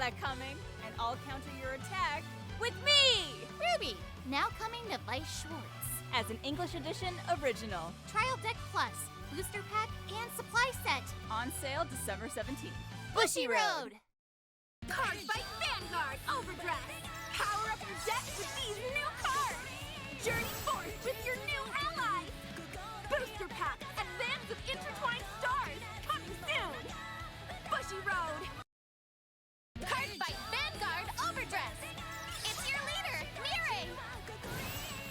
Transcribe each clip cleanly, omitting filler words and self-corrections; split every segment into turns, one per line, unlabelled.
that coming, and I'll counter your attack with me!
Ruby, now coming to Weiss Schwarz.
As an English edition original.
Trial Deck Plus, Booster Pack, and Supply Set.
On sale December 17th.
Bushiroad!
Cardfight Vanguard Overdress! Power up your deck with these new cards! Journey forth with your new allies! Booster Pack, Advance of Intertwined Stars, coming soon! Bushiroad!
Cardfight Vanguard Overdress! It's your leader, Mirai!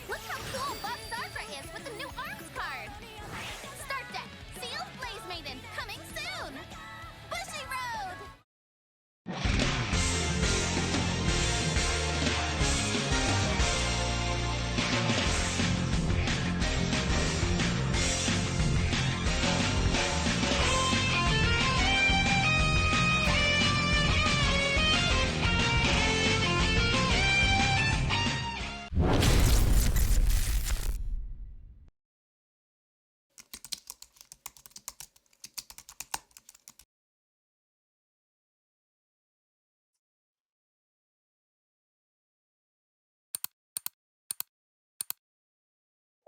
Look how cool Bob Sartre is with the new Arms card! Start Deck, Sealed Blaze Maiden, coming soon! Bushiroad!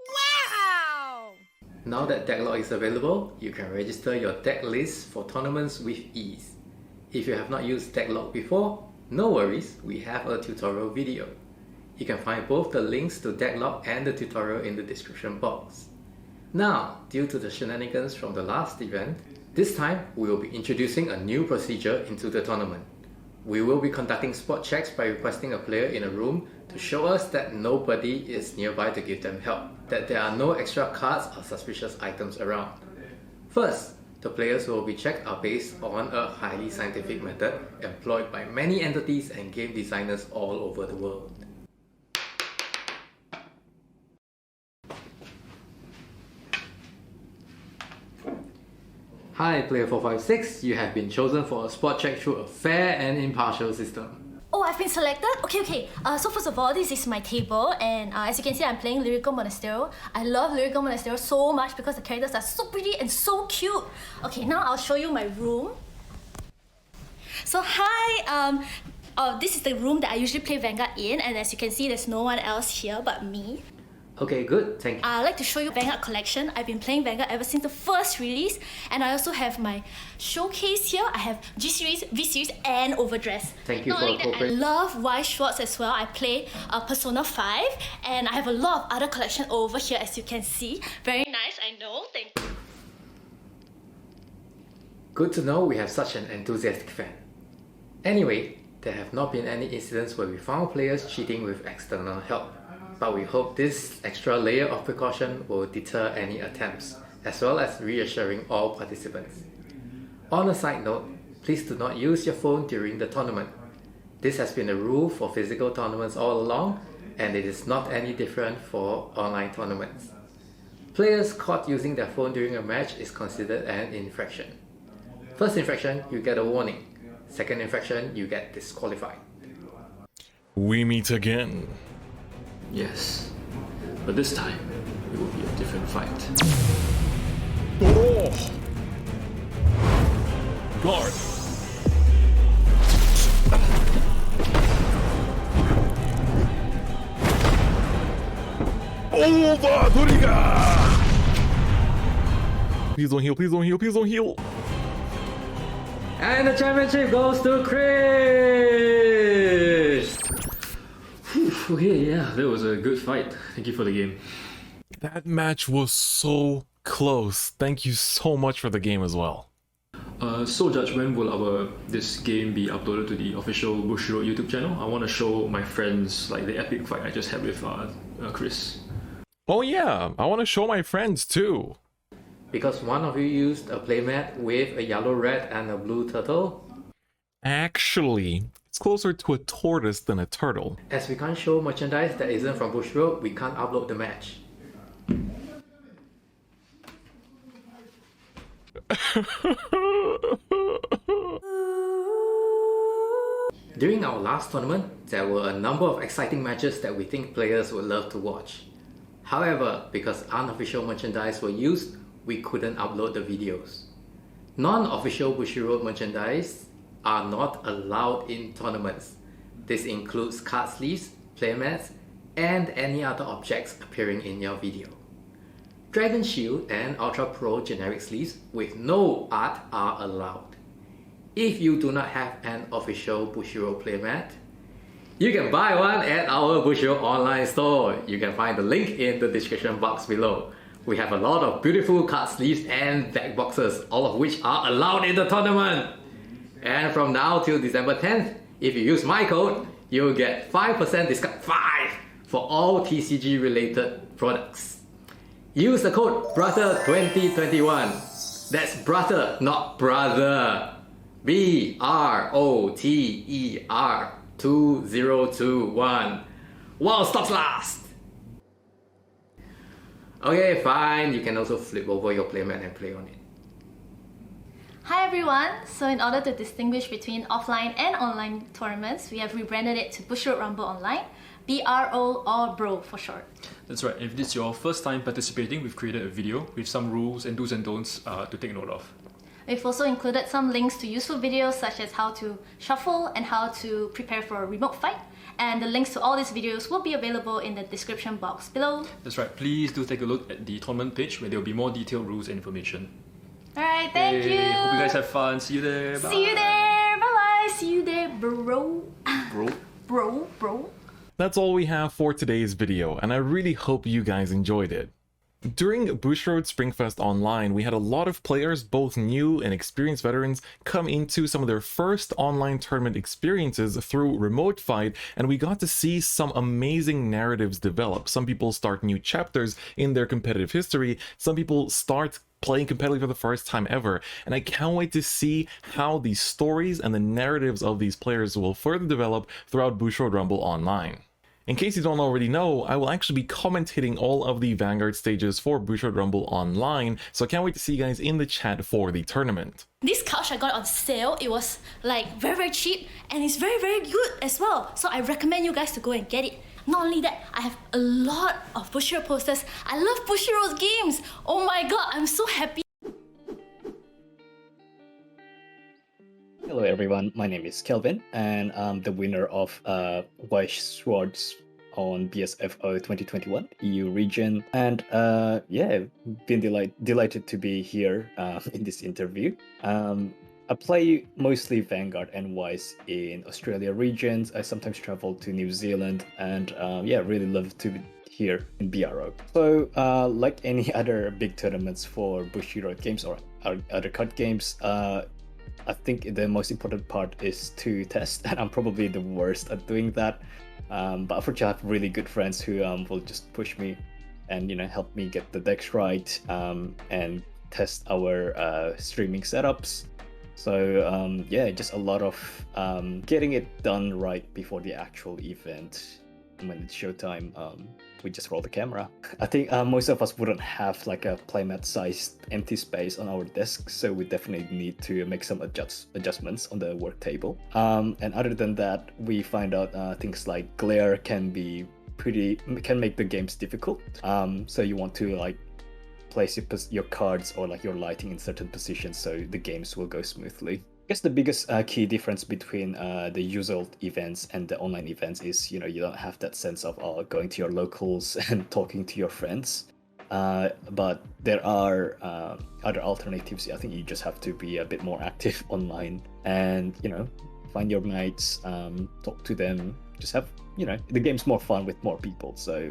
Wow!
Now that Decklist is available, you can register your deck list for tournaments with ease. If you have not used Decklist before, no worries, we have a tutorial video. You can find both the links to Decklist and the tutorial in the description box. Now, due to the shenanigans from the last event, this time we will be introducing a new procedure into the tournament. We will be conducting spot checks by requesting a player in a room to show us that nobody is nearby to give them help, that there are no extra cards or suspicious items around. First, the players who will be checked are based on a highly scientific method employed by many entities and game designers all over the world. Hi Player 456, you have been chosen for a spot check through a fair and impartial system.
Oh, I've been selected? Okay. So first of all, this is my table, and as you can see, I'm playing Lyrical Monasterio. I love Lyrical Monasterio so much because the characters are so pretty and so cute. Okay, now I'll show you my room. So hi, this is the room that I usually play Vanguard in, and as you can see, there's no one else here but me.
Okay, good, thank you.
I'd like to show you Vanguard collection. I've been playing Vanguard ever since the first release, and I also have my showcase here. I have G Series, V Series, and Overdress.
Thank you
Not
for
only that, I
cooperating.
love Weiss Schwarz as well. I play Persona 5, and I have a lot of other collection over here, as you can see. Very nice, I know. Thank you.
Good to know we have such an enthusiastic fan. Anyway, there have not been any incidents where we found players cheating with external help. But we hope this extra layer of precaution will deter any attempts, as well as reassuring all participants. On a side note, please do not use your phone during the tournament. This has been a rule for physical tournaments all along, and it is not any different for online tournaments. Players caught using their phone during a match is considered an infraction. First infraction, you get a warning. Second infraction, you get disqualified.
We meet again.
Yes, but this time it will be a different fight.
Oh! Guard! Over, Toriga! Please don't heal, please don't heal, please don't heal!
And the championship goes to Chris!
Okay, yeah, that was a good fight. Thank you for the game.
That match was so close. Thank you so much for the game as well.
So Judge, when will this game be uploaded to the official Bushiroad YouTube channel? I want to show my friends like the epic fight I just had with Chris.
Oh yeah, I want to show my friends too.
Because one of you used a playmat with a yellow rat and a blue turtle.
Actually, it's closer to a tortoise than a turtle.
As we can't show merchandise that isn't from Bushiroad, we can't upload the match. During our last tournament, there were a number of exciting matches that we think players would love to watch. However, because unofficial merchandise were used, we couldn't upload the videos. Non-official Bushiroad merchandise are not allowed in tournaments. This includes card sleeves, playmats, and any other objects appearing in your video. Dragon Shield and Ultra Pro generic sleeves with no art are allowed. If you do not have an official Bushiroad playmat, you can buy one at our Bushiroad online store. You can find the link in the description box below. We have a lot of beautiful card sleeves and deck boxes, all of which are allowed in the tournament. And from now till December 10th, if you use my code, you'll get 5% discount, 5, for all TCG related products. Use the code BROTHER2021. That's brother, not brother. BROTER 2021. While stocks last. Okay, fine. You can also flip over your playmat and play on it.
Hi everyone! So in order to distinguish between offline and online tournaments, we have rebranded it to Bushiroad Rumble Online, BRO or BRO for short.
That's right. If this is your first time participating, we've created a video with some rules and do's and don'ts to take note of.
We've also included some links to useful videos such as how to shuffle and how to prepare for a remote fight. And the links to all these videos will be available in the description box below.
That's right. Please do take a look at the tournament page where there will be more detailed rules and information.
Alright, thank you!
Hope you guys have fun. See you there. Bye.
See you there! Bye bye! See you there, bro!
Bro.
Bro!
That's all we have for today's video, and I really hope you guys enjoyed it. During Bushiroad Springfest Online, we had a lot of players, both new and experienced veterans, come into some of their first online tournament experiences through Remote Fight, and we got to see some amazing narratives develop. Some people start new chapters in their competitive history, some people start playing competitively for the first time ever, and I can't wait to see how these stories and the narratives of these players will further develop throughout Bushiroad Rumble Online. In case you don't already know, I will actually be commentating all of the Vanguard stages for Bushiroad Rumble Online, so I can't wait to see you guys in the chat for the tournament.
This couch I got on sale, it was like very cheap and it's very good as well. So I recommend you guys to go and get it. Not only that, I have a lot of Bushiroad posters. I love Bushiroad games. Oh my god, I'm so happy.
Hello everyone, my name is Kelvin and I'm the winner of Weiss Schwarz on BSFO 2021 EU region, and yeah, been delighted to be here in this interview. I play mostly Vanguard and Weiss in Australia regions. I sometimes travel to New Zealand, and yeah, really love to be here in BRO. So like any other big tournaments for Bushiroad games or other card games, I think the most important part is to test, and I'm probably the worst at doing that. But unfortunately, I have really good friends who will just push me and help me get the decks right and test our streaming setups. So yeah, just a lot of getting it done right before the actual event. When it's showtime, we just roll the camera. I think most of us wouldn't have like a playmat sized empty space on our desk, so we definitely need to make some adjustments on the work table. And other than that, we find out things like glare can make the games difficult. So you want to like place your cards or like your lighting in certain positions so the games will go smoothly. I guess the biggest key difference between the usual events and the online events is, you don't have that sense of going to your locals and talking to your friends. But there are other alternatives. I think you just have to be a bit more active online and, find your mates, talk to them, just have, the game's more fun with more people. So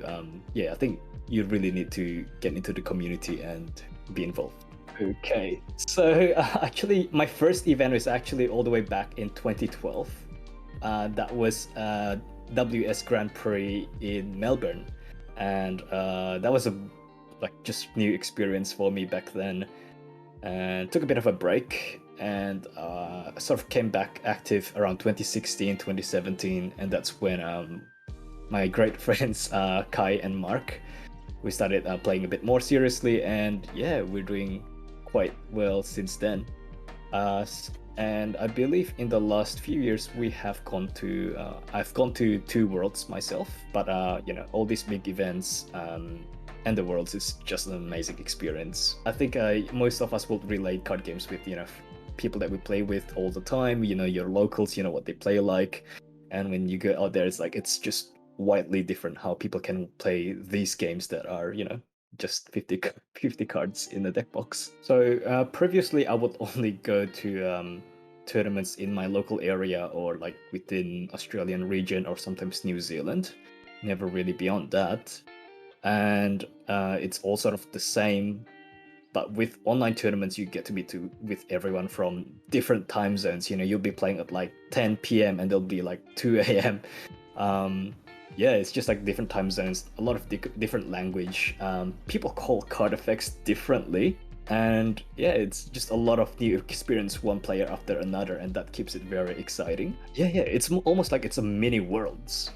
yeah, I think you really need to get into the community and be involved. Okay, so actually my first event was actually all the way back in 2012. That was WS Grand Prix in Melbourne, and that was a just new experience for me back then, and took a bit of a break, and sort of came back active around 2016, 2017, and that's when my great friends Kai and Mark, we started playing a bit more seriously, and yeah, we're doing quite well since then. And I believe in the last few years we have gone to I've gone to 2 worlds myself, but all these big events and the worlds is just an amazing experience. I think most of us will relate card games with people that we play with all the time. You know your locals, you know what they play like, and when you go out there, it's just widely different how people can play these games that are, you know, just 50 cards in the deck box. So previously I would only go to tournaments in my local area or like within Australian region or sometimes New Zealand, never really beyond that. And it's all sort of the same, but with online tournaments you get to be with everyone from different time zones. You know, you'll be playing at like 10 p.m. and they'll be like 2 a.m. Yeah, it's just like different time zones, a lot of different language. People call card effects differently, and yeah, it's just a lot of new experience, one player after another, and that keeps it very exciting. Yeah, it's almost like it's a mini worlds,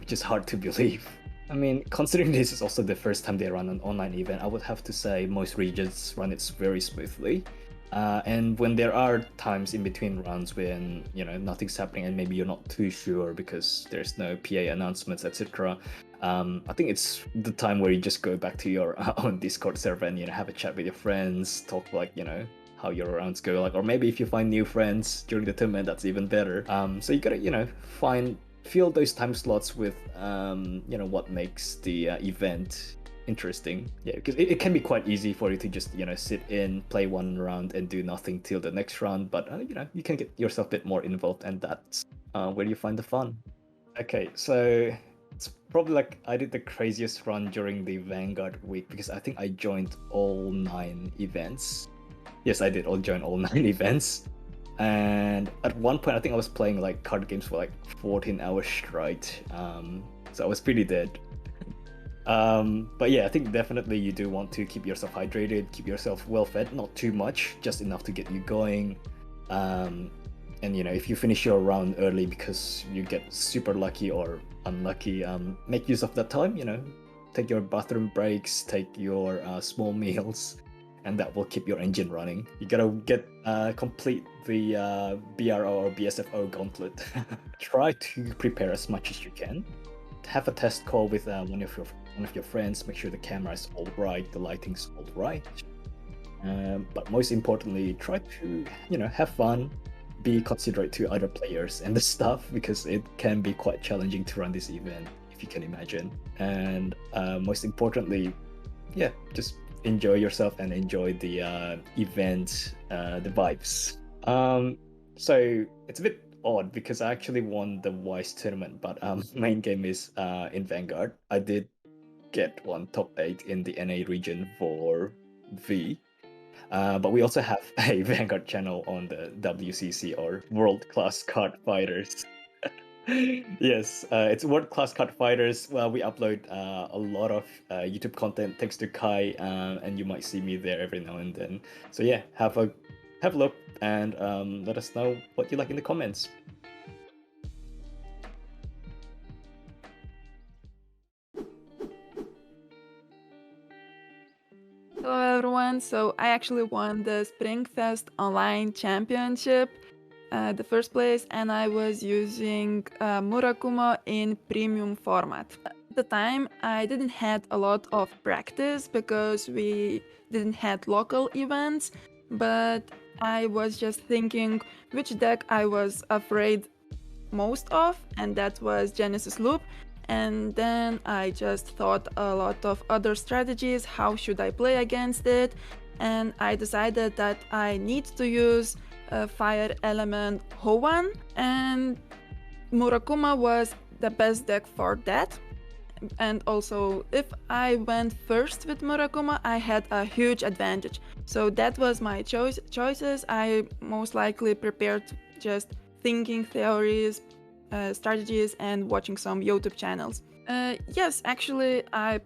which is hard to believe. I mean, considering this is also the first time they run an online event, I would have to say most regions run it very smoothly. And when there are times in between rounds when, you know, nothing's happening and maybe you're not too sure because there's no PA announcements, etc., I think it's the time where you just go back to your own Discord server and, you know, have a chat with your friends, talk like, you know, how your rounds go, like, or maybe if you find new friends during the tournament, that's even better. So you gotta, you know, fill those time slots with, you know, what makes the event interesting. Yeah, because it can be quite easy for you to just, you know, sit in, play one round and do nothing till the next round, but you know, you can get yourself a bit more involved, and that's where you find the fun. Okay, so it's probably like I did the craziest run during the Vanguard week because I think I joined all 9 events. Yes, I did join all 9 events. And at one point I think I was playing like card games for like 14 hours straight. So I was pretty dead. But yeah, I think definitely you do want to keep yourself hydrated, keep yourself well fed, not too much, just enough to get you going. And you know, if you finish your round early because you get super lucky or unlucky, make use of that time. You know, take your bathroom breaks, take your small meals, and that will keep your engine running. You gotta complete the BRO or BSFO gauntlet. Try to prepare as much as you can. Have a test call with one of your friends. Make sure the camera is all right, the lighting's all right. But most importantly, try to, you know, have fun, be considerate to other players and the stuff, because it can be quite challenging to run this event, if you can imagine. And most importantly, yeah, just enjoy yourself and enjoy the event, the vibes. So it's a bit odd because I actually won the Weiss tournament, but main game is in Vanguard. I did get one top 8 in the NA region for V. But we also have a Vanguard channel on the WCC, or World Class Card Fighters. Yes, it's World Class Card Fighters. Well, we upload a lot of YouTube content thanks to Kai, and you might see me there every now and then. So yeah, have a look and let us know what you like in the comments.
Hello everyone, so I actually won the Springfest Online Championship, the first place, and I was using Murakumo in premium format. At the time I didn't had a lot of practice because we didn't had local events, but I was just thinking which deck I was afraid most of, and that was Genesis Loop. And then I just thought a lot of other strategies, how should I play against it, and I decided that I need to use a fire element Hoenn, and Murakuma was the best deck for that. And also, if I went first with Murakuma, I had a huge advantage. So that was my choices. I most likely prepared just thinking theories, strategies, and watching some YouTube channels. Yes, actually, I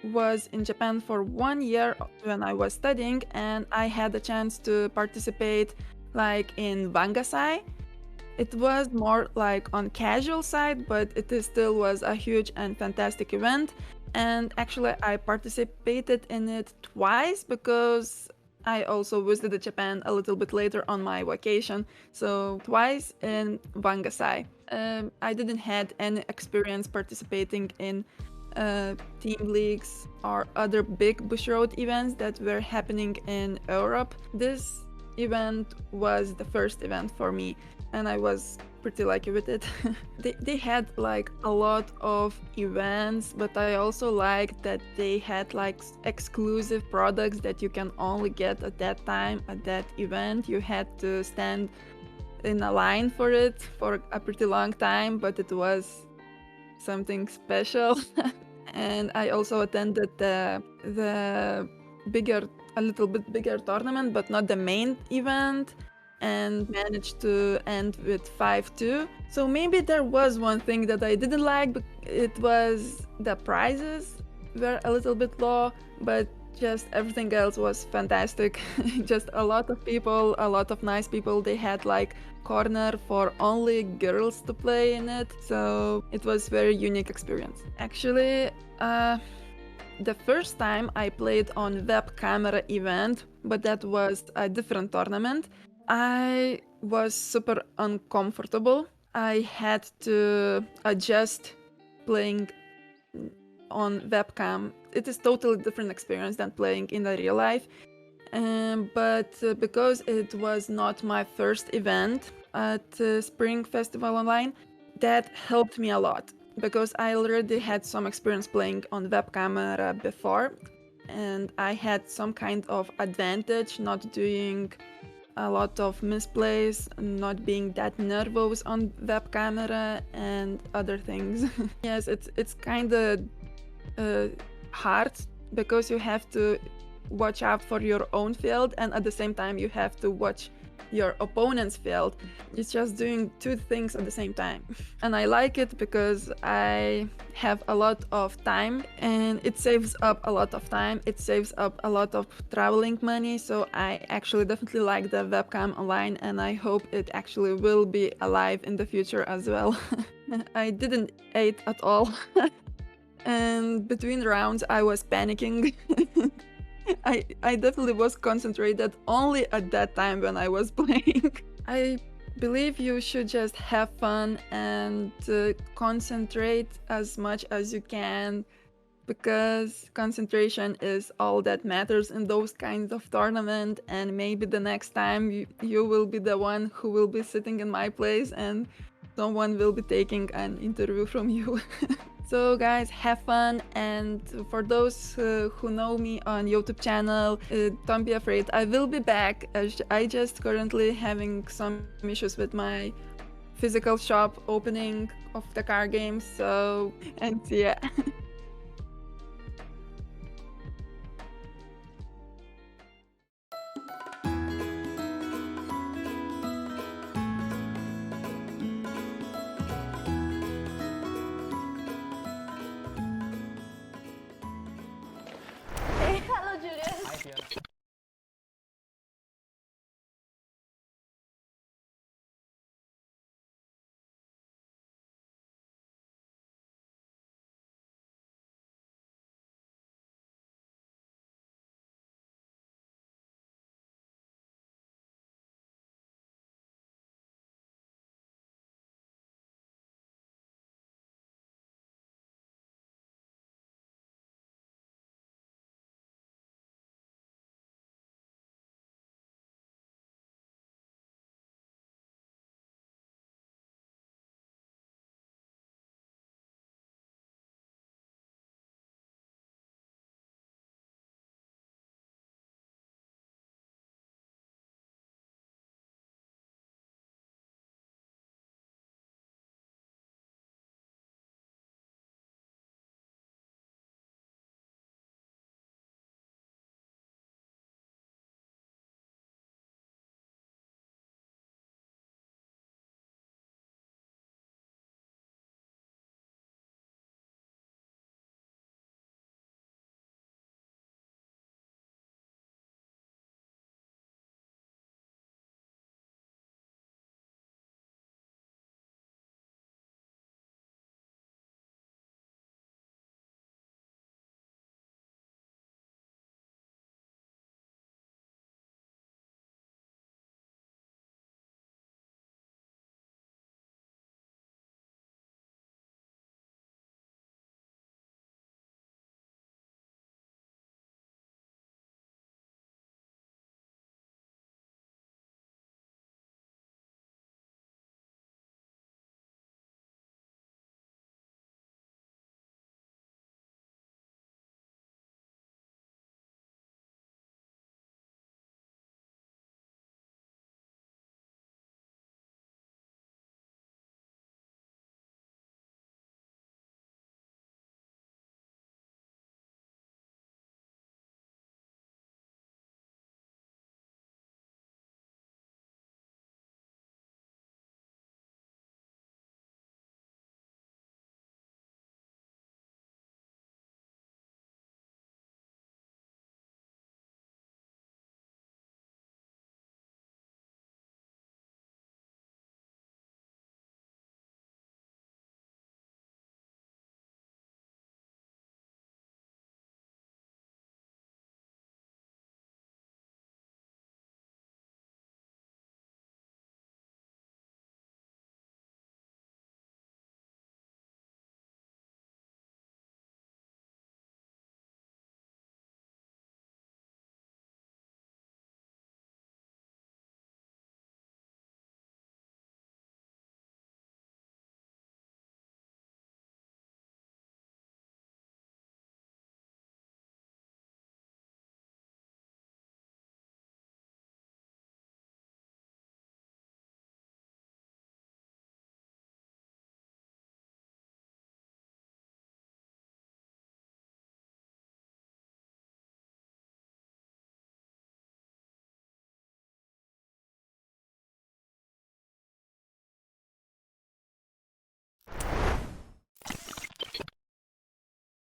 was in Japan for 1 year when I was studying, and I had a chance to participate like in Bangasai. It was more like on casual side, but it still was a huge and fantastic event. And actually, I participated in it twice because I also visited Japan a little bit later on my vacation, so twice in Bangasai. I didn't had any experience participating in team leagues or other big Bushiroad events that were happening in Europe. This event was the first event for me, and I was pretty lucky with it. They had like a lot of events, but I also liked that they had like exclusive products that you can only get at that time, at that event. You had to stand in a line for it for a pretty long time, but it was something special. And I also attended the bigger, a little bit bigger tournament, but not the main event, and managed to end with 5-2. So maybe there was one thing that I didn't like, but it was the prizes were a little bit low, but just everything else was fantastic. Just a lot of people, a lot of nice people. They had like corner for only girls to play in it, so it was very unique experience. Actually, the first time I played on web camera event, but that was a different tournament, I was super uncomfortable. I had to adjust playing on webcam. It is totally different experience than playing in the real life. But because it was not my first event at Spring Festival Online, that helped me a lot, because I already had some experience playing on web camera before, and I had some kind of advantage not doing a lot of misplays, not being that nervous on web camera and other things. Yes, it's kind of hard, because you have to watch out for your own field, and at the same time you have to watch your opponent's field. It's just doing two things at the same time. And I like it because I have a lot of time, and it saves up a lot of time. It saves up a lot of traveling money. So I actually definitely like the webcam online, and I hope it actually will be alive in the future as well. I didn't eat at all. And between rounds I was panicking. I definitely was concentrated only at that time when I was playing. I believe you should just have fun and concentrate as much as you can, because concentration is all that matters in those kinds of tournament. And maybe the next time you will be the one who will be sitting in my place and someone will be taking an interview from you. So guys, have fun, and for those who know me on YouTube channel, don't be afraid, I will be back. I just currently having some issues with my physical shop opening of the card games, so, and yeah.
Hello, Julius.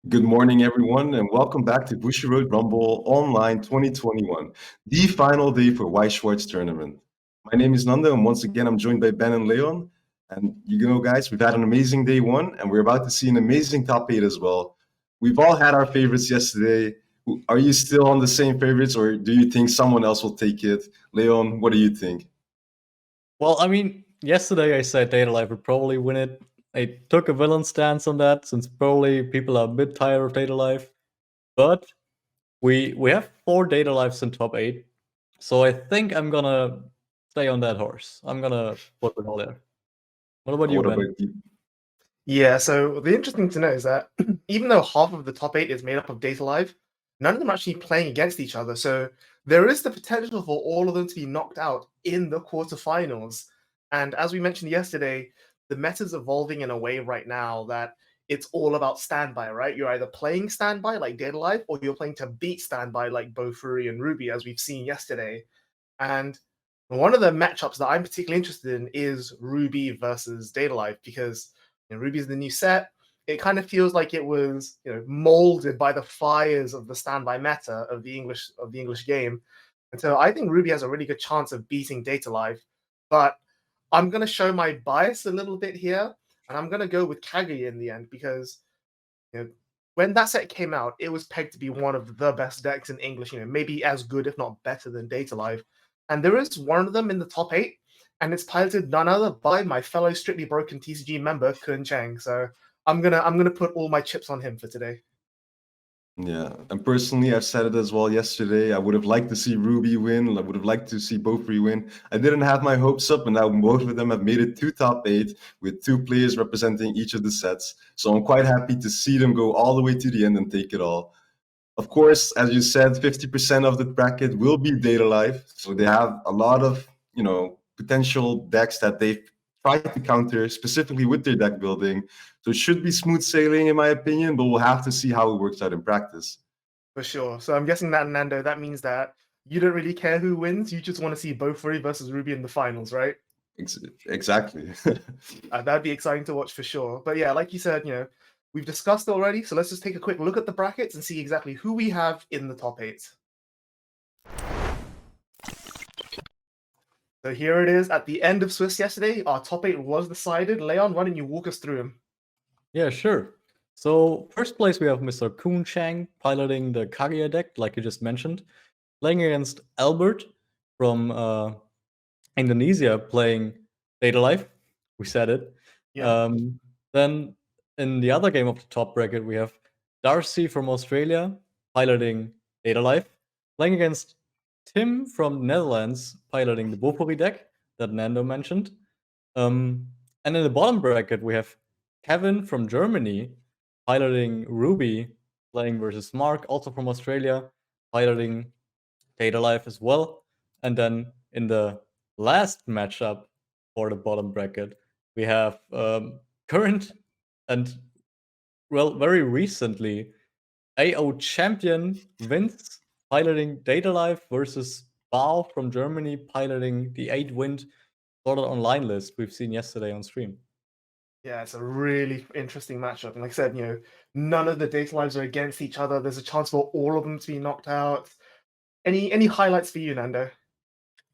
Good morning, everyone, and welcome back to Bushiroad Rumble Online 2021, the final day for Weiss Schwarz tournament. My name is Nanda, and once again, I'm joined by Ben and Leon. And guys, we've had an amazing day one, and we're about to see an amazing top 8 as well. We've all had our favorites yesterday. Are you still on the same favorites, or do you think someone else will take it? Leon, what do you think?
Well, I mean, yesterday I said Data Life would probably win it. I took a villain stance on that since probably people are a bit tired of Data Life. But we have 4 Data Lives in top 8. So I think I'm gonna stay on that horse. I'm gonna put it all there. What about you, Ben?
Yeah, so the interesting to know is that even though half of the top 8 is made up of Data Live, none of them are actually playing against each other. So there is the potential for all of them to be knocked out in the quarterfinals. And as we mentioned yesterday, the meta's evolving in a way right now that it's all about standby, right? You're either playing standby like Data Live, or you're playing to beat standby like Bofuri and Ruby, as we've seen yesterday. And one of the matchups that I'm particularly interested in is Ruby versus Data Live, because Ruby's the new set. It kind of feels like it was, molded by the fires of the standby meta of the English game. And so I think Ruby has a really good chance of beating Data Live. But I'm going to show my bias a little bit here, and I'm going to go with Kaguya in the end, because when that set came out, it was pegged to be one of the best decks in English, maybe as good, if not better than Data Live. And there is one of them in the top 8, and it's piloted none other by my fellow Strictly Broken TCG member, Kun Cheng. So I'm gonna put all my chips on him for today.
Yeah, and personally, I've said it as well yesterday. I would have liked to see Ruby win. I would have liked to see Bofuri win. I didn't have my hopes up, and now both of them have made it to top 8 with 2 players representing each of the sets. So I'm quite happy to see them go all the way to the end and take it all. Of course, as you said, 50% of the bracket will be Data Live. So they have a lot of, potential decks that they've tried to counter specifically with their deck building. So it should be smooth sailing, in my opinion, but we'll have to see how it works out in practice.
For sure. So I'm guessing that, Nando, that means that you don't really care who wins. You just want to see Bofuri versus Ruby in the finals, right?
Exactly.
That'd be exciting to watch for sure. But yeah, like you said, we've discussed already. So let's just take a quick look at the brackets and see exactly who we have in the top 8. So here it is at the end of Swiss yesterday. Our top 8 was decided. Leon, why don't you walk us through them?
Yeah, sure. So first place we have Mr. Kun Cheng piloting the Kaguya deck, like you just mentioned, playing against Albert from Indonesia, playing Data Life. We said it.
Yeah.
Then in the other game of the top bracket, we have Darcy from Australia piloting Data Life, playing against Tim from Netherlands piloting the Bofuri deck that Nando mentioned. And in the bottom bracket, we have Kevin from Germany piloting Ruby, playing versus Mark, also from Australia, piloting Data Life as well. And then in the last matchup for the bottom bracket, we have current and, very recently, AO champion Vince piloting Data Life versus Bao from Germany piloting the 8-wind Sword Art Online list we've seen yesterday on stream.
Yeah, it's a really interesting matchup. And like I said, none of the Data Lives are against each other. There's a chance for all of them to be knocked out. Any highlights for you, Nando?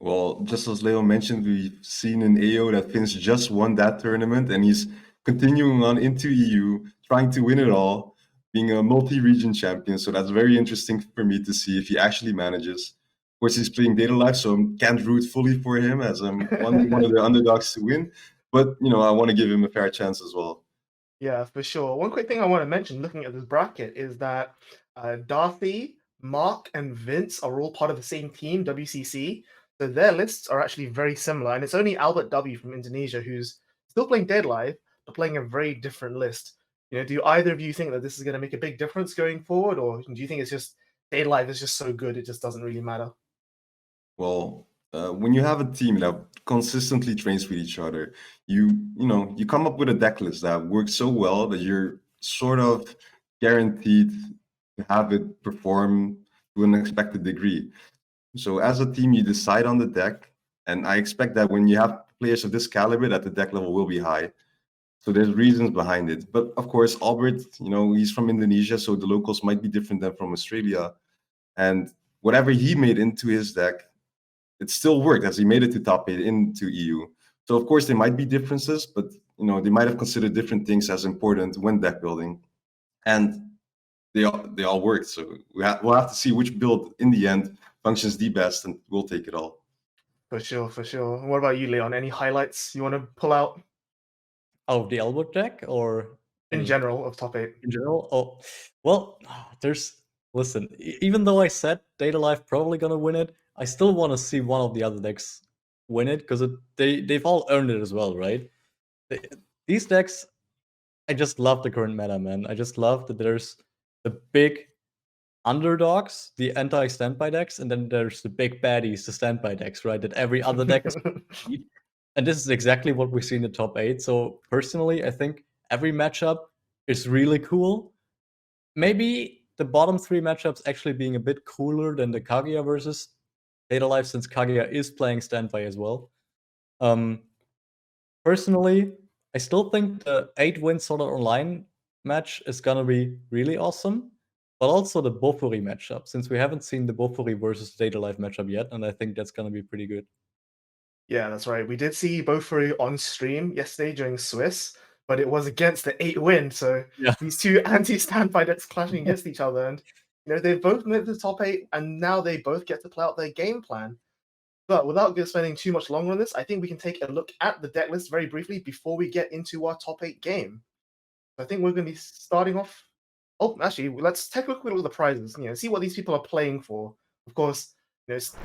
Well, just as Leo mentioned, we've seen an AO that Vince just won that tournament, and he's continuing on into EU, trying to win it all, being a multi-region champion. So that's very interesting for me to see if he actually manages. Of course, he's playing Data Life, so I can't root fully for him as I'm one of the underdogs to win. But, I want to give him a fair chance as well.
Yeah, for sure. One quick thing I want to mention looking at this bracket is that Darcy, Mark, and Vince are all part of the same team, WCC. So their lists are actually very similar. And it's only Albert W from Indonesia who's still playing Dead Live, but playing a very different list. Do either of you think that this is going to make a big difference going forward? Or do you think it's just Dead Live is just so good it just doesn't really matter?
Well, when you have a team that consistently trains with each other, you come up with a deck list that works so well that you're sort of guaranteed to have it perform to an expected degree. So as a team, you decide on the deck, and I expect that when you have players of this caliber, that the deck level will be high. So there's reasons behind it. But of course, Albert, he's from Indonesia, so the locals might be different than from Australia. And whatever he made into his deck, it still worked as he made it to top 8 into EU. So of course there might be differences, but they might have considered different things as important when deck building, and they all worked. So we'll have to see which build in the end functions the best, and we'll take it all.
For sure, for sure. And what about you, Leon? Any highlights you want to pull out
Of the Albert deck or
in general of top 8?
in general? Oh, well, listen, even though I said Data Life probably gonna win it, I still want to see one of the other decks win it because they've all earned it as well, right? These decks, I just love the current meta, man. I just love that there's the big underdogs, the anti-standby decks, and then there's the big baddies, the standby decks, right? That every other deck is beat. And this is exactly what we see in the top 8. So personally, I think every matchup is really cool. Maybe the bottom 3 matchups actually being a bit cooler than the Kaguya versus Data Life, since Kaguya is playing standby as well. Personally, I still think the 8-win Sword Art Online match is gonna be really awesome, but also the Bofuri matchup, since we haven't seen the Bofuri versus Data Life matchup yet, and I think that's gonna be pretty good.
Yeah, that's right. We did see Bofuri on stream yesterday during Swiss, but it was against the 8-win, so
Yeah.
these two anti-standby decks clashing against each other, and they both made the top 8, and now they both get to play out their game plan. But without spending too much longer on this, I think we can take a look at the deck list very briefly before we get into our top 8 game. I think we're going to be starting off. Oh, actually, let's take a quick look at the prizes. See what these people are playing for. Of course, Vince.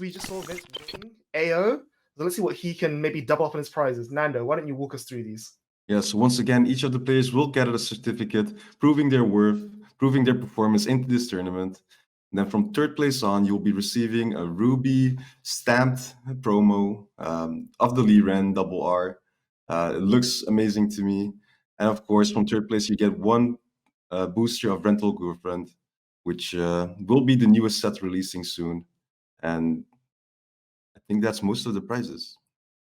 We just saw Vince winning AO. So let's see what he can maybe double up on his prizes. Nando, why don't you walk us through these?
Yes, once again, each of the players will get a certificate proving their worth, proving their performance into this tournament. And then from 3rd place on, you'll be receiving a Ruby stamped promo of the Liren Double R. It looks amazing to me. And of course, from 3rd place, you get one booster of Rental Girlfriend, which will be the newest set releasing soon. And I think that's most of the prizes.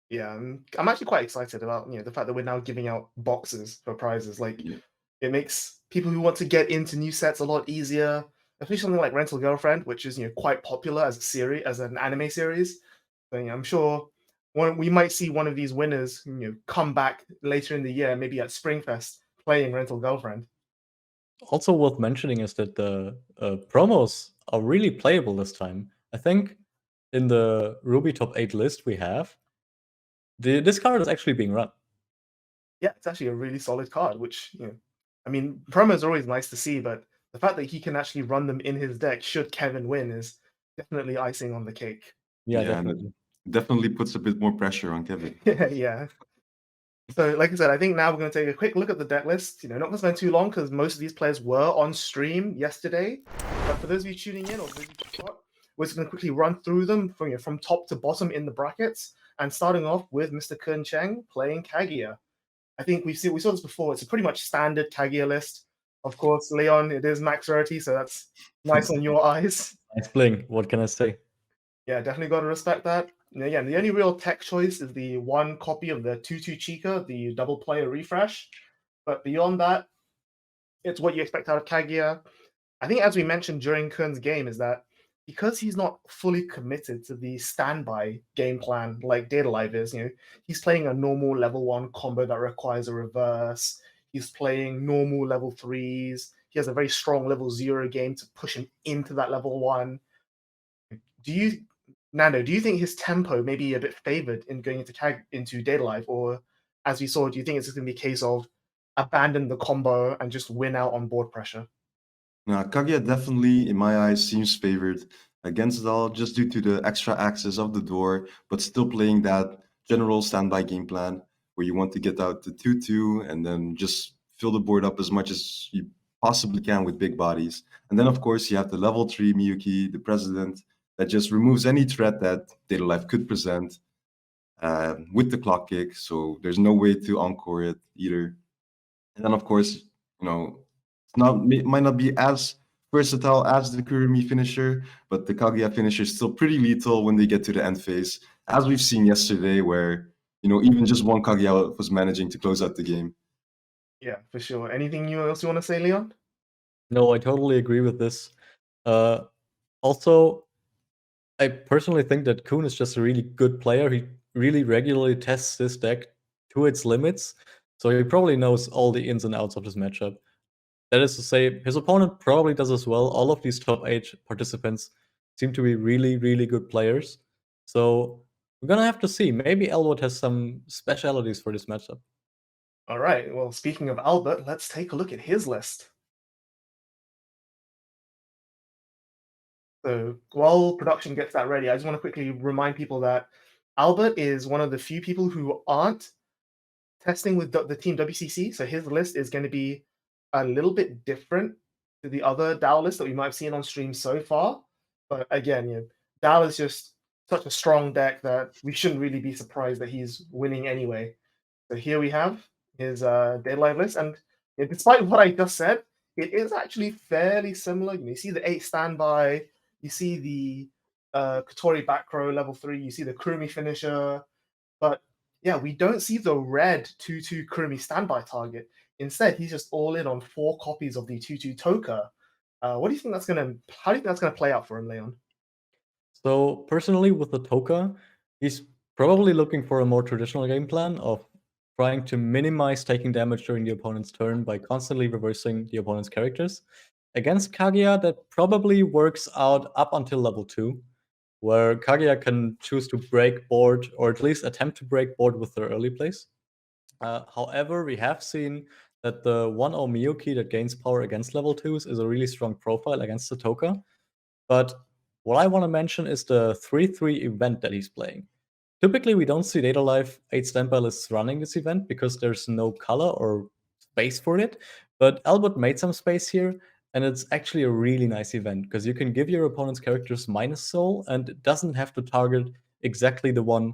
Yeah, I'm actually quite excited about the fact that we're now giving out boxes for prizes. It makes people who want to get into new sets a lot easier. Especially something like Rental Girlfriend, which is quite popular as a series, as an anime series. So I'm sure we might see one of these winners come back later in the year, maybe at Springfest, playing Rental Girlfriend.
Also worth mentioning is that the promos are really playable this time. I think in the Ruby top 8 list we have, this card is actually being run.
Yeah, it's actually a really solid card, which, promos are always nice to see, but the fact that he can actually run them in his deck should Kevin win is definitely icing on the cake.
Yeah, definitely.
Definitely puts a bit more pressure on Kevin.
Yeah. So, like I said, I think now we're going to take a quick look at the deck list. Not going to spend too long because most of these players were on stream yesterday. But for those of you tuning in or those of you who forgot, we're just going to quickly run through them from top to bottom in the brackets. And starting off with Mr. Kun Cheng playing Kaguya. I think we saw this before. It's a pretty much standard Kaguya list. Of course, Leon, it is max rarity, so that's nice on your eyes.
Nice bling. What can I say?
Yeah, definitely got to respect that. Again, the only real tech choice is the one copy of the 2/2 Chica, the double player refresh. But beyond that, it's what you expect out of Kaguya. I think, as we mentioned during Kun's game, is that because he's not fully committed to the standby game plan like Data Live is, he's playing a normal level 1 combo that requires a reverse. He's playing normal level 3s. He has a very strong level 0 game to push him into that level 1. Nando, do you think his tempo may be a bit favored in going into Data Life? Or, as we saw, do you think it's just going to be a case of abandon the combo and just win out on board pressure?
Now, Kaguya definitely, in my eyes, seems favored against it all just due to the extra access of the door, but still playing that general standby game plan where you want to get out the 2/2 and then just fill the board up as much as you possibly can with big bodies. And then, of course, you have the level 3 Miyuki, the president, that just removes any threat that Data Life could present with the clock kick. So there's no way to encore it either. And then, of course, it might not be as versatile as the Kurumi finisher, but the Kaguya finisher is still pretty lethal when they get to the end phase, as we've seen yesterday, where even just one Kaguya was managing to close out the game.
Yeah, for sure. Anything else you want to say, Leon?
No, I totally agree with this. Also, I personally think that Kuhn is just a really good player. He really regularly tests his deck to its limits, so he probably knows all the ins and outs of this matchup. That is to say, his opponent probably does as well. All of these top 8 participants seem to be really, really good players. So we're gonna have to see. Maybe Elwood has some specialities for this matchup.
All right. Well, speaking of Albert, let's take a look at his list. So while production gets that ready, I just want to quickly remind people that Albert is one of the few people who aren't testing with the team WCC. So his list is going to be a little bit different to the other DAO lists that we might have seen on stream so far. But again, DAO is just such a strong deck that we shouldn't really be surprised that he's winning anyway. So here we have his Data Live list. And despite what I just said, it is actually fairly similar. You see the 8 standby, you see the Kotori back row level 3, you see the Kurumi finisher, but yeah, we don't see the red 2/2 Kurumi standby target. Instead, he's just all in on 4 copies of the 2/2 Toka. How do you think that's gonna play out for him, Leon?
So personally, with the Toka, he's probably looking for a more traditional game plan of trying to minimize taking damage during the opponent's turn by constantly reversing the opponent's characters. Against Kaguya, that probably works out up until level 2, where Kaguya can choose to break board, or at least attempt to break board with their early plays. However, we have seen that the 1-0 Miyuki that gains power against level 2s is a really strong profile against the Toka. But what I want to mention is the 3-3 event that he's playing. Typically, we don't see Data Live 8 standby lists running this event because there's no color or space for it. But Albert made some space here, and it's actually a really nice event because you can give your opponent's characters minus soul, and it doesn't have to target exactly the one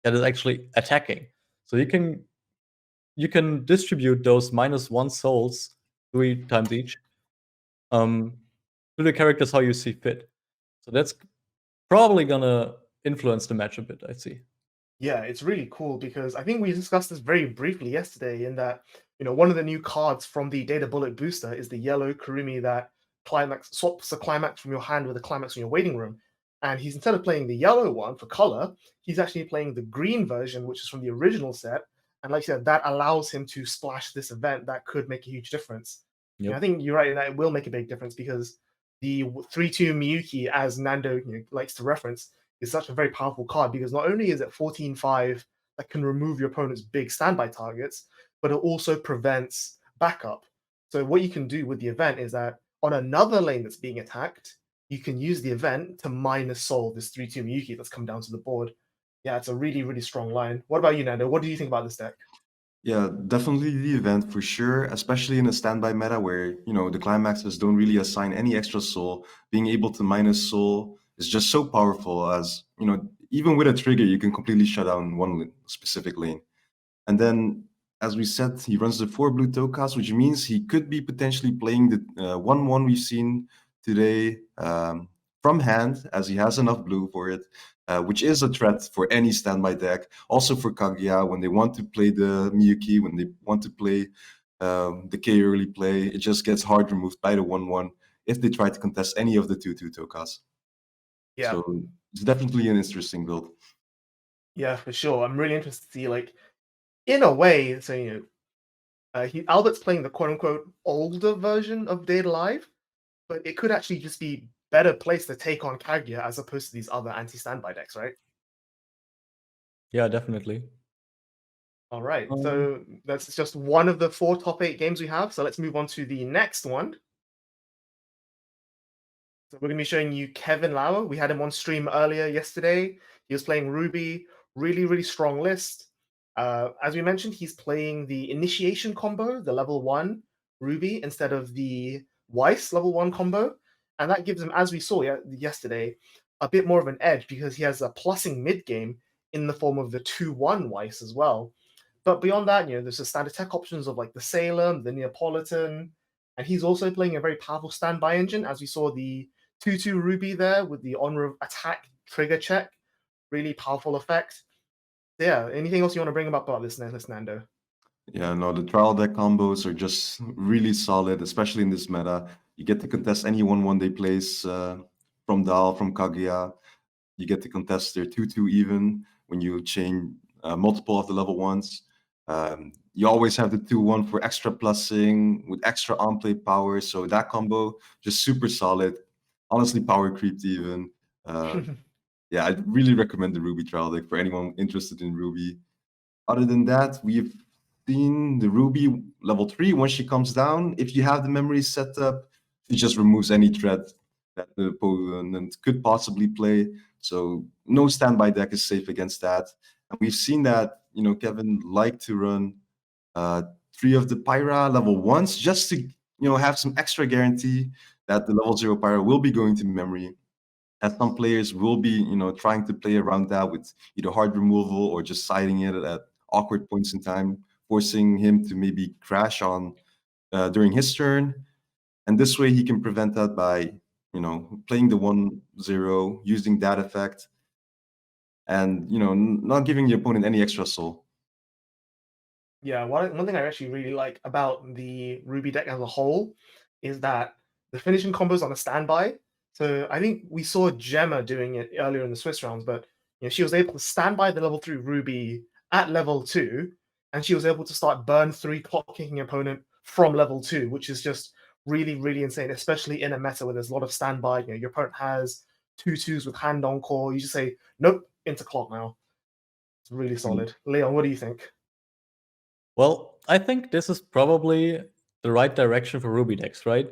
that is actually attacking. So you can distribute those -1 souls 3 times each to the characters how you see fit. So that's probably gonna influence the match a bit, I see.
Yeah, it's really cool because I think we discussed this very briefly yesterday in that, one of the new cards from the Data Bullet booster is the yellow Kurumi that swaps the climax from your hand with a climax from your waiting room. And he's, instead of playing the yellow one for color, he's actually playing the green version, which is from the original set. And like you said, that allows him to splash this event that could make a huge difference.
Yep.
I think you're right in that it will make a big difference because the 3/2 Miyuki, as Nando likes to reference, is such a very powerful card because not only is it 14/5 that can remove your opponent's big standby targets, but it also prevents backup. So what you can do with the event is that on another lane that's being attacked, you can use the event to minus soul this 3/2 Miyuki that's come down to the board. Yeah, it's a really, really strong line. What about you, Nando? What do you think about this deck?
Yeah, definitely the event for sure, especially in a standby meta where, the climaxes don't really assign any extra soul. Being able to minus soul is just so powerful as, even with a trigger, you can completely shut down one specific lane. And then, as we said, he runs the 4 blue Tokas, which means he could be potentially playing the 1/1 we've seen today from hand, as he has enough blue for it, which is a threat for any standby deck. Also for Kaguya, when they want to play the Miyuki, when they want to play the K early play, it just gets hard removed by the 1/1 if they try to contest any of the 2/2 Tokas.
Yeah.
So it's definitely an interesting build.
Yeah, for sure. I'm really interested to see, in a way, so Albert's playing the quote-unquote older version of Data Live, but it could actually just be better placed to take on Kaguya as opposed to these other anti-standby decks, right?
Yeah, definitely.
All right, so that's just one of the 4 top 8 games we have. So let's move on to the next one. So we're going to be showing you Kevin Lauer. We had him on stream earlier yesterday. He was playing Ruby, really, really strong list. As we mentioned, he's playing the Initiation combo, the level 1 Ruby, instead of the Weiss level 1 combo. And that gives him, as we saw yesterday, a bit more of an edge because he has a plussing mid game in the form of the 2/1 Weiss as well. But beyond that, there's the standard tech options of like the Salem, the Neapolitan, and he's also playing a very powerful standby engine, as we saw the 2/2 Ruby there with the on attack trigger check, really powerful effect. Yeah, anything else you want to bring up about this Nando?
Yeah, no, the trial deck combos are just really solid, especially in this meta. You get to contest any 1/1 they place from Dal, from Kaguya. You get to contest their 2/2 even when you chain multiple of the level ones. You always have the 2/1 for extra plussing with extra on-play power. So that combo just super solid. Honestly, power creeped even. Yeah, I really recommend the Ruby trial deck for anyone interested in Ruby. Other than that, we've seen the Ruby level 3 once she comes down. If you have the memory set up, she just removes any threat that the opponent could possibly play. So no standby deck is safe against that. And we've seen that, Kevin liked to run 3 of the Pyra level 1s just to, have some extra guarantee that the level 0 Pyra will be going to memory. As some players will be, trying to play around that with either hard removal or just siding it at awkward points in time, forcing him to maybe crash on during his turn. And this way he can prevent that by, playing the 1/0, using that effect, and, not giving the opponent any extra soul.
Yeah, one thing I actually really like about the Ruby deck as a whole is that the finishing combos on a standby. So I think we saw Gemma doing it earlier in the Swiss rounds, but she was able to stand by the level 3 Ruby at level 2, and she was able to start burn 3 clock kicking opponent from level 2, which is just really, really insane, especially in a meta where there's a lot of standby. Your opponent has 2/2s with hand on core. You just say, nope, into clock now. It's really solid. Leon, what do you think?
Well, I think this is probably the right direction for Ruby decks, right?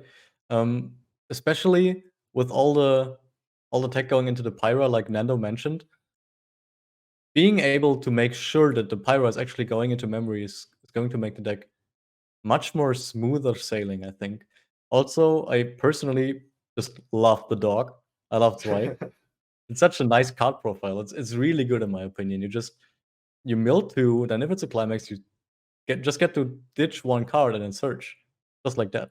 Especially with all the tech going into the Pyra, like Nando mentioned. Being able to make sure that the Pyra is actually going into memory is going to make the deck much more smoother sailing, I think. Also, I personally just love the dog. I love Zwei. It's such a nice card profile. It's really good in my opinion. You mill 2, then if it's a climax, you just get to ditch 1 card and then search. Just like that.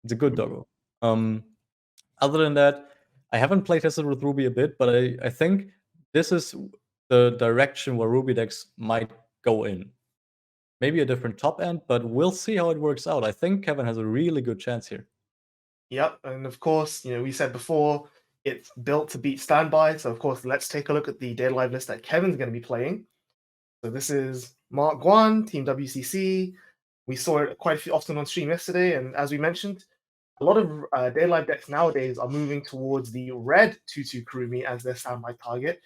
It's a good doggo. Other than that, I haven't playtested with Ruby a bit, but I think this is the direction where Ruby decks might go in. Maybe a different top end, but we'll see how it works out. I think Kevin has a really good chance here.
Yep, and of course, we said before, it's built to beat standby. So of course, let's take a look at the Data Live list that Kevin's going to be playing. So this is Mark Guan, Team WCC. We saw it quite often on stream yesterday, and as we mentioned, a lot of Data Live decks nowadays are moving towards the red 2/2 Kurumi as their standby target,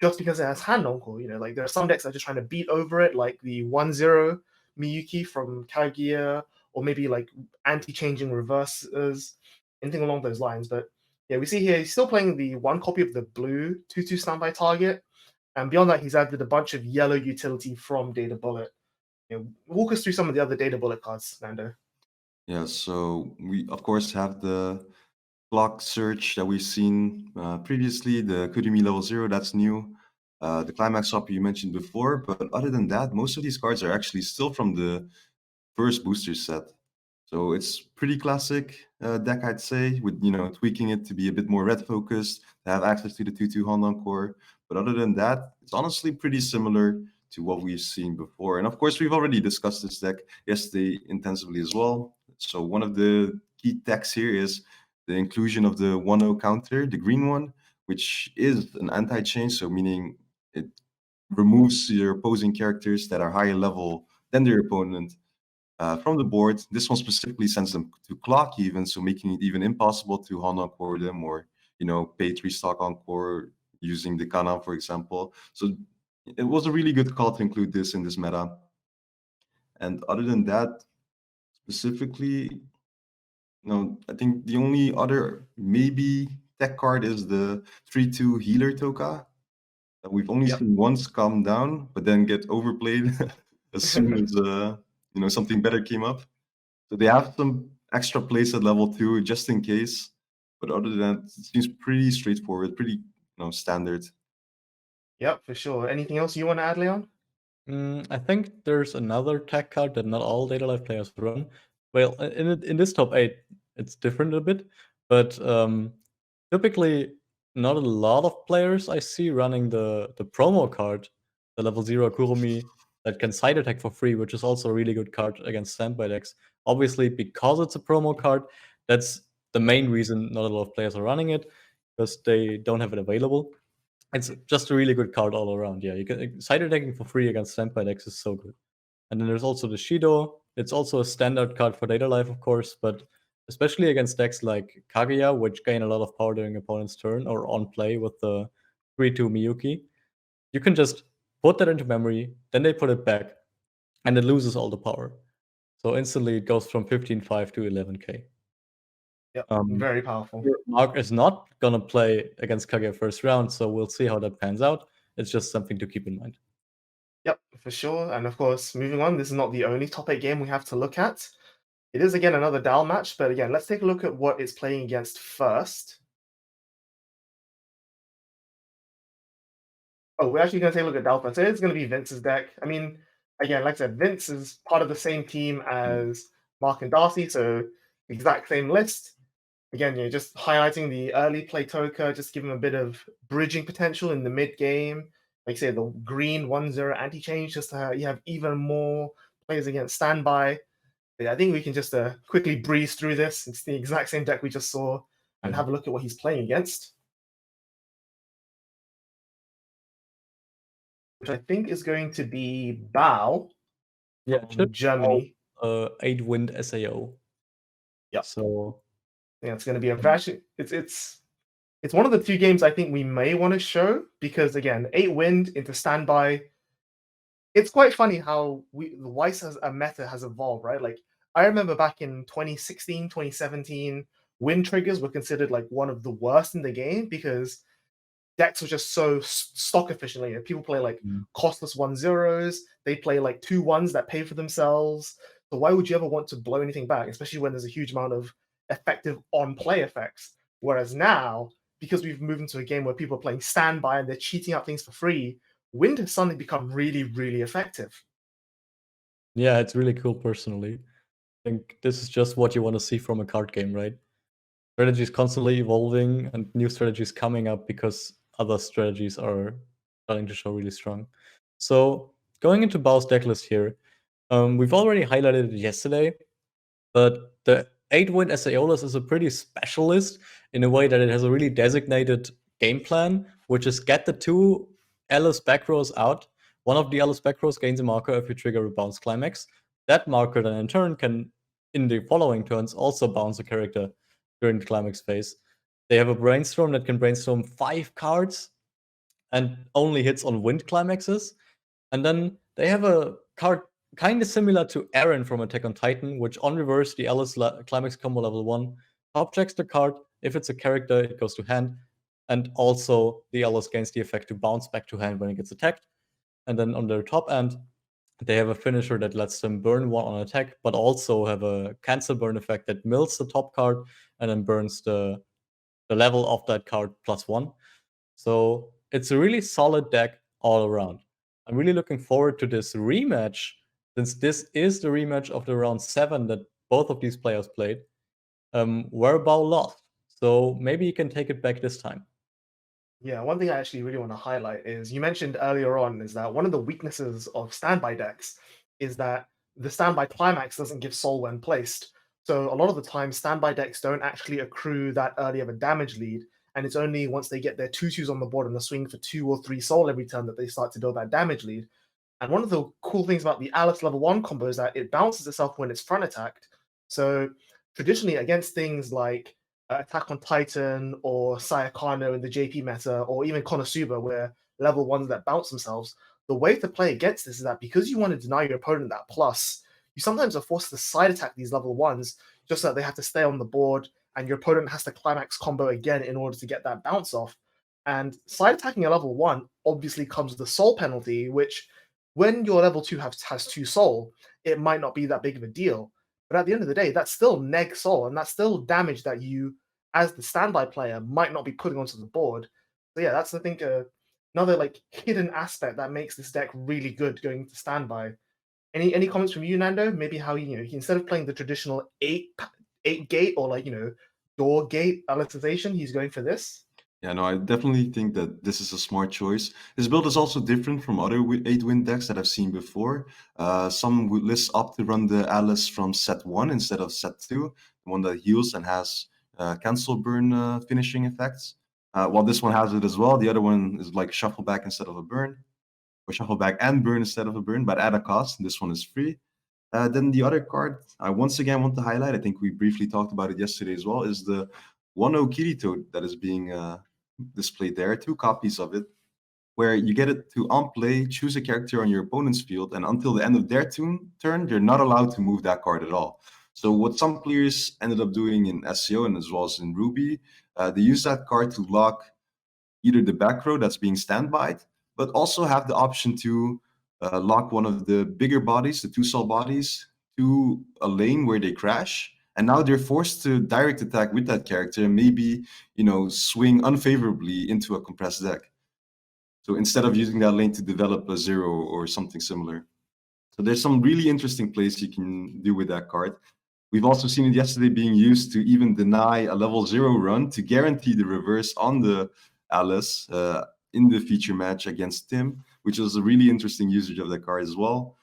just because it has hand on core. Like there are some decks that are just trying to beat over it, like the 1/0 Miyuki from Kaguya, or maybe like anti-changing reverses, anything along those lines. But yeah, we see here he's still playing the 1 copy of the blue 2/2 standby target, and beyond that, he's added a bunch of yellow utility from Data Bullet. Walk us through some of the other Data Bullet cards, Nando.
Yeah, so we of course have the clock search that we've seen previously, the Kurumi level 0, that's new. The Climax Swapper you mentioned before, but other than that, most of these cards are actually still from the first booster set. So it's pretty classic deck, I'd say, with tweaking it to be a bit more red focused, to have access to the 2/2 Hondan core. But other than that, it's honestly pretty similar to what we've seen before. And of course, we've already discussed this deck yesterday intensively as well. So one of the key techs here is the inclusion of the 1/0 counter, the green one, which is an anti-change, so meaning it removes your opposing characters that are higher level than their opponent from the board. This one specifically sends them to clock even, so making it even impossible to Honda core them or pay 3 stock on core using the Kana, for example. So it was a really good call to include this in this meta. And other than that, specifically, I think the only other maybe tech card is the 3/2 Healer Toka that we've only seen once come down, but then get overplayed as soon as something better came up. So they have some extra plays at level 2 just in case. But other than that, it seems pretty straightforward, pretty standard.
Yep, for sure. Anything else you want to add, Leon?
I think there's another tech card that not all Data Live players run. Well, in this top 8, it's different a bit, but typically not a lot of players I see running the promo card the level 0 Kurumi that can side attack for free, which is also a really good card against standby decks. Obviously, because it's a promo card, that's the main reason not a lot of players are running it, because they don't have it available. It's just a really good card all around. Yeah, you can side attacking for free against standby decks is so good. And then there's also the Shido. It's also a standard card for Data Life, of course, but especially against decks like Kaguya, which gain a lot of power during opponent's turn or on play with the 3-2 Miyuki, you can just put that into memory, then they put it back, and it loses all the power. So instantly it goes from 15.5 to 11k.
Yep, very powerful.
Mark is not gonna play against Kaguya first round, so we'll see how that pans out. It's just something to keep in mind.
Yep, for sure. And of course, moving on, this is not the only top 8 game we have to look at. It is again another DAL match, but again, let's take a look at what it's playing against first. Oh, we're actually going to take a look at DAL first. So it's going to be Vince's deck. I mean, again, like I said, Vince is part of the same team as Mark and Darcy, so exact same list. Again, just highlighting the early play Toka, just give him a bit of bridging potential in the mid game. Like I say, the green 1-0 anti-change, just you have even more players against standby. But I think we can just quickly breeze through this. It's the exact same deck we just saw, and have a look at what he's playing against. Which I think is going to be Bao.
Yeah,
Germany.
8-wind SAO.
Yeah.
So
yeah, it's going to be a version. It's one of the 2 games I think we may want to show, because again, 8-wind into standby. It's quite funny how the Weiss as a meta has evolved, right? Like, I remember back in 2016, 2017, wind triggers were considered like one of the worst in the game because decks were just so stock efficiently. And people play like costless 1-0s. They play like 2-1s that pay for themselves. So why would you ever want to blow anything back, especially when there's a huge amount of effective on-play effects? Whereas now, because we've moved into a game where people are playing standby and they're cheating out things for free, wind has suddenly become really, really effective.
Yeah, it's really cool personally. I think this is just what you want to see from a card game, right? Strategies constantly evolving and new strategies coming up because other strategies are starting to show really strong. So going into Bao's decklist here, we've already highlighted it yesterday, but the 8-wind SAO list is a pretty special list in a way that it has a really designated game plan, which is get the 2 Alice back rows out. One of the Alice back rows gains a marker if you trigger a bounce climax. That marker then in turn can, in the following turns, also bounce a character during the climax phase. They have a brainstorm that can brainstorm 5 cards and only hits on wind climaxes. And then they have a card kind of similar to Aaron from Attack on Titan, which on reverse, the Alice climax combo level 1 top checks the card. If it's a character, it goes to hand. And also, the Alice gains the effect to bounce back to hand when it gets attacked. And then on their top end, they have a finisher that lets them burn 1 on attack, but also have a cancel burn effect that mills the top card and then burns the level of that card +1. So it's a really solid deck all around. I'm really looking forward to this rematch, since this is the rematch of the round 7 that both of these players played, where Bao lost. So maybe he can take it back this time.
Yeah, one thing I actually really want to highlight is you mentioned earlier on is that one of the weaknesses of standby decks is that the standby climax doesn't give soul when placed. So a lot of the time, standby decks don't actually accrue that early of a damage lead, and it's only once they get their 2/2s on the board and the swing for 2 or 3 soul every turn that they start to build that damage lead. And one of the cool things about the Alice level 1 combo is that it bounces itself when it's front attacked. So traditionally against things like Attack on Titan or Sayakano in the JP meta, or even Konosuba, where level 1s that bounce themselves, the way to play against this is that because you want to deny your opponent that plus, you sometimes are forced to side attack these level 1s just so that they have to stay on the board, and your opponent has to climax combo again in order to get that bounce off. And side attacking a level 1 obviously comes with the soul penalty, which when your level 2 has 2 soul, it might not be that big of a deal. But at the end of the day, that's still neg soul, and that's still damage that you, as the standby player, might not be putting onto the board. So yeah, that's I think another like hidden aspect that makes this deck really good going to standby. Any comments from you, Nando? Maybe how he, instead of playing the traditional 8 gate or door gate alicization, he's going for this.
Yeah, no, I definitely think that this is a smart choice. His build is also different from other 8-win decks that I've seen before. Some lists opt to run the Alice from set 1 instead of set 2, the one that heals and has cancel burn finishing effects. While this one has it as well, the other one is like shuffle back instead of a burn, or shuffle back and burn instead of a burn, but at a cost. This one is free. Then the other card I once again want to highlight, I think we briefly talked about it yesterday as well, is the 1-0 Kirito that is being displayed there. 2 copies of it, where you get it to on play, choose a character on your opponent's field, and until the end of their turn, you're not allowed to move that card at all. So what some players ended up doing in SEO and as well as in Ruby, they use that card to lock either the back row that's being standbyed, but also have the option to lock one of the bigger bodies, the 2-sol bodies, to a lane where they crash. And now they're forced to direct attack with that character and maybe, swing unfavorably into a compressed deck. So instead of using that lane to develop a 0 or something similar. So there's some really interesting plays you can do with that card. We've also seen it yesterday being used to even deny a level 0 run to guarantee the reverse on the Alice in the feature match against Tim, which was a really interesting usage of that card as well.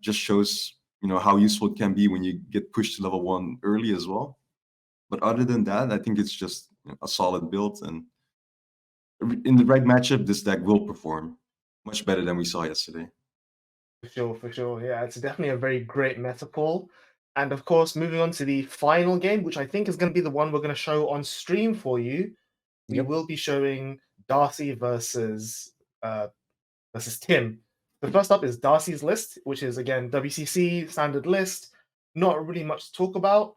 Just shows how useful it can be when you get pushed to level 1 early as well. But other than that, I think it's just a solid build, and in the right matchup, this deck will perform much better than we saw yesterday.
For sure. Yeah, it's definitely a very great metaphor. And of course, moving on to the final game, which I think is going to be the one we're going to show on stream for you. We will be showing Darcy versus Tim. The first up is Darcy's list, which is again WCC standard list. Not really much to talk about,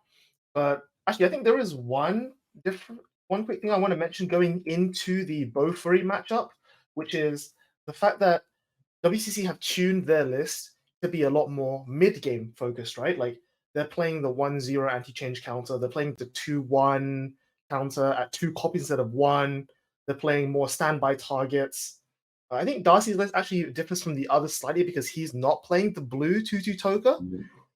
but actually, I think there is one quick thing I want to mention going into the Bofuri matchup, which is the fact that WCC have tuned their list to be a lot more mid-game focused, right? Like they're playing the 1-0 anti-change counter, they're playing the 2-1 counter at 2 copies instead of 1. They're playing more standby targets. I think Darcy's list actually differs from the others slightly because he's not playing the blue 2-2 Toka,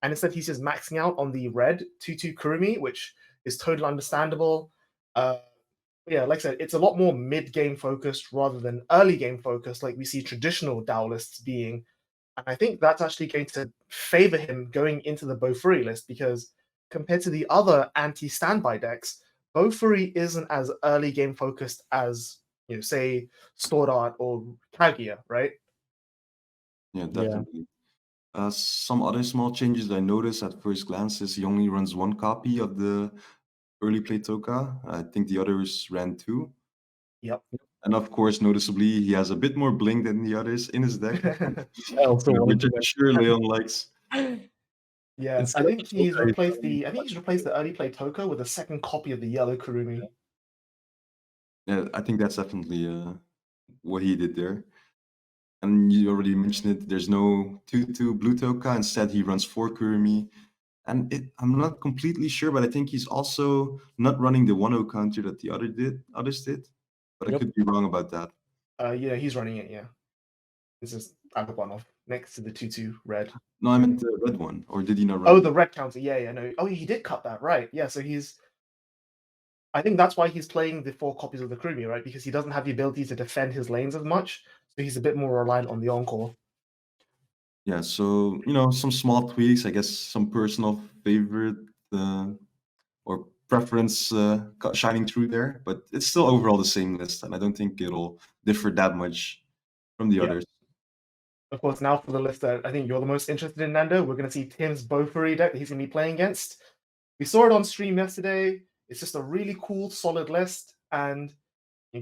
and instead he's just maxing out on the red 2-2 Kurumi, which is totally understandable. Yeah, like I said, it's a lot more mid-game focused rather than early game focused, like we see traditional DAO lists being. And I think that's actually going to favor him going into the Bofuri list because compared to the other anti-standby decks, Bofuri isn't as early game focused as, say, Sword Art or Kaguya, right?
Yeah, definitely. Some other small changes I noticed at first glance is he only runs 1 copy of the early play Toka. I think the others ran 2.
Yep.
And of course, noticeably, he has a bit more bling than the others in his deck.
Which
I'm sure Leon likes.
Yeah, I think he's replaced the early play Toka with a second copy of the yellow Kurumi.
Yeah, I think that's definitely what he did there. And you already mentioned it, there's no 2-2 blue Toka. Instead, he runs 4 Kurumi. And I'm not completely sure, but I think he's also not running the 1-0 counter that the others did. But I could be wrong about that.
Yeah, he's running it, yeah. This is Agabanov next to the 2-2 red.
No, I meant the red one. Or did he not run
Oh, the red counter. Yeah, no. Oh, he did cut that, right. Yeah, so I think that's why he's playing the 4 copies of the Kurumi, right? Because he doesn't have the ability to defend his lanes as much. So he's a bit more reliant on the encore.
Yeah, so, some small tweaks, I guess some personal favorite or preference shining through there, but it's still overall the same list, and I don't think it'll differ that much from the others.
Of course, now for the list that I think you're the most interested in, Nando, we're going to see Tim's Bofuri deck that he's going to be playing against. We saw it on stream yesterday. It's just a really cool, solid list, and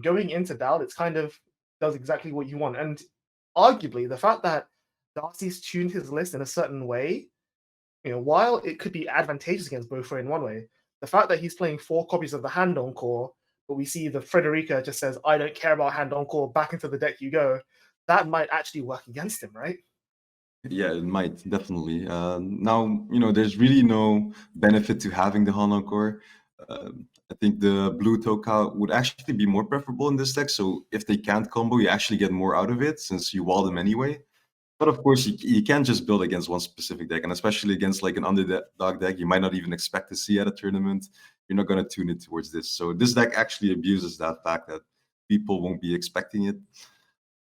going into DAO, it's kind of does exactly what you want. And arguably, the fact that Darcy's tuned his list in a certain way, while it could be advantageous against Bofuri in one way, the fact that he's playing 4 copies of the Hand Encore, but we see the Frederica just says, I don't care about Hand Encore, back into the deck you go, that might actually work against him, right?
Yeah, it might, definitely. Now, there's really no benefit to having the Hand Encore. I think the blue Toka would actually be more preferable in this deck, so if they can't combo, you actually get more out of it, since you wall them anyway. But of course, you can't just build against one specific deck, and especially against like an underdog deck you might not even expect to see at a tournament. You're not going to tune it towards this. So this deck actually abuses that fact that people won't be expecting it.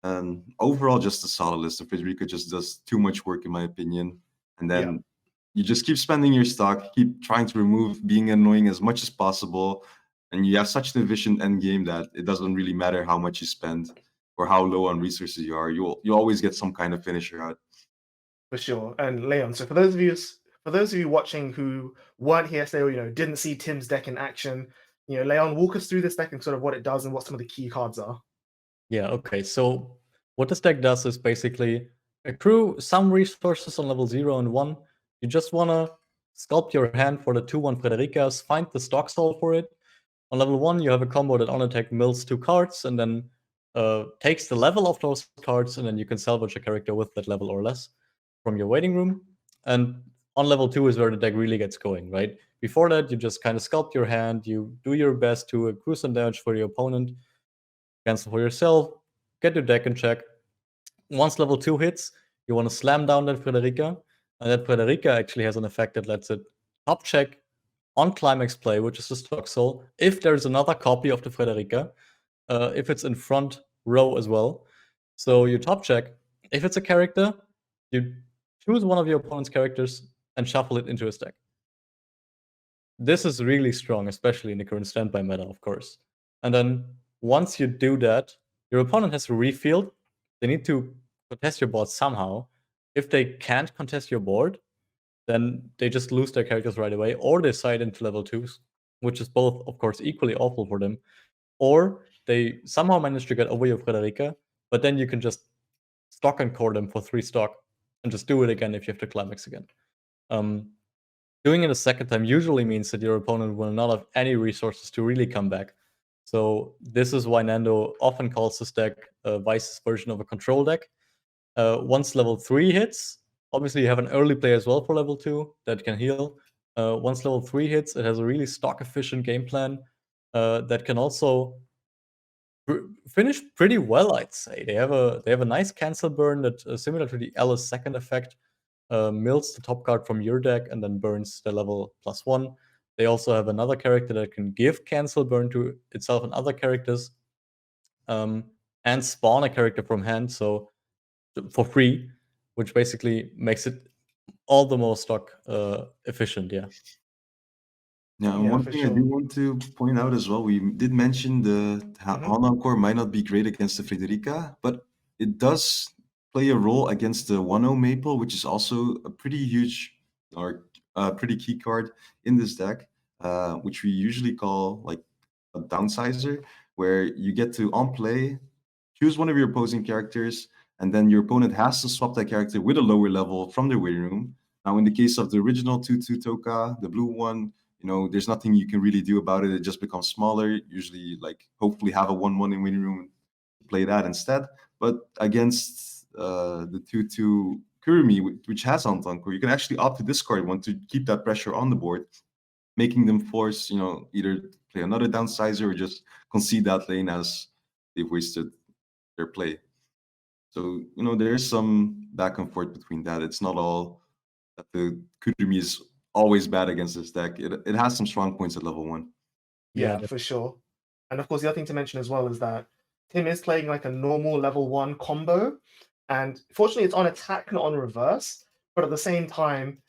And overall, just a solid list. Frederica just does too much work, in my opinion. And then you just keep spending your stock, keep trying to remove being annoying as much as possible. And you have such an efficient end game that it doesn't really matter how much you spend or how low on resources you are. You'll always get some kind of finisher out.
For sure. And Leon, so for those of you watching who weren't here yesterday or didn't see Tim's deck in action, Leon, walk us through this deck and sort of what it does and what some of the key cards are.
Yeah, okay. So what this deck does is basically accrue some resources on level 0 and 1. You just want to sculpt your hand for the 2/1 Fredericas, find the stock soul for it. On level 1, you have a combo that on attack mills 2 cards and then takes the level of those cards, and then you can salvage a character with that level or less from your waiting room. And on level 2 is where the deck really gets going, right? Before that, you just kind of sculpt your hand, you do your best to accrue some damage for your opponent, cancel for yourself, get your deck in check. Once level 2 hits, you want to slam down that Frederica, and that Frederica actually has an effect that lets it top check on climax play, which is the stock soul, if there's another copy of the Frederica, if it's in front row as well. So you top check. If it's a character, you choose one of your opponent's characters and shuffle it into his deck. This is really strong, especially in the current standby meta, of course. And then once you do that, your opponent has to refield. They need to contest your board somehow. If they can't contest your board, then they just lose their characters right away, or they side into level 2s, which is both, of course, equally awful for them. Or they somehow manage to get over your Frederica, but then you can just stock and core them for 3 stock and just do it again if you have to climax again. Doing it a second time usually means that your opponent will not have any resources to really come back. So this is why Nando often calls this deck Weiss's version of a control deck. Once level 3 hits, obviously you have an early play as well for level 2 that can heal. Once level 3 hits, it has a really stock efficient game plan that can also finish pretty well, I'd say. They have a nice cancel burn that similar to the Alice second effect, mills the top card from your deck and then burns the level +1. They also have another character that can give cancel burn to itself and other characters, and spawn a character from hand, so for free, which basically makes it all the more stock efficient. Yeah.
Yeah,
Yeah,
one
for
thing I
sure.
do want to point out as well, we did mention the Honor Core might not be great against the Frederica, but it does play a role against the 1/0 Maple, which is also a pretty huge or pretty key card in this deck, which we usually call like a downsizer, where you get to on play choose one of your opposing characters, and then your opponent has to swap that character with a lower level from their waiting room. Now, in the case of the original 2/2 Toka, the blue one, there's nothing you can really do about it. It just becomes smaller. Usually, like, hopefully have a 1/1 in waiting room and play that instead. But against the 2/2 Kurumi, which has Antanko, you can actually opt to discard one to keep that pressure on the board, making them force, either play another downsizer or just concede that lane as they've wasted their play. So, there is some back and forth between that. It's not all that the Kurumi is always bad against this deck. It has some strong points at level 1.
Yeah, for sure. And of course, the other thing to mention as well is that Tim is playing like a normal level 1 combo. And fortunately, it's on attack, not on reverse. But at the same time,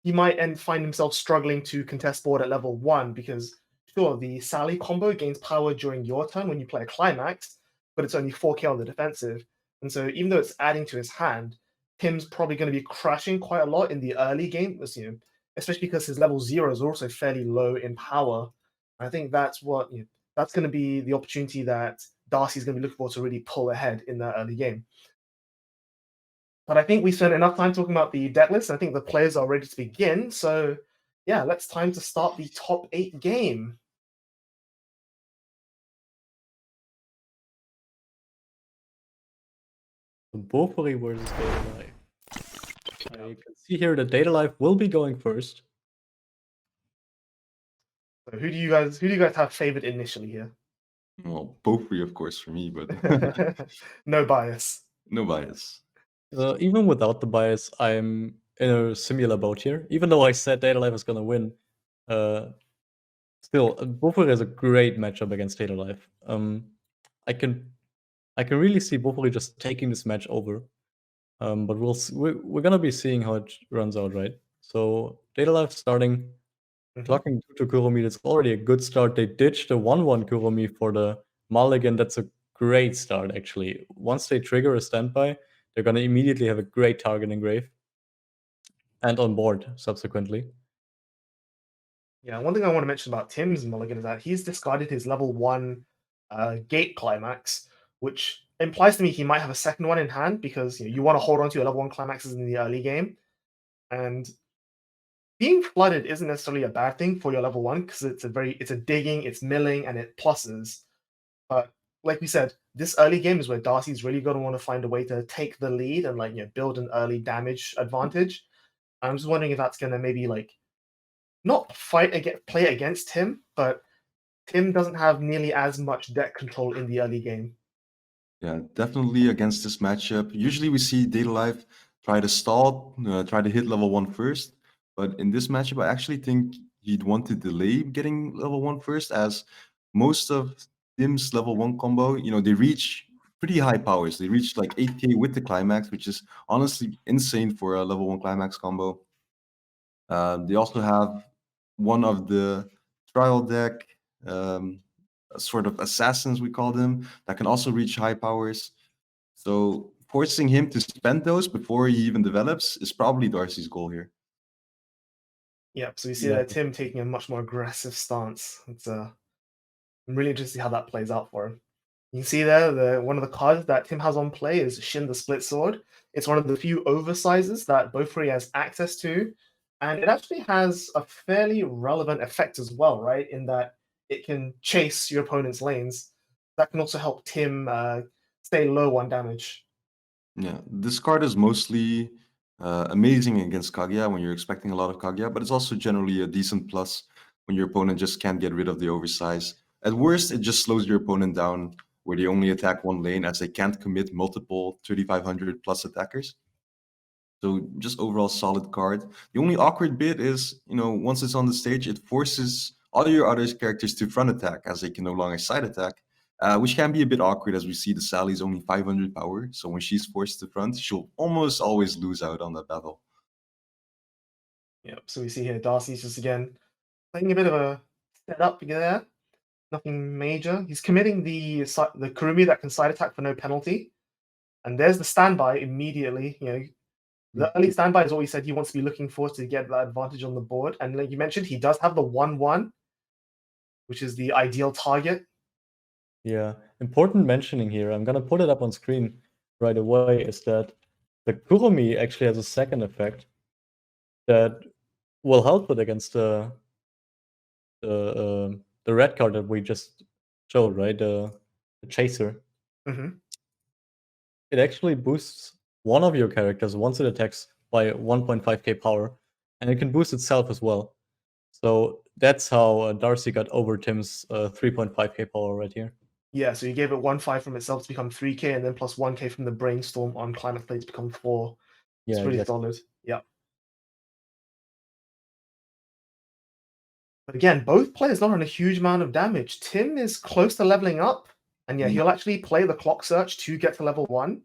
he might find himself struggling to contest board at level 1 because, sure, the Sally combo gains power during your turn when you play a climax, but it's only 4k on the defensive. And so even though it's adding to his hand, Tim's probably going to be crashing quite a lot in the early game, especially because his level 0s are also fairly low in power. I think that's that's going to be the opportunity that Darcy's going to be looking for to really pull ahead in that early game. But I think we spent enough time talking about the deck list. I think the players are ready to begin. So yeah, let's time to start the top 8 game.
Bofuri versus Data Life. You can see here that Data Life will be going first.
So who do you guys have favored initially here?
Well, Bofuri, of course, for me, but
no bias.
No bias.
Even without the bias, I'm in a similar boat here. Even though I said Data Life is going to win, still, Bofuri is a great matchup against Data Life. I can really see Bofuri just taking this match over. But we're gonna be seeing how it runs out, right? So Data Life starting, clocking to Kuromi. That's already a good start. They ditched the 1-1 Kuromi for the mulligan. That's a great start, actually. Once they trigger a standby, they're gonna immediately have a great target engrave and on board subsequently.
Yeah, one thing I want to mention about Tim's mulligan is that he's discarded his level 1 gate climax, which implies to me he might have a second one in hand because you want to hold on to your level 1 climaxes in the early game. And being flooded isn't necessarily a bad thing for your level 1 because it's a digging, it's milling, and it pluses. But like we said, this early game is where Darcy's really going to want to find a way to take the lead and build an early damage advantage. I'm just wondering if that's going to maybe not play against Tim, but Tim doesn't have nearly as much deck control in the early game.
Yeah, definitely against this matchup. Usually we see Data Life try to stall, try to hit level 1 first. But in this matchup, I actually think he'd want to delay getting level 1 first, as most of Tim's level 1 combo, they reach pretty high powers. They reach like 8k with the climax, which is honestly insane for a level 1 climax combo. They also have one of the trial deck, sort of assassins, we call them, that can also reach high powers. So forcing him to spend those before he even develops is probably Darcy's goal here.
Yep, so we see
Yeah.
that Tim taking a much more aggressive stance. I'm really interested to see how that plays out for him. You can see there, one of the cards that Tim has on play is Shin the Split Sword. It's one of the few oversizes that Bofuri has access to, and it actually has a fairly relevant effect as well, right? In that it can chase your opponent's lanes. That can also help Tim stay low on damage.
Yeah, this card is mostly amazing against Kaguya when you're expecting a lot of Kaguya, but it's also generally a decent plus when your opponent just can't get rid of the oversize. At worst, it just slows your opponent down, where they only attack one lane as they can't commit multiple 3500 plus attackers. So just overall solid card. The only awkward bit is, once it's on the stage, it forces all your other characters to front attack as they can no longer side attack, which can be a bit awkward as we see the Sally's only 500 power. So when she's forced to front, she'll almost always lose out on that battle.
Yep, so we see here Darcy's just again playing a bit of a setup there. Nothing major. He's committing the Kurumi that can side attack for no penalty. And there's the standby immediately. The early standby is what he said he wants to be looking for to get that advantage on the board. And like you mentioned, he does have the 1-1, which is the ideal target.
Yeah, important mentioning here, I'm gonna put it up on screen right away, is that the Kurumi actually has a second effect that will help it against the red card that we just showed, right? The Chaser.
Mhm.
It actually boosts one of your characters once it attacks by 1.5k power, and it can boost itself as well. So that's how Darcy got over Tim's 3.5k power right here.
Yeah, so he gave it 1-5 from itself to become 3k, and then plus 1k from the Brainstorm on Climate Plate to become 4. It's
Yeah,
pretty
exactly.
solid. Yeah. But again, both players not on a huge amount of damage. Tim is close to leveling up, and yeah, he'll actually play the Clock Search to get to level 1.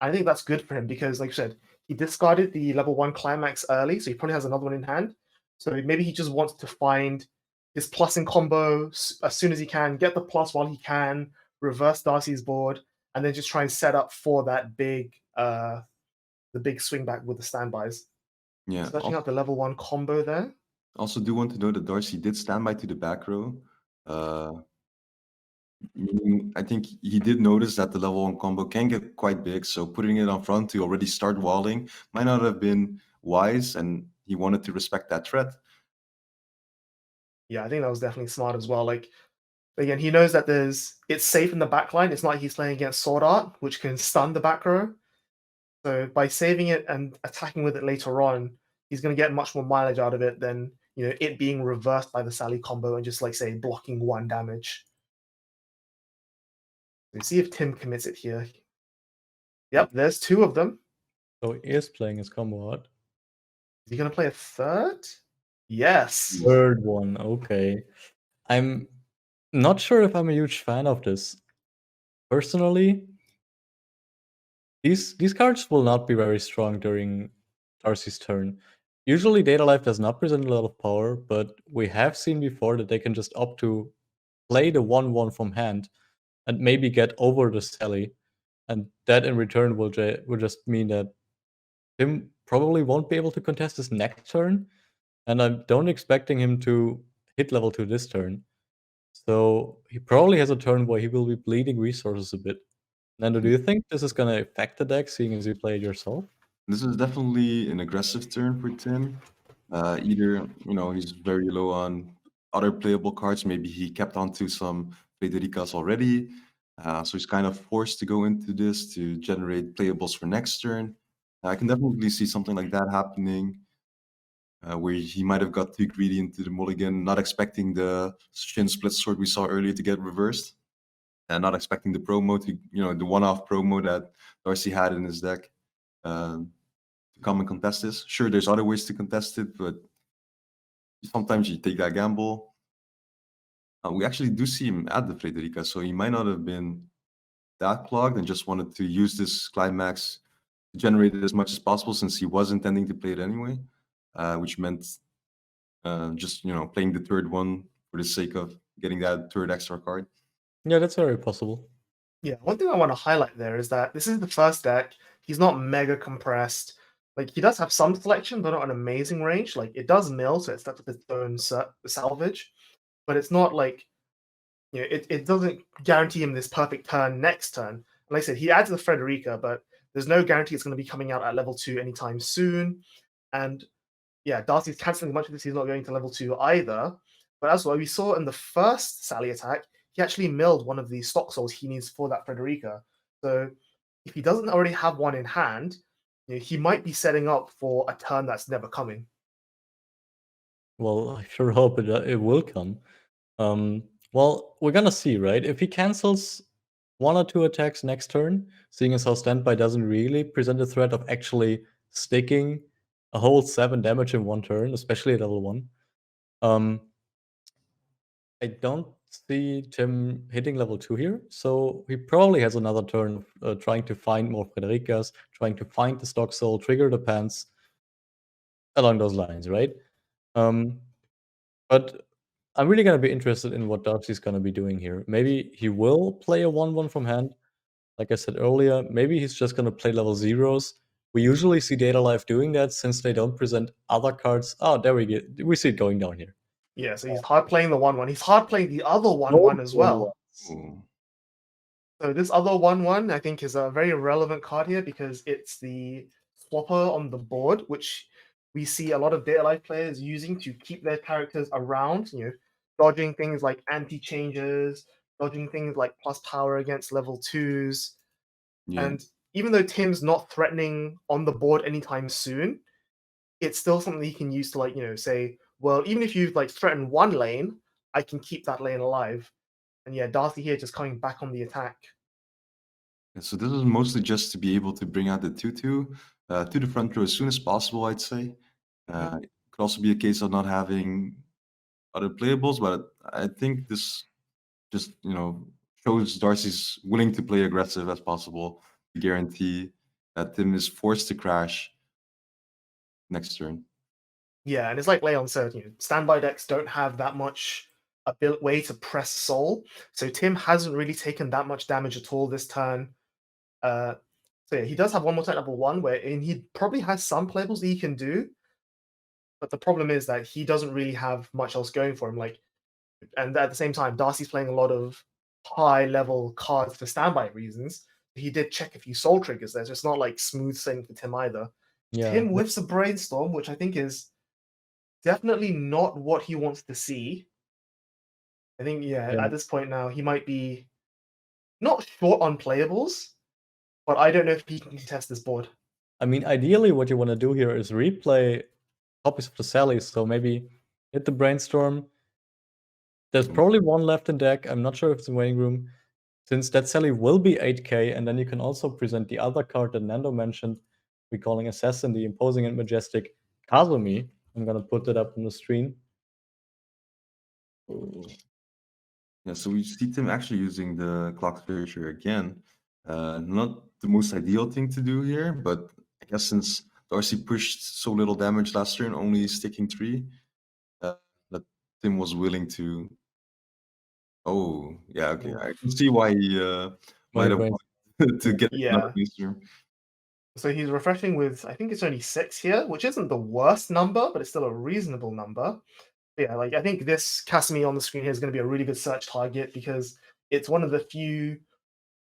I think that's good for him because, like you said, he discarded the level 1 climax early, so he probably has another one in hand. So maybe he just wants to find his plus in combo as soon as he can, get the plus while he can, reverse Darcy's board, and then just try and set up for that the big swing back with the standbys.
Yeah.
Searching out the level 1 combo there.
Also do want to know that Darcy did stand by to the back row. Meaning, I think he did notice that the level 1 combo can get quite big, so putting it on front to already start walling might not have been wise, and he wanted to respect that threat.
Yeah, I think that was definitely smart as well. Like, again, he knows that it's safe in the backline. It's not like he's playing against Sword Art, which can stun the back row. So by saving it and attacking with it later on, he's going to get much more mileage out of it than it being reversed by the Sally combo and just say blocking 1 damage. Let's see if Tim commits it here. Yep, there's 2 of them.
So he is playing his combo art.
Is he going to play a third? Yes.
Third one, okay. I'm not sure if I'm a huge fan of this. personally, these cards will not be very strong during Darcy's turn. Usually, Data Life does not present a lot of power, but we have seen before that they can just opt to play the 1/1 from hand and maybe get over the Sally, and that in return will just mean that Tim probably won't be able to contest his next turn, and I don't expecting him to hit level 2 this turn. So he probably has a turn where he will be bleeding resources a bit. Nando, do you think this is gonna affect the deck, seeing as you play it yourself?
This is definitely an aggressive turn for Tim. Either, he's very low on other playable cards. Maybe he kept onto some Frederica's already. So he's kind of forced to go into this to generate playables for next turn. I can definitely see something like that happening, where he might have got too greedy into the mulligan, not expecting the Shin Split Sword we saw earlier to get reversed, and not expecting the promo to, the one-off promo that Darcy had in his deck. To come and contest this. Sure, there's other ways to contest it, but sometimes you take that gamble. We actually do see him at the Frederica, so he might not have been that clogged and just wanted to use this climax to generate it as much as possible, since he was intending to play it anyway, which meant just playing the third one for the sake of getting that third extra card.
Yeah, that's very possible.
Yeah, one thing I want to highlight there is that this is the first deck. He's not mega compressed. Like, he does have some selection, but not an amazing range. Like, it does mill, so it's stuck with its own salvage, but it's not like, it doesn't guarantee him this perfect turn next turn. Like I said, he adds the Frederica, but there's no guarantee it's going to be coming out at level 2 anytime soon. And yeah, Darcy's canceling much of this. He's not going to level 2 either. But as well, we saw in the first Sally attack, he actually milled one of the stock souls he needs for that Frederica. So if he doesn't already have one in hand, he might be setting up for a turn that's never coming.
Well, I sure hope it will come. Well, we're gonna see, right? If he cancels 1 or 2 attacks next turn, seeing as how standby doesn't really present a threat of actually sticking a whole 7 damage in 1 turn, especially at level 1. I don't see Tim hitting level 2 here, so he probably has another turn of trying to find more Fredericas, trying to find the stock soul, trigger the pants, along those lines, right? But I'm really gonna be interested in what Darcy's gonna be doing here. Maybe he will play a 1/1 from hand. Like I said earlier, maybe he's just gonna play level 0s. We usually see Data Life doing that since they don't present other cards. Oh, there we go. We see it going down here.
Yeah, so he's hard playing the 1/1. He's hard playing the other 1/1 as well.
Ooh.
So this other 1/1, I think, is a very relevant card here because it's the swapper on the board, which we see a lot of Data Life players using to keep their characters around, dodging things like anti-changes, dodging things like plus power against level 2s.
Yeah.
And even though Tim's not threatening on the board anytime soon, it's still something he can use to say, well, even if you threaten one lane, I can keep that lane alive. And yeah, Darcy here just coming back on the attack.
So this is mostly just to be able to bring out the 2/2 to the front row as soon as possible, I'd say. It could also be a case of not having other playables, but I think this just, shows Darcy's willing to play aggressive as possible to guarantee that Tim is forced to crash next turn.
Yeah, and it's like Leon said, standby decks don't have that much way to press soul. So Tim hasn't really taken that much damage at all this turn. So yeah, he does have one more attack level 1, wherein he probably has some playables that he can do. But the problem is that he doesn't really have much else going for him. And at the same time, Darcy's playing a lot of high-level cards for standby reasons. He did check a few soul triggers there, so it's not like smooth sailing for Tim either.
Yeah.
Tim whiffs a brainstorm, which I think is definitely not what he wants to see. I think, at this point now, he might be not short on playables, but I don't know if he can contest this board.
I mean, ideally, what you want to do here is replay copies of the Sallies, so maybe hit the brainstorm. There's probably one left in deck. I'm not sure if it's in waiting room. Since that Sally will be 8k, and then you can also present the other card that Nando mentioned, we calling Assassin, the imposing and majestic Kazumi. I'm gonna put that up on the screen.
Yeah, so we see Tim actually using the clock switcher again. Not the most ideal thing to do here, but I guess since Darcy pushed so little damage last turn, only sticking 3, that Tim was willing to. Oh, yeah, okay. I can see why he might have wanted to get another
Yeah.
booster.
So he's refreshing with, I think it's only 6 here, which isn't the worst number, but it's still a reasonable number. Yeah, like I think this Casimir on the screen here is going to be a really good search target because it's one of the few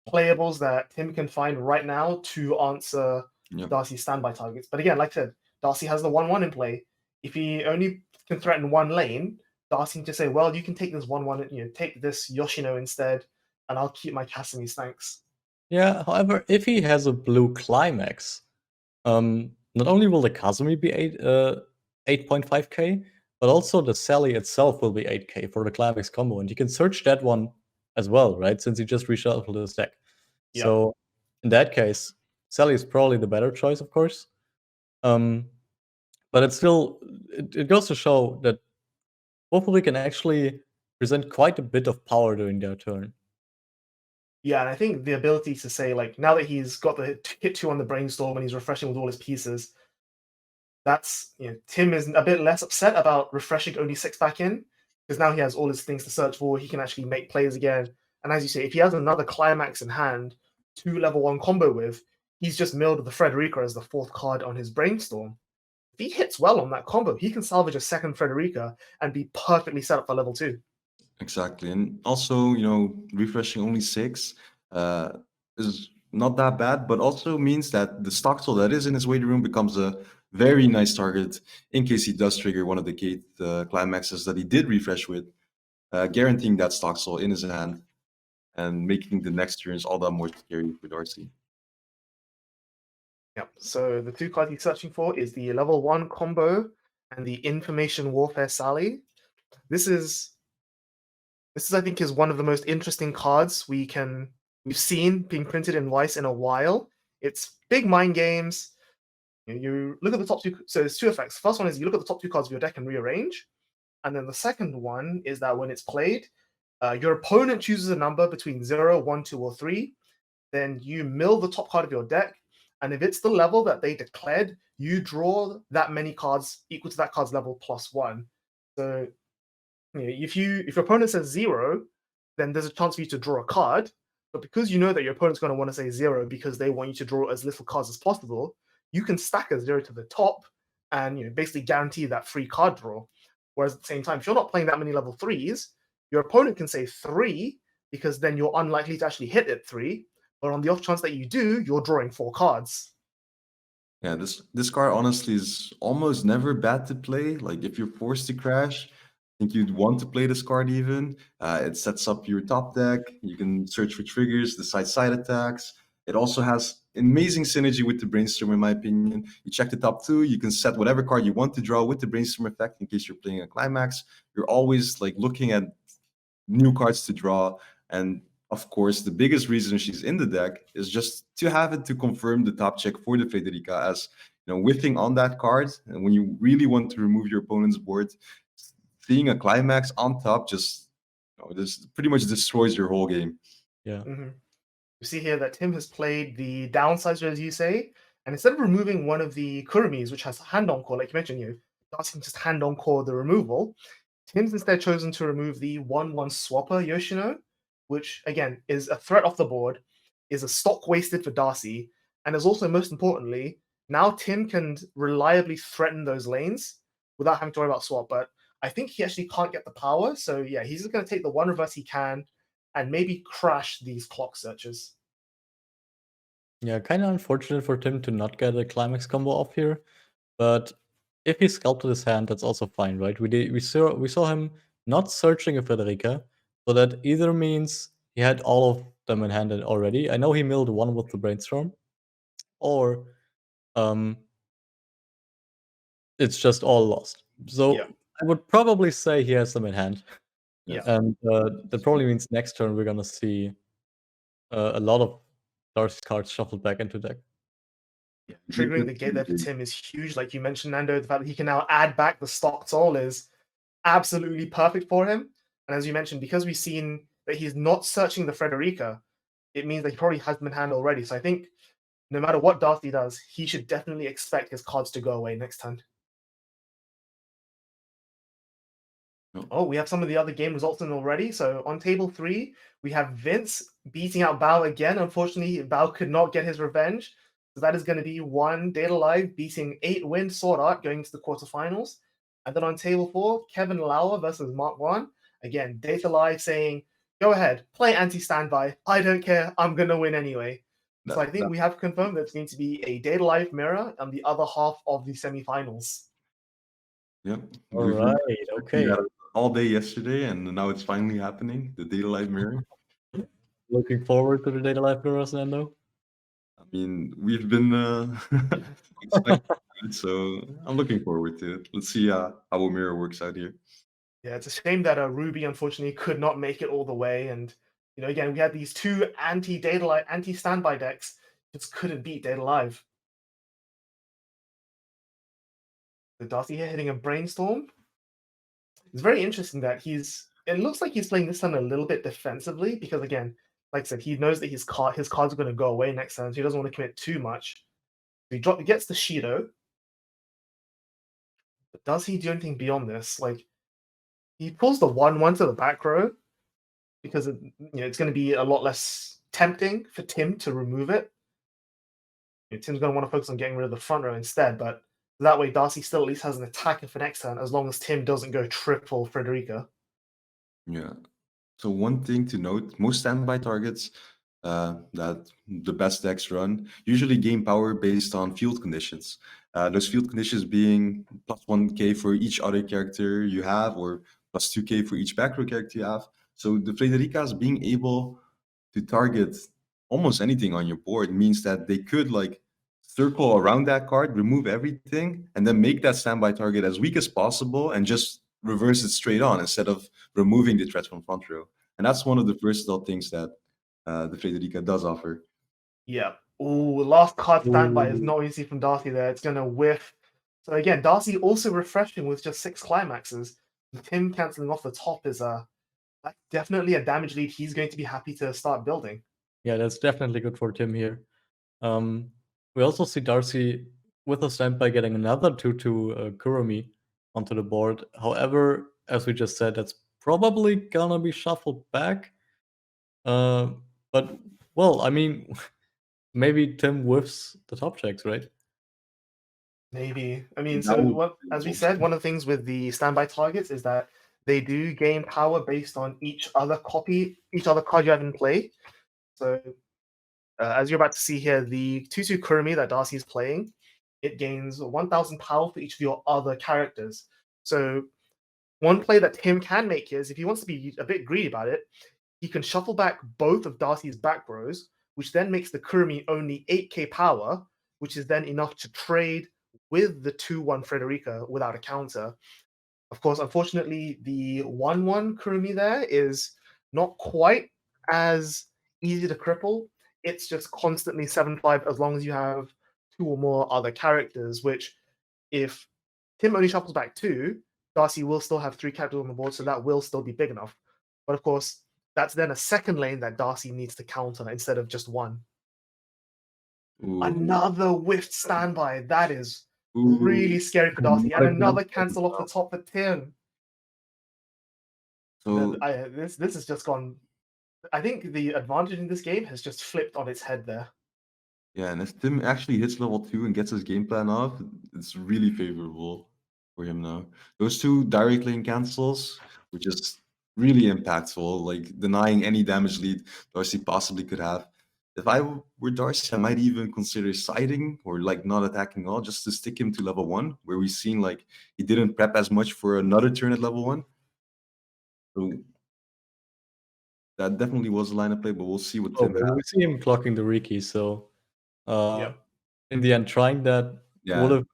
playables that Tim can find right now to answer
Yep.
Darcy's standby targets. But again, like I said, Darcy has the 1/1 in play. If he only can threaten one lane, Darcy can just say, well, you can take this 1/1, take this Yoshino instead, and I'll keep my Casimirs, thanks.
Yeah, however, if he has a blue climax, not only will the Kazumi be 8.5k, but also the Sally itself will be 8k for the climax combo, and you can search that one as well, right? Since you just reshuffled his deck.
Yeah.
So in that case, Sally is probably the better choice, of course. But it's still it goes to show that both of them can actually present quite a bit of power during their turn.
Yeah, and I think the ability to say, like, now that he's got the hit 2 on the brainstorm and he's refreshing with all his pieces, that's, Tim is a bit less upset about refreshing only 6 back in, because now he has all his things to search for. He can actually make plays again. And as you say, if he has another climax in hand to level 1 combo with, he's just milled the Frederica as the 4th card on his brainstorm. If he hits well on that combo, he can salvage a second Frederica and be perfectly set up for level 2.
Exactly. And also, refreshing only 6 is not that bad, but also means that the Stocksoul that is in his waiting room becomes a very nice target in case he does trigger one of the gate climaxes that he did refresh with, guaranteeing that Stocksoul in his hand and making the next turns all that more scary for Darcy.
Yep. So the 2 cards he's searching for is the level 1 combo and the Information Warfare Sally. This is I think is one of the most interesting cards we've seen being printed in Weiss in a while. It's big mind games. You look at the top 2. So there's 2 effects. First one is you look at the top 2 cards of your deck and rearrange, and then the second one is that when it's played, your opponent chooses a number between 0, 1, 2, or 3. Then you mill the top card of your deck, and if it's the level that they declared, you draw that many cards equal to that card's level plus 1. So if your opponent says 0, then there's a chance for you to draw a card. But because you know that your opponent's going to want to say 0 because they want you to draw as little cards as possible, you can stack a 0 to the top and basically guarantee that free card draw. Whereas at the same time, if you're not playing that many level 3s, your opponent can say 3 because then you're unlikely to actually hit at 3. But on the off chance that you do, you're drawing 4 cards.
Yeah, this card honestly is almost never bad to play. Like if you're forced to crash, I think you'd want to play this card even. It sets up your top deck. You can search for triggers, decide side attacks. It also has amazing synergy with the Brainstorm, in my opinion. You check the top 2, you can set whatever card you want to draw with the Brainstorm effect in case you're playing a climax. You're always like looking at new cards to draw. And of course, the biggest reason she's in the deck is just to have it to confirm the top check for the Frederica, as whiffing on that card. And when you really want to remove your opponent's board, seeing a climax on top just this pretty much destroys your whole game.
Yeah.
Mm-hmm. You see here that Tim has played the downsizer, as you say, and instead of removing one of the Kurumis, which has hand on core, like you mentioned, Darcy can just hand on core the removal. Tim's instead chosen to remove the 1/1 swapper Yoshino, which again is a threat off the board, is a stock wasted for Darcy, and is also most importantly, now Tim can reliably threaten those lanes without having to worry about swap. But I think he actually can't get the power, so yeah, he's just going to take the 1 reverse he can and maybe crash these clock searches.
Yeah, kind of unfortunate for Tim to not get a climax combo off here, but if he sculpted his hand, that's also fine, right? We saw him not searching a Frederica, so that either means he had all of them in hand already. I know he milled 1 with the Brainstorm, or it's just all lost. So
Yeah.
I would probably say he has them in hand.
Yeah.
And that probably means next turn we're gonna see a lot of Darcy's cards shuffled back into deck.
Yeah. Triggering the gate there for Tim is huge. Like you mentioned, Nando, the fact that he can now add back the Stocksoul is absolutely perfect for him. And as you mentioned, because we've seen that he's not searching the Frederica, it means that he probably has them in hand already. So I think no matter what Darcy does, he should definitely expect his cards to go away next turn. Oh, we have some of the other game results in already. So on table 3, we have Vince beating out Bao again. Unfortunately, Bao could not get his revenge. So that is going to be 1 Data Live beating 8 Win Sword Art going to the quarterfinals. And then on table 4, Kevin Lauer versus Mark 1. Again, Data Live saying, go ahead, play anti-standby. I don't care. I'm going to win anyway. So I think we have confirmed that it's going to be a Data Live mirror on the other half of the semifinals.
Yep.
All right. Okay.
All day yesterday, and now it's finally happening. The Data Live mirror.
Looking forward to the Data Live mirrors, Nando.
I mean, we've been expecting it, so I'm looking forward to it. Let's see how a mirror works out here.
Yeah, it's a shame that Ruby unfortunately could not make it all the way, and again we had these 2 anti-Data Live, anti-standby decks, just couldn't beat Data Live. So Darcy here hitting a Brainstorm. It's very interesting that it looks like he's playing this turn a little bit defensively because, again, like I said, he knows that his cards are going to go away next turn, so he doesn't want to commit too much. So he gets the Shido. But does he do anything beyond this? Like, he pulls the 1/1 to the back row because it's going to be a lot less tempting for Tim to remove it. Tim's going to want to focus on getting rid of the front row instead, but that way Darcy still at least has an attacker for next turn as long as Tim doesn't go triple Frederica.
Yeah. So one thing to note, most standby targets that the best decks run usually gain power based on field conditions. Those field conditions being +1k for each other character you have, or +2k for each back row character you have. So the Fredericas being able to target almost anything on your board means that they could circle around that card, remove everything, and then make that standby target as weak as possible and just reverse it straight on instead of removing the threat from front row. And that's one of the versatile things that the Frederica does offer.
Yeah. Ooh, last card standby is not easy from Darcy there. It's going to whiff. So again, Darcy also refreshing with just 6 climaxes. Tim cancelling off the top is that's definitely a damage lead he's going to be happy to start building.
Yeah, that's definitely good for Tim here. We also see Darcy with a standby getting another 2/2 Kurumi onto the board. However, as we just said, that's probably gonna be shuffled back. But, well, I mean, maybe Tim whiffs the top checks, right?
Maybe. I mean, so as we said, one of the things with the standby targets is that they do gain power based on each other card you have in play. So as you're about to see here, the 2/2 Kurumi that Darcy is playing, it gains 1,000 power for each of your other characters. So one play that Tim can make here is if he wants to be a bit greedy about it, he can shuffle back both of Darcy's back rows, which then makes the Kurumi only 8k power, which is then enough to trade with the 2/1 Frederica without a counter. Of course, unfortunately, the 1/1 Kurumi there is not quite as easy to cripple. It's just constantly 7/5 as long as you have 2 or more other characters, which if Tim only shuffles back 2, Darcy will still have 3 characters on the board, so that will still be big enough. But of course, that's then a second lane that Darcy needs to counter instead of just 1.
Ooh.
Another whiffed standby. That is really scary for Darcy. And another cancel off the top for Tim.
So
this has just gone. I think the advantage in this game has just flipped on its head there.
yeah, and if Tim actually hits level 2 and gets his game plan off, it's really favorable for him now. Those 2 direct lane cancels were just really impactful, like denying any damage lead Darcy possibly could have. If I were Darcy, I might even consider siding or not attacking at all, just to stick him to level 1, where we've seen he didn't prep as much for another turn at level 1. So that definitely was a line of play, but we'll see what Tim has.
We see him clocking the Riki, so in the end, trying that would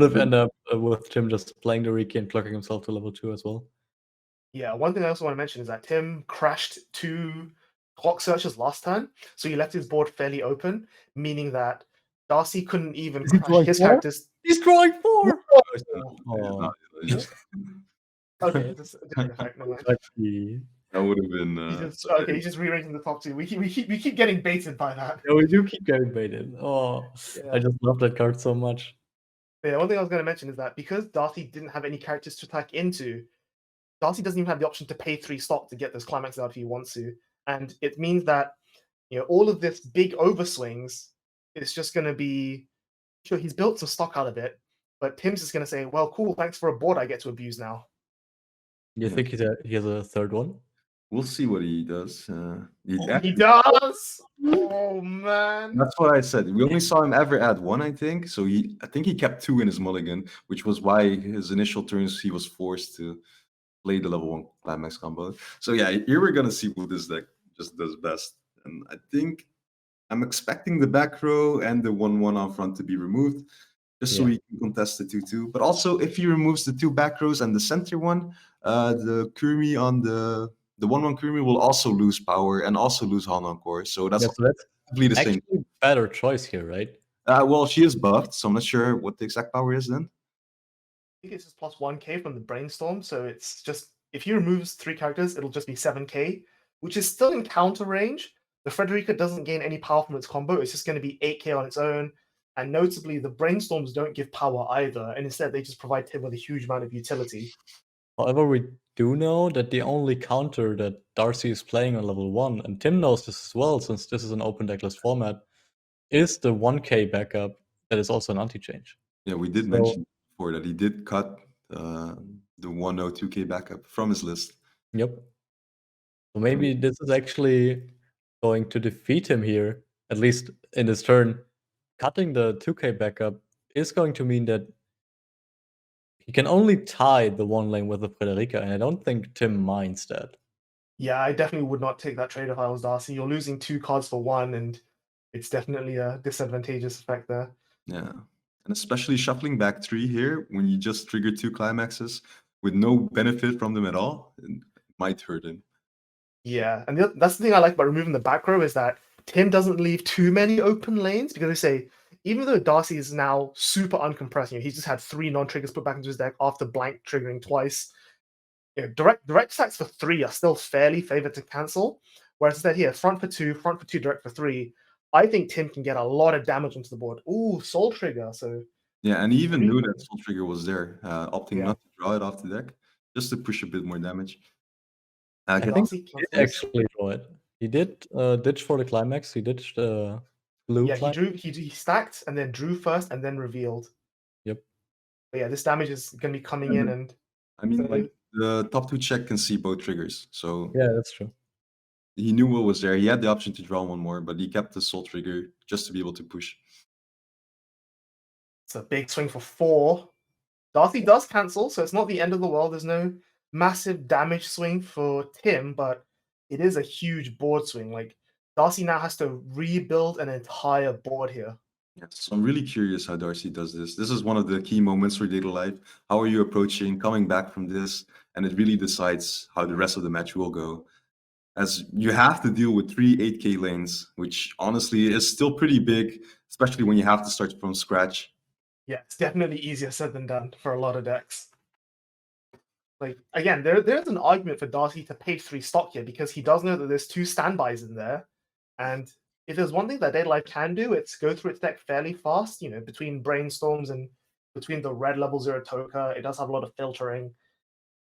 have ended up with Tim just playing the Riki and clocking himself to level 2 as well.
Yeah, one thing I also want to mention is that Tim crashed 2 clock searches last turn, so he left his board fairly open, meaning that Darcy couldn't even crash his characters.
He's drawing 4!
Okay, it's a different effect. No mind.
That would have been.
He's just rearranging the top two. We keep getting baited by that.
Yeah, we do keep getting baited. Oh,
Yeah.
I just love that card so much.
Yeah, one thing I was going to mention is that because Darcy didn't have any characters to attack into, Darcy doesn't even have the option to pay 3 stock to get those climaxes out if he wants to. And it means that, all of this big overswings is just going to be... Sure, he's built some stock out of it, but Tim's just going to say, well, cool, thanks for a board I get to abuse now.
You think he has a third one?
We'll see what he does.
He does! Oh, man.
That's what I said. We only saw him ever add 1, I think. So I think he kept 2 in his mulligan, which was why his initial turns he was forced to play the level 1 climax combo. So yeah, here we're gonna see who this deck just does best. And I think I'm expecting the back row and the 1/1 on front to be removed, just so we can contest the 2/2. But also, if he removes the 2 back rows and the center one, the Kurumi on the 1/1 Kurumi will also lose power and also lose Hanan Core. So that's probably the same.
Actually better choice here, right?
Well, she is buffed, so I'm not sure what the exact power is then.
I think it's just plus 1k from the Brainstorm, so it's just... If he removes 3 characters, it'll just be 7k, which is still in counter range. The Frederica doesn't gain any power from its combo. It's just going to be 8k on its own. And notably, the Brainstorms don't give power either, and instead they just provide him with a huge amount of utility.
However, we do know that the only counter that Darcy is playing on level 1, and Tim knows this as well, since this is an open decklist format, is the 1k backup that is also an anti-change.
Yeah, we did mention before that he did cut the 102k backup from his list.
Yep. So maybe this is actually going to defeat him here, at least in this turn. Cutting the 2k backup is going to mean that he can only tie the 1 lane with the Frederica, and I don't think Tim minds that.
Yeah, I definitely would not take that trade if I was Darcy. You're losing 2 cards for 1, and it's definitely a disadvantageous effect there.
Yeah, and especially shuffling back 3 here, when you just trigger 2 climaxes with no benefit from them at all, it might hurt him.
Yeah, and that's the thing I like about removing the back row, is that Tim doesn't leave too many open lanes, because they say, even though Darcy is now super uncompressed, he's just had 3 non-triggers put back into his deck after blank triggering twice. Direct stacks for 3 are still fairly favored to cancel, whereas instead here, front for 2, direct for 3. I think Tim can get a lot of damage onto the board. Ooh, Soul Trigger. So
yeah, and he even knew that Soul Trigger was there, opting not to draw it off the deck, just to push a bit more damage.
I think he did actually draw it. He did ditch for the climax. He ditched blue.
Yeah, he stacked and then drew first and then revealed.
Yep.
But yeah, this damage is going to be coming in, and
I mean, like, the top 2 check can see both triggers, so
yeah, that's true.
He knew what was there. He had the option to draw 1 more, but he kept the Soul Trigger just to be able to push.
It's a big swing for 4. Darcy does cancel, so it's not the end of the world. There's no massive damage swing for Tim, but it is a huge board swing. Like, Darcy now has to rebuild an entire board here.
Yeah, so I'm really curious how Darcy does this. This is one of the key moments for Daily Life. How are you approaching coming back from this? And it really decides how the rest of the match will go. As you have to deal with 3 8k lanes, which honestly is still pretty big, especially when you have to start from scratch.
Yeah, it's definitely easier said than done for a lot of decks. Like, again, there's an argument for Darcy to pay 3 stock here, because he does know that there's 2 standbys in there. And if there's one thing that Daily Life can do, it's go through its deck fairly fast, between Brainstorms and between the red level 0 Toka. It does have a lot of filtering.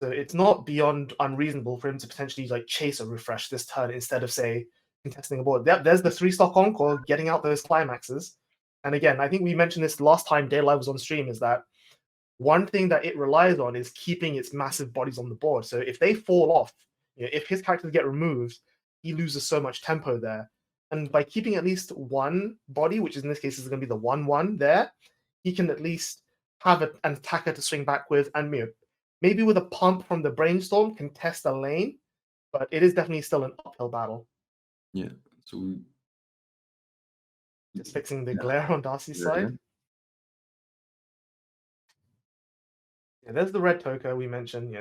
So it's not beyond unreasonable for him to potentially chase a refresh this turn instead of, say, contesting a board. There's the 3 stock encore, getting out those climaxes. And again, I think we mentioned this last time Daily Life was on stream, is that one thing that it relies on is keeping its massive bodies on the board. So if they fall off, if his characters get removed, he loses so much tempo there. And by keeping at least 1 body, which in this case is going to be the 1/1 there, he can at least have an attacker to swing back with, and maybe with a pump from the Brainstorm contest a lane, but it is definitely still an uphill battle.
Yeah, so
just fixing the glare on Darcy's side. Yeah, there's the red Toka we mentioned.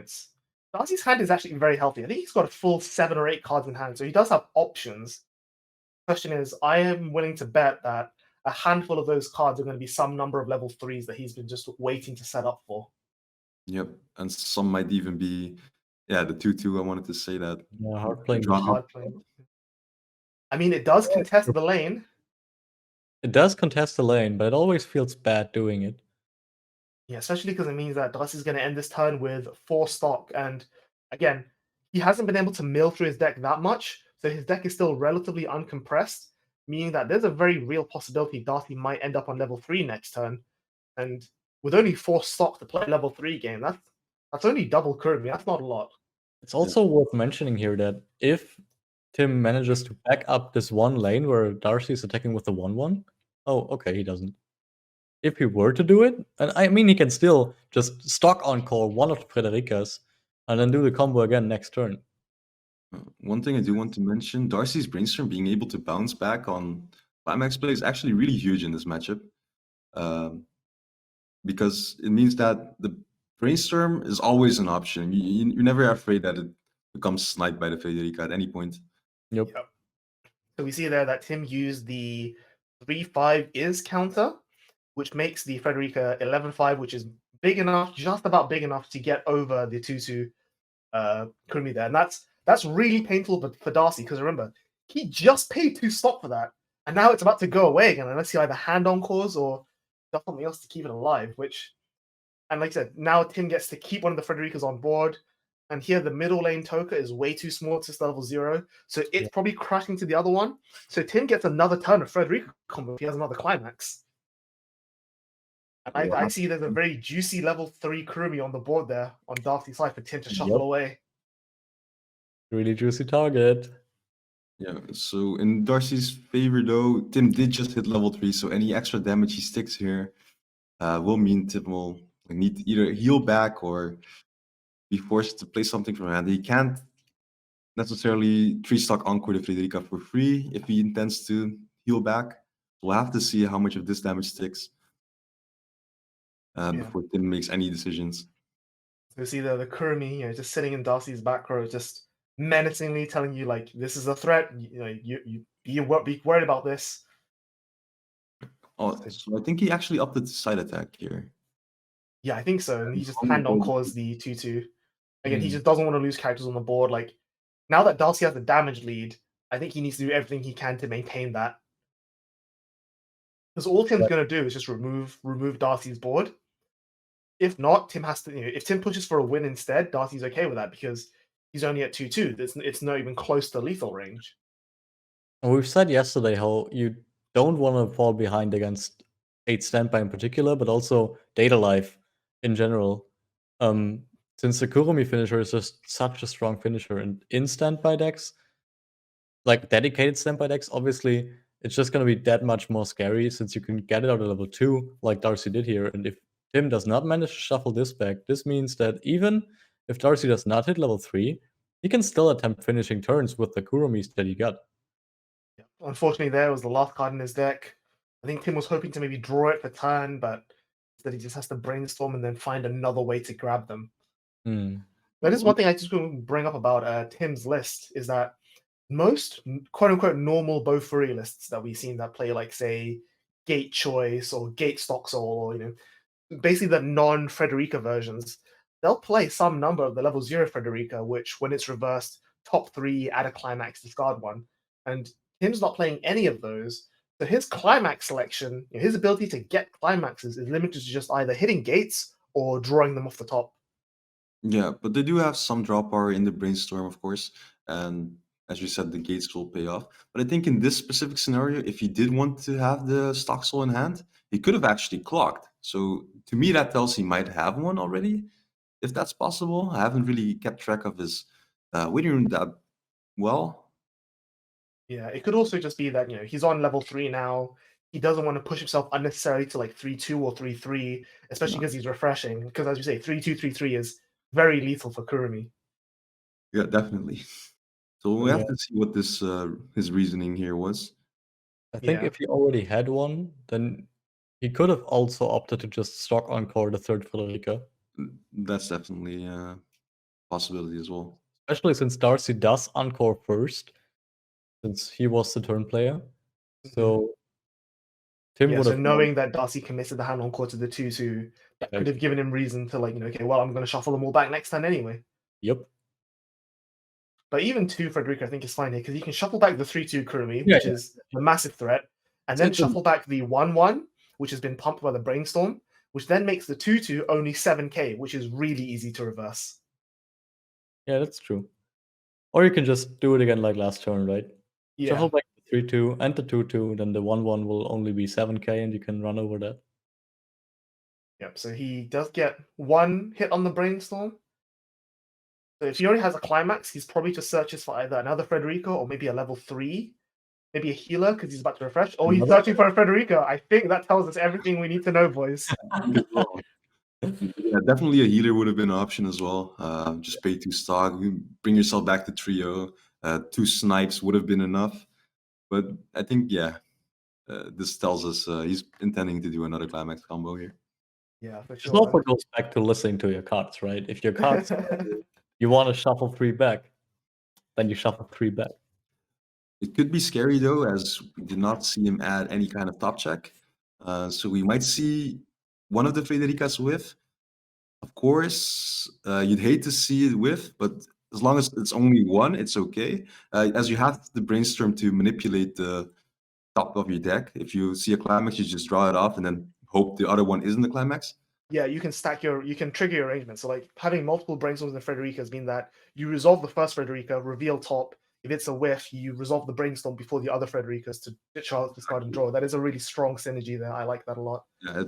Darcy's hand is actually very healthy. I think he's got a full 7 or 8 cards in hand, so he does have options. Question is, I am willing to bet that a handful of those cards are going to be some number of level 3s that he's been just waiting to set up for.
Yep, and some might even be Yeah, the 2-2. I wanted to say that.
Yeah, hard playing.
Drop.
Hard playing. I mean, it does contest the lane.
It does contest the lane, but it always feels bad doing it.
Yeah, especially because it means that Darcy's going to end this turn with 4 stock. And again, he hasn't been able to mill through his deck that much. So his deck is still relatively uncompressed, meaning that there's a very real possibility Darcy might end up on level 3 next turn. And with only 4 stock to play a level 3 game, that's only double Kirby. That's not a lot.
It's also worth mentioning here that if Tim manages to back up this one lane where Darcy's attacking with the 1-1, oh, okay, he doesn't. If he were to do it, and I mean, he can still just stock encore one of the Fredericas and then do the combo again next turn.
One thing I do want to mention, Darcy's Brainstorm being able to bounce back on Climax play is actually really huge in this matchup. Because it means that the Brainstorm is always an option. You're never afraid that it becomes sniped by the Federica at any point.
Yep.
So we see there that Tim used the 3-5 is counter, which makes the Frederica 11-5, which is big enough, just about big enough to get over the 2-2 Kurumi there. And that's really painful for Darcy, because remember, he just paid 2 stock for that. And now it's about to go away again, unless he either hand encores or does something else to keep it alive, and like I said, now Tim gets to keep one of the Fredericas on board. And here the middle lane Toka is way too small to level 0. So it's probably crashing to the other one. So Tim gets another turn of Frederica combo if he has another Climax. And I see there's a very juicy level 3 Kurumi on the board there on Darcy's side for Tim to shuffle away.
Really juicy target.
Yeah, so in Darcy's favor though, Tim did just hit level 3, so any extra damage he sticks here will mean Tim will need to either heal back or be forced to play something from hand. He can't necessarily 3-stock Encore the Frederica for free if he intends to heal back. We'll have to see how much of this damage sticks before Tim makes any decisions.
So you see the Kurumi, just sitting in Darcy's back row, just menacingly telling you, like, this is a threat. You be worried about this.
Oh, so I think he actually upped the side attack here.
Yeah, I think so. And he just hand encores the 2-2. Again, he just doesn't want to lose characters on the board. Like, now that Darcy has the damage lead, I think he needs to do everything he can to maintain that. Because all Tim's going to do is just remove Darcy's board. If not, Tim has to. If Tim pushes for a win instead, Darcy's okay with that because he's only at 2-2. It's not even close to lethal range.
And we've said yesterday how you don't want to fall behind against 8 Standby in particular, but also Data Life in general. Since the Kurumi finisher is just such a strong finisher, and in Standby decks, like dedicated Standby decks, obviously it's just going to be that much more scary since you can get it out at level 2, like Darcy did here. And if Tim does not manage to shuffle this back, this means that even if Darcy does not hit level 3, he can still attempt finishing turns with the Kurumis that he got.
Unfortunately, there was the last card in his deck. I think Tim was hoping to maybe draw it for turn, but instead he just has to brainstorm and then find another way to grab them. That is one thing I just want to bring up about Tim's list, is that most quote-unquote normal Bofuri lists that we've seen that play, like, say, Gate Choice or Gate Stock Soul, or, basically the non-Frederica versions, they'll play some number of the level 0 Frederica, which, when it's reversed, top 3, add a Climax, discard 1. And Tim's not playing any of those. So his Climax selection, his ability to get Climaxes is limited to just either hitting gates or drawing them off the top.
Yeah, but they do have some draw power in the Brainstorm, of course. And as you said, the gates will pay off. But I think in this specific scenario, if he did want to have the Stock Soul in hand, he could have actually clocked. So to me, that tells he might have one already, if that's possible. I haven't really kept track of his waiting room that well.
Yeah, it could also just be that, he's on level 3 now. He doesn't want to push himself unnecessarily to like 3-2 or 3-3, especially because he's refreshing. Because as you say, 3-2, 3-3 is very lethal for Kurumi.
Yeah, definitely. So we have to see what this his reasoning here was.
I think if he already had one, then he could have also opted to just stock encore the 3rd Frederica.
That's definitely a possibility as well.
Especially since Darcy does encore first, since he was the turn player. So Tim would have
knowing that Darcy committed the hand encore to the 2-2, that could have given him reason to, like, okay, well, I'm going to shuffle them all back next turn anyway.
Yep.
But even 2 Frederica, I think, is fine here because you can shuffle back the 3-2 Kurumi,
Yeah,
which is a massive threat, and then shuffle back the 1-1, which has been pumped by the Brainstorm, which then makes the 2-2 only 7k, which is really easy to reverse.
Yeah, that's true. Or you can just do it again like last turn, right?
Yeah.
Shuffle back the 3-2 and the 2-2, then the 1-1 will only be 7k and you can run over that.
Yep, so he does get 1 hit on the Brainstorm. So if he already has a Climax, he's probably just searches for either another Frederica or maybe a level 3, maybe a healer because he's about to refresh. Oh, he's searching for a Frederica. I think that tells us everything we need to know, boys.
Yeah, definitely a healer would have been an option as well. Just pay 2 stock, bring yourself back to trio. 2 snipes would have been enough. But I think, yeah, this tells us he's intending to do another Climax combo here.
Yeah, for
It
sure.
also goes back to listening to your cards, right? If your cards you want to shuffle 3 back, then you shuffle 3 back.
It could be scary though, as we did not see him add any kind of top check. So we might see one of the Frederica's whiff. Of course, you'd hate to see it whiff, but as long as it's only one, it's okay. As you have the Brainstorm to manipulate the top of your deck. If you see a Climax, you just draw it off and then hope the other one isn't the Climax.
Yeah, you can trigger your arrangement. So like having multiple Brainstorms and Frederica's mean that you resolve the first Frederica, reveal top. If it's a whiff, you resolve the Brainstorm before the other Frederica's to ditch out, discard, and draw. That is a really strong synergy there. I like that a lot.
Yeah,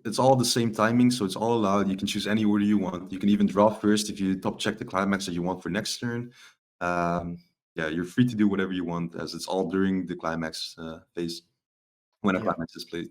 it's all the same timing, so it's all allowed. You can choose any order you want. You can even draw first if you top check the Climax that you want for next turn. Yeah, you're free to do whatever you want, as it's all during the Climax phase when a Climax is played.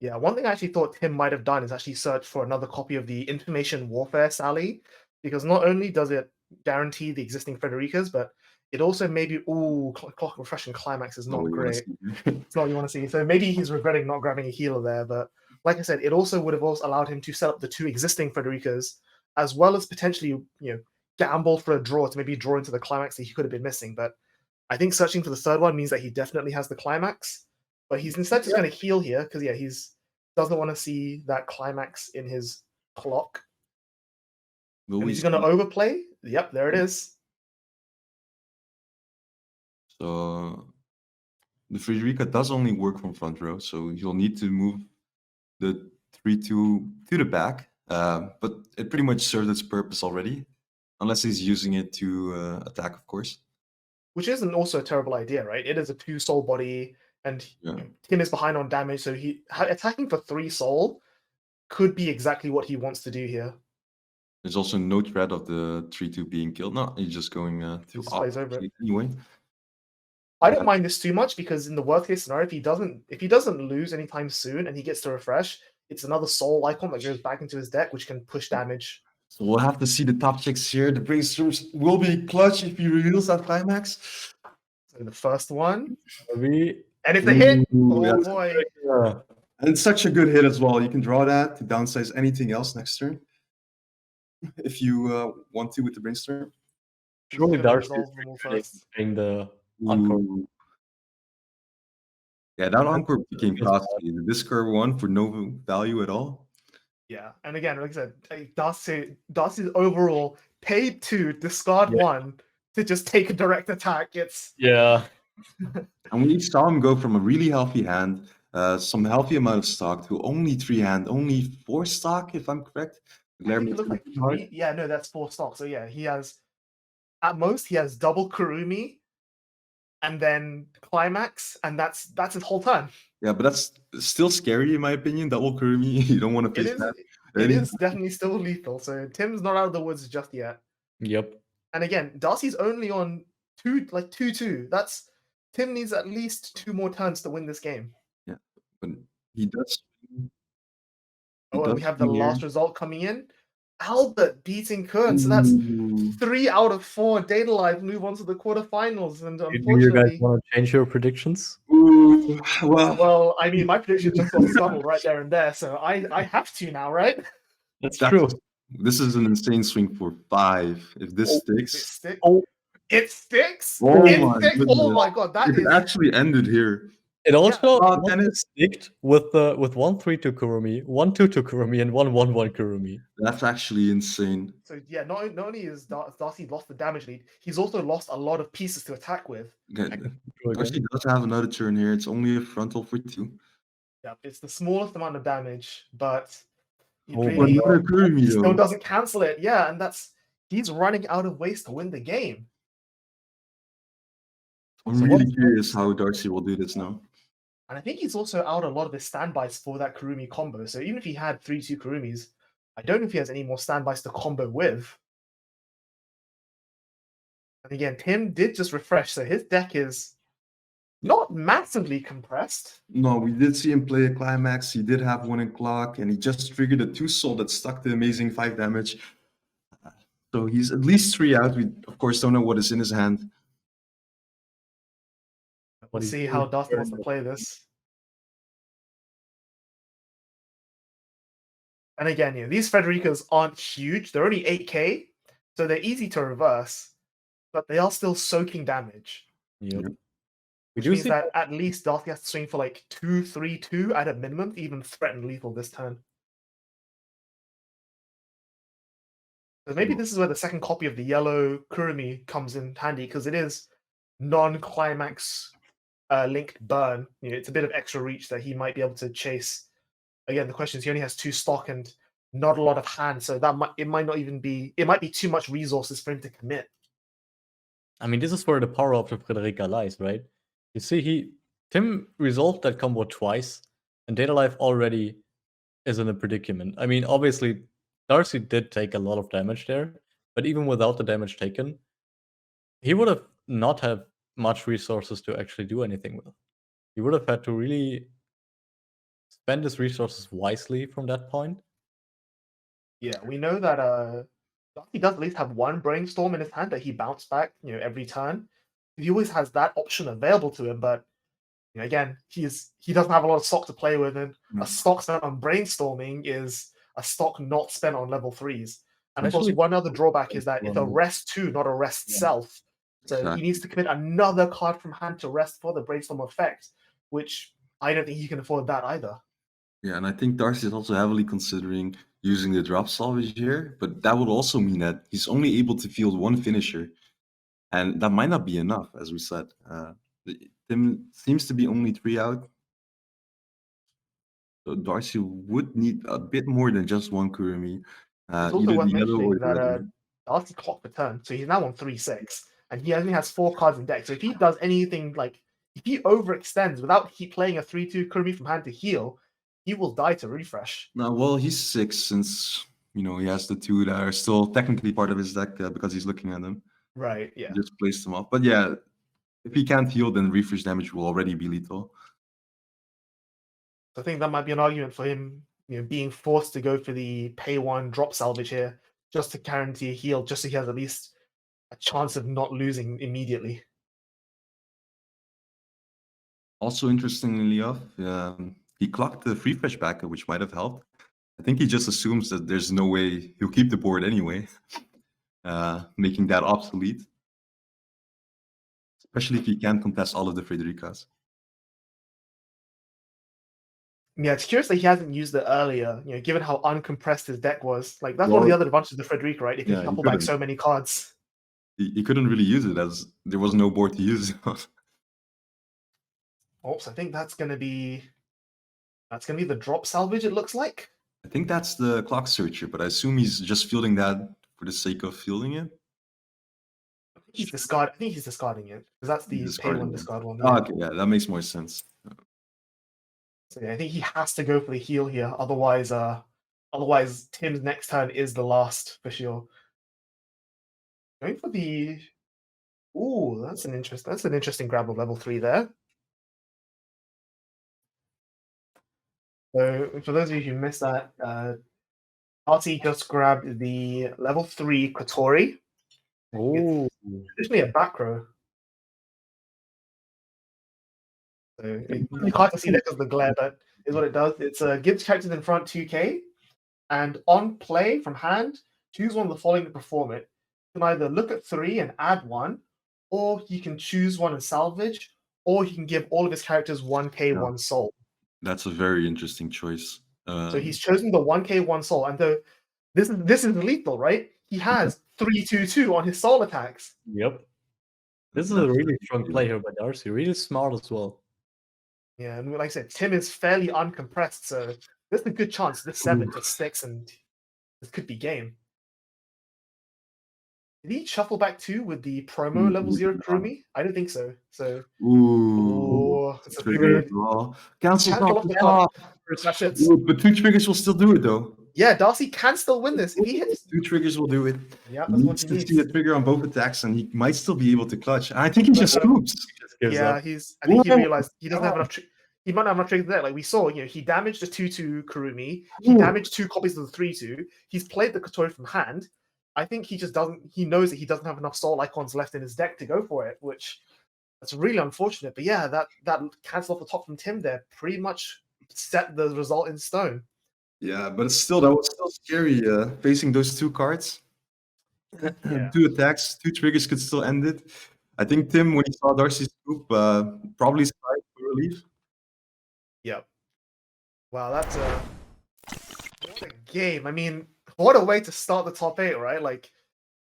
Yeah, one thing I actually thought Tim might have done is actually search for another copy of the Information Warfare Sally, because not only does it guarantee the existing Frederica's, but it also maybe clock refresh and Climax is not great. It's not what you want to see. So maybe he's regretting not grabbing a healer there. But like I said, it also would have also allowed him to set up the 2 existing Frederica's, as well as potentially gamble for a draw to maybe draw into the Climax that he could have been missing. But I think searching for the 3rd one means that he definitely has the Climax. But he's instead just going to heal here because he's doesn't want to see that Climax in his clock. And he's going to overplay. Yep, there it is.
So the Frederica does only work from front row, so you'll need to move the 3-2 to the back. But it pretty much served its purpose already, unless he's using it to attack, of course.
Which isn't also a terrible idea, right? It is a 2 soul body. And Tim is behind on damage, so he attacking for 3 soul could be exactly what he wants to do here.
There's also no threat of the 3-2 being killed. No, he's just going to
plays over it.
Anyway.
I don't mind this too much because in the worst case scenario, if he doesn't lose anytime soon and he gets to refresh, it's another soul icon that goes back into his deck, which can push damage.
So we'll have to see the top checks here. The Brainstorms will be clutch if he reveals that Climax.
So the first one.
Maybe.
And if they hit, oh boy.
And it's such a good hit as well. You can draw that to downsize anything else next turn. If you want to with the Brainstorm.
Surely Darcy is playing the Encore.
Yeah, that Encore became costly. The discard one for no value at all.
Yeah, and again, like I said, Darcy's overall paid 2, discard 1 to just take a direct attack. It's
And we saw him go from a really healthy hand, some healthy amount of stock, to only 3 hand, only 4 stock, if I'm correct.
That's 4 stock. So yeah, he has at most he has double Kurumi, and then Climax, and that's his whole turn.
Yeah, but that's still scary in my opinion. Double Kurumi, you don't want to face that.
It is definitely still lethal. So Tim's not out of the woods just yet.
Yep.
And again, Darcy's only on 2-2. That's Tim needs at least 2 more turns to win this game.
Yeah, but he does.
And we have the last result coming in. Albert beating Kern, so that's 3 out of 4. Data Live move on to the quarterfinals, and unfortunately,
you guys want to change your predictions?
Well, I mean, my prediction just got stumbled right there and there, so I have to now, right?
That's true.
This is an insane swing for 5. If this sticks,
it sticks.
Oh
it
my
sticks.
goodness.
Oh my god, that
it
is
actually ended here.
It also
Oh, Dennis,
sticked with 1-3 to Kurumi, 1-2 to Kurumi, and 1-1-1 Kurumi.
that's actually insane.
So yeah, not only is Darcy lost the damage lead, he's also lost a lot of pieces to attack with.
Okay.
Go
Darcy
again.
does have another turn here. It's only a frontal for 2.
Yeah, it's the smallest amount of damage, but it
Oh,
really
Another Kurumi,
he still
though.
doesn't cancel it. Yeah, and he's running out of ways to win the game.
I'm really curious how Darcy will do this now.
And I think he's also out a lot of his standbys for that Kurumi combo. So even if he had 3-2 Kurumis, I don't know if he has any more standbys to combo with. And again, Tim did just refresh, so his deck is not massively compressed.
No, we did see him play a climax. He did have 1 in clock, and he just triggered a 2-soul that stuck the amazing 5 damage. So he's at least 3 out. We, of course, don't know what is in his hand.
We'll see how Darcy wants to play this. And again, these Federicas aren't huge. They're only 8k, so they're easy to reverse, but they are still soaking damage.
Yep.
Which means that at least Darcy has to swing for like 2-3-2 at a minimum to even threaten lethal this turn. So maybe this is where the second copy of the yellow Kurumi comes in handy, because it is non-climax linked burn. It's a bit of extra reach that he might be able to chase. Again, the question is he only has 2 stock and not a lot of hand, so it might be too much resources for him to commit.
I mean, this is where the power of the Frederica lies, right? You see, Tim resolved that combo twice, and Data Life already is in a predicament. I mean, obviously, Darcy did take a lot of damage there, but even without the damage taken, he would have not had much resources to actually do anything with. He would have had to really spend his resources wisely from that point.
Yeah, we know that Darcy does at least have 1 brainstorm in his hand that he bounced back, every turn. He always has that option available to him, but again, he doesn't have a lot of stock to play with, and a stock spent on brainstorming is a stock not spent on level 3s. And of course, one other drawback is that it's a rest 2, not a rest self. So he needs to commit another card from hand to rest for the brainstorm effect, which I don't think he can afford that either.
Yeah, and I think Darcy is also heavily considering using the drop salvage here, but that would also mean that he's only able to field 1 finisher, and that might not be enough, as we said. Tim seems to be only 3 out, so Darcy would need a bit more than just 1 Kurumi.
It's also worth mentioning that Darcy clocked the turn, so he's now on 3-6, and he only has 4 cards in deck. So if he does anything if he overextends without playing a 3-2 Kurumi from hand to heal, he will die to refresh.
No, well, he's 6 since he has the 2 that are still technically part of his deck because he's looking at them.
Right. Yeah.
He just placed them off, but yeah, if he can't heal, then refresh damage will already be lethal.
I think that might be an argument for him, being forced to go for the pay 1 drop salvage here, just to guarantee a heal, just so he has at least a chance of not losing immediately.
Also, interestingly enough, he clocked the refresh back, which might have helped. I think he just assumes that there's no way he'll keep the board anyway, making that obsolete. Especially if he can't contest all of the Fredericas.
Yeah, it's curious that he hasn't used it earlier, given how uncompressed his deck was. Like, that's one of the other advantages of the Frederica, right? If you couple back so many cards.
He couldn't really use it as there was no board to use it on.
Oops, I think that's gonna be the drop salvage, it looks like.
I think that's the clock searcher, but I assume he's just fielding that for the sake of fielding it.
I think he's discarding it, because that's the pay 1 discard one.
Oh, okay, yeah, that makes more sense.
So yeah, I think he has to go for the heal here, otherwise Tim's next turn is the last for sure. Going for the that's an interesting grab of level 3 there. So for those of you who missed that, Artie just grabbed the level 3 Kotori.
Oh,
It's traditionally a back row. So you can't see that because of the glare, but is what it does. It's gives characters in front 2k, and on play from hand, choose one of the following to perform it. You can either look at 3 and add 1, or you can choose one and salvage, or he can give all of his characters 1k
Yeah.
1 soul.
That's a very interesting choice.
So he's chosen the 1k 1 soul, and this is lethal, right? He has 3/2/2 on his soul attacks.
Yep. This is a really strong play here by Darcy. Really smart as well.
Yeah, and like I said, Tim is fairly uncompressed, so there's a good chance this 7 just sticks and this could be game. Did he shuffle back 2 with the promo level 0 Kurumi? I don't think so. So,
Ooh,
it's a
trigger as
good
well. Cancel
cancel off the
top.
top. That's it.
Ooh, but 2 triggers will still do it though.
Yeah, Darcy can still win this. If he hits
2 triggers will do it.
Yeah,
He
that's what
needs
he
to
needs.
see a trigger on both attacks, and he might still be able to clutch. And I think he just scoops.
Yeah, I think he realized he doesn't have enough. He might not have enough triggers there. Like we saw, he damaged the 2/2 Kurumi. He damaged 2 copies of the 3/2. He's played the Kotori from hand. I think he just doesn't. He knows that he doesn't have enough soul icons left in his deck to go for it, which that's really unfortunate. But yeah, that cancel off the top from Tim there pretty much set the result in stone.
Yeah, but still, that was still scary facing those 2 cards.
Yeah.
2 attacks, 2 triggers could still end it. I think Tim, when he saw Darcy's scoop, probably sighed for relief.
Yep. Wow, that's what a game. I mean, what a way to start the top 8, right? Like,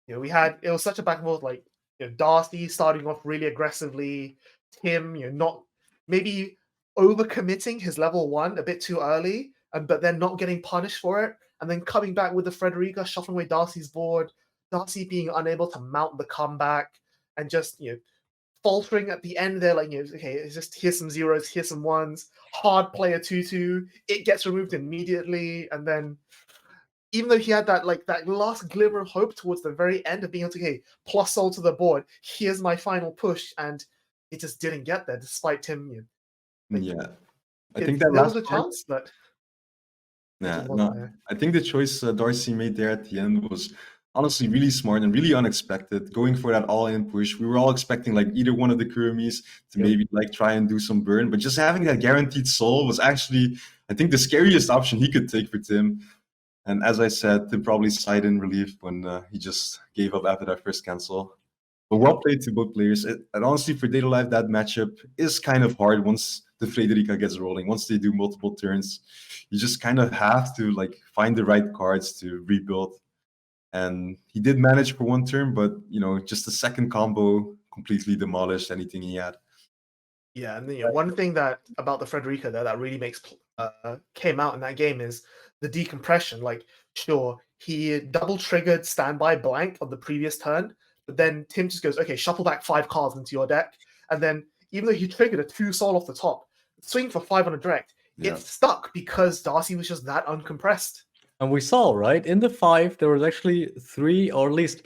it was such a back and forth. Like, Darcy starting off really aggressively, Tim, not maybe overcommitting his level 1 a bit too early, but then not getting punished for it, and then coming back with the Frederica, shuffling away Darcy's board, Darcy being unable to mount the comeback, and just faltering at the end there, like okay, it's just here's some zeros, here's some ones, hard play a 2/2, it gets removed immediately, and then even though he had that last glimmer of hope towards the very end of being able to, okay, plus soul to the board, here's my final push, and it just didn't get there despite him.
Yeah, I think that
there
last
was a
part,
chance, but
yeah, no, I think the choice Darcy made there at the end was honestly really smart and really unexpected. Going for that all-in push, we were all expecting like either one of the Kurumis to maybe like try and do some burn, but just having that guaranteed soul was actually, I think, the scariest option he could take for Tim. And as I said, Tim probably sighed in relief when he just gave up after that first cancel. But well played to both players. And honestly, for Data Live, that matchup is kind of hard once the Frederica gets rolling. Once they do multiple turns, you just kind of have to like find the right cards to rebuild. And he did manage for 1 turn, but just the second combo completely demolished anything he had.
Yeah, and one thing about the Frederica there that really came out in that game is the decompression. Like, sure, he double triggered standby blank on the previous turn, but then Tim just goes, okay, shuffle back 5 cards into your deck, and then even though he triggered a 2 soul off the top, swing for 5 on a direct, it stuck because Darcy was just that uncompressed.
And we saw, right, in the 5, there was actually 3, or at least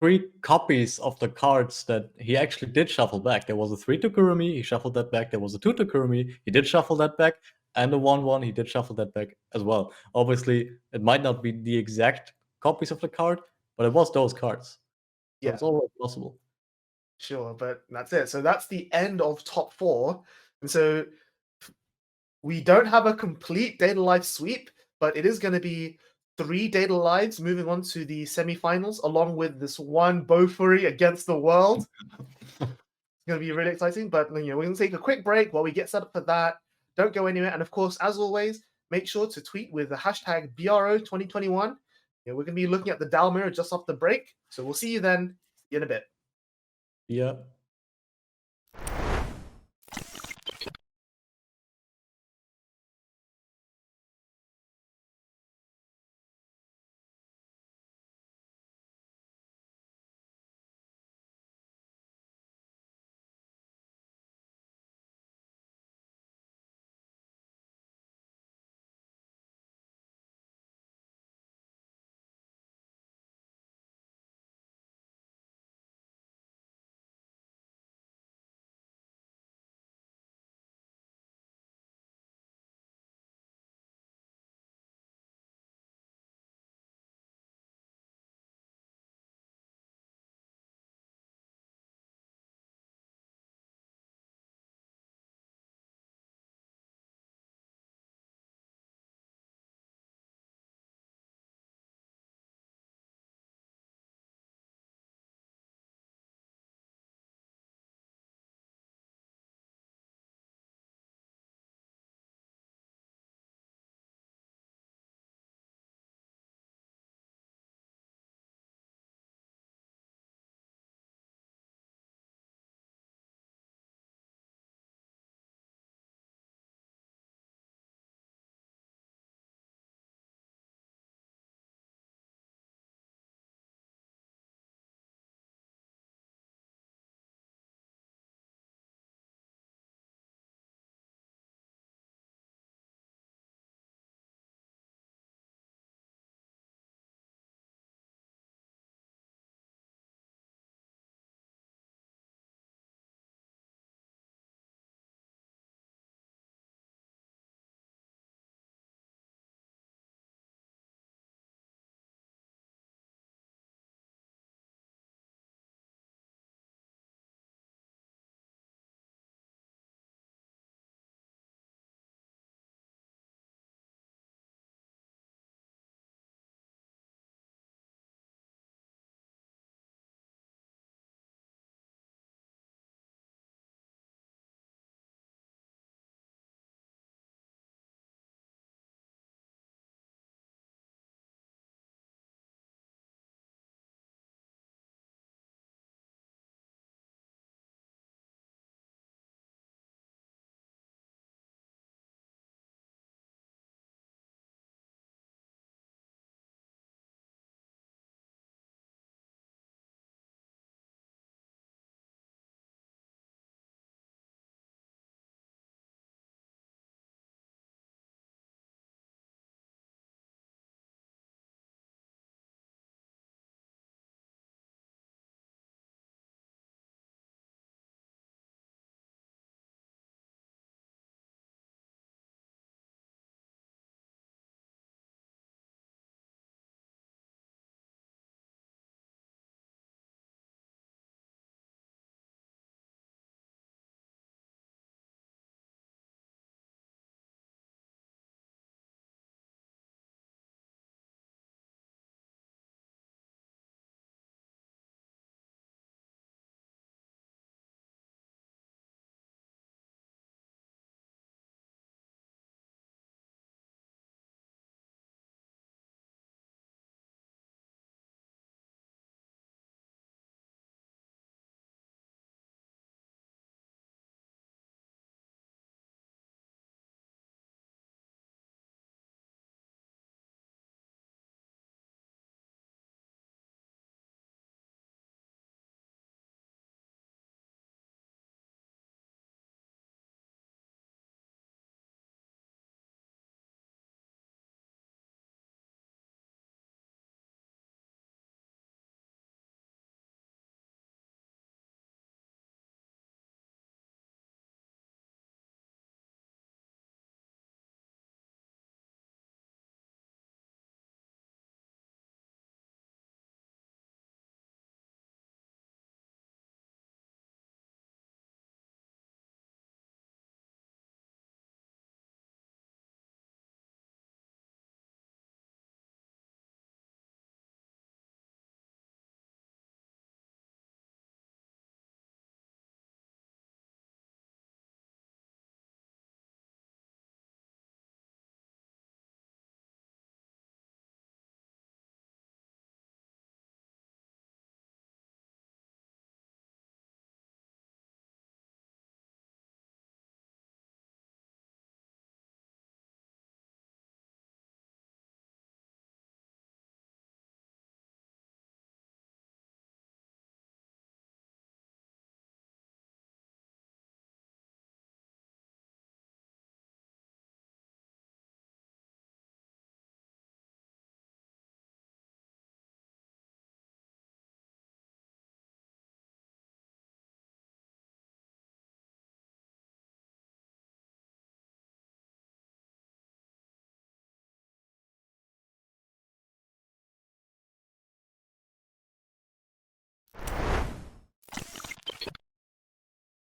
3 copies of the cards that he actually did shuffle back. There was a 3 to Kurumi, he shuffled that back. There was a 2 to Kurumi, he did shuffle that back. And the 1/1, he did shuffle that back as well. Obviously, it might not be the exact copies of the card, but it was those cards. So it's always possible.
Sure, but that's it. So that's the end of top 4. And so we don't have a complete Data Live sweep, but it is going to be 3 Data Lives moving on to the semifinals, along with this one Bofuri against the world. It's going to be really exciting, but we're going to take a quick break while we get set up for that. Don't go anywhere. And of course, as always, make sure to tweet with the hashtag BRO2021. We're going to be looking at the Dal mirror just off the break. So we'll see you then in a bit.
Yeah.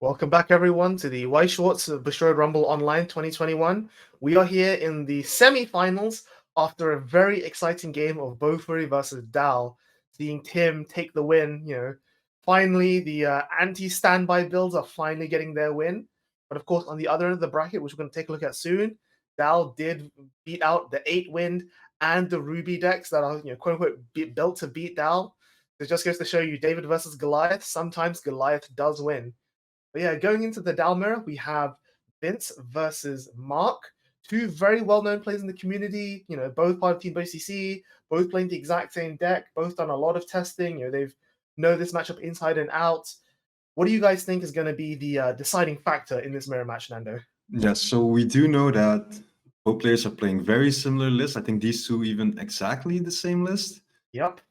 Welcome back, everyone, to the Weiss Schwarz Bushiroad Rumble Online 2021. We are here in the semi-finals after a very exciting game of Bofuri versus Dal, seeing Tim take the win. Finally, the anti-standby builds are finally getting their win. But of course, on the other end of the bracket, which we're going to take a look at soon, Dal did beat out the 8-wind and the Ruby decks that are, quote-unquote, built to beat Dal. It just goes to show you David versus Goliath. Sometimes Goliath does win. But yeah, going into the Dal mirror, we have Vince versus Mark, two very well-known players in the community. Both part of Team BCC, both playing the exact same deck, both done a lot of testing. They've know this matchup inside and out. What do you guys think is going to be the deciding factor in this mirror match, Nando?
Yeah, so we do know that both players are playing very similar lists. I think these two even exactly the same list.
Yep.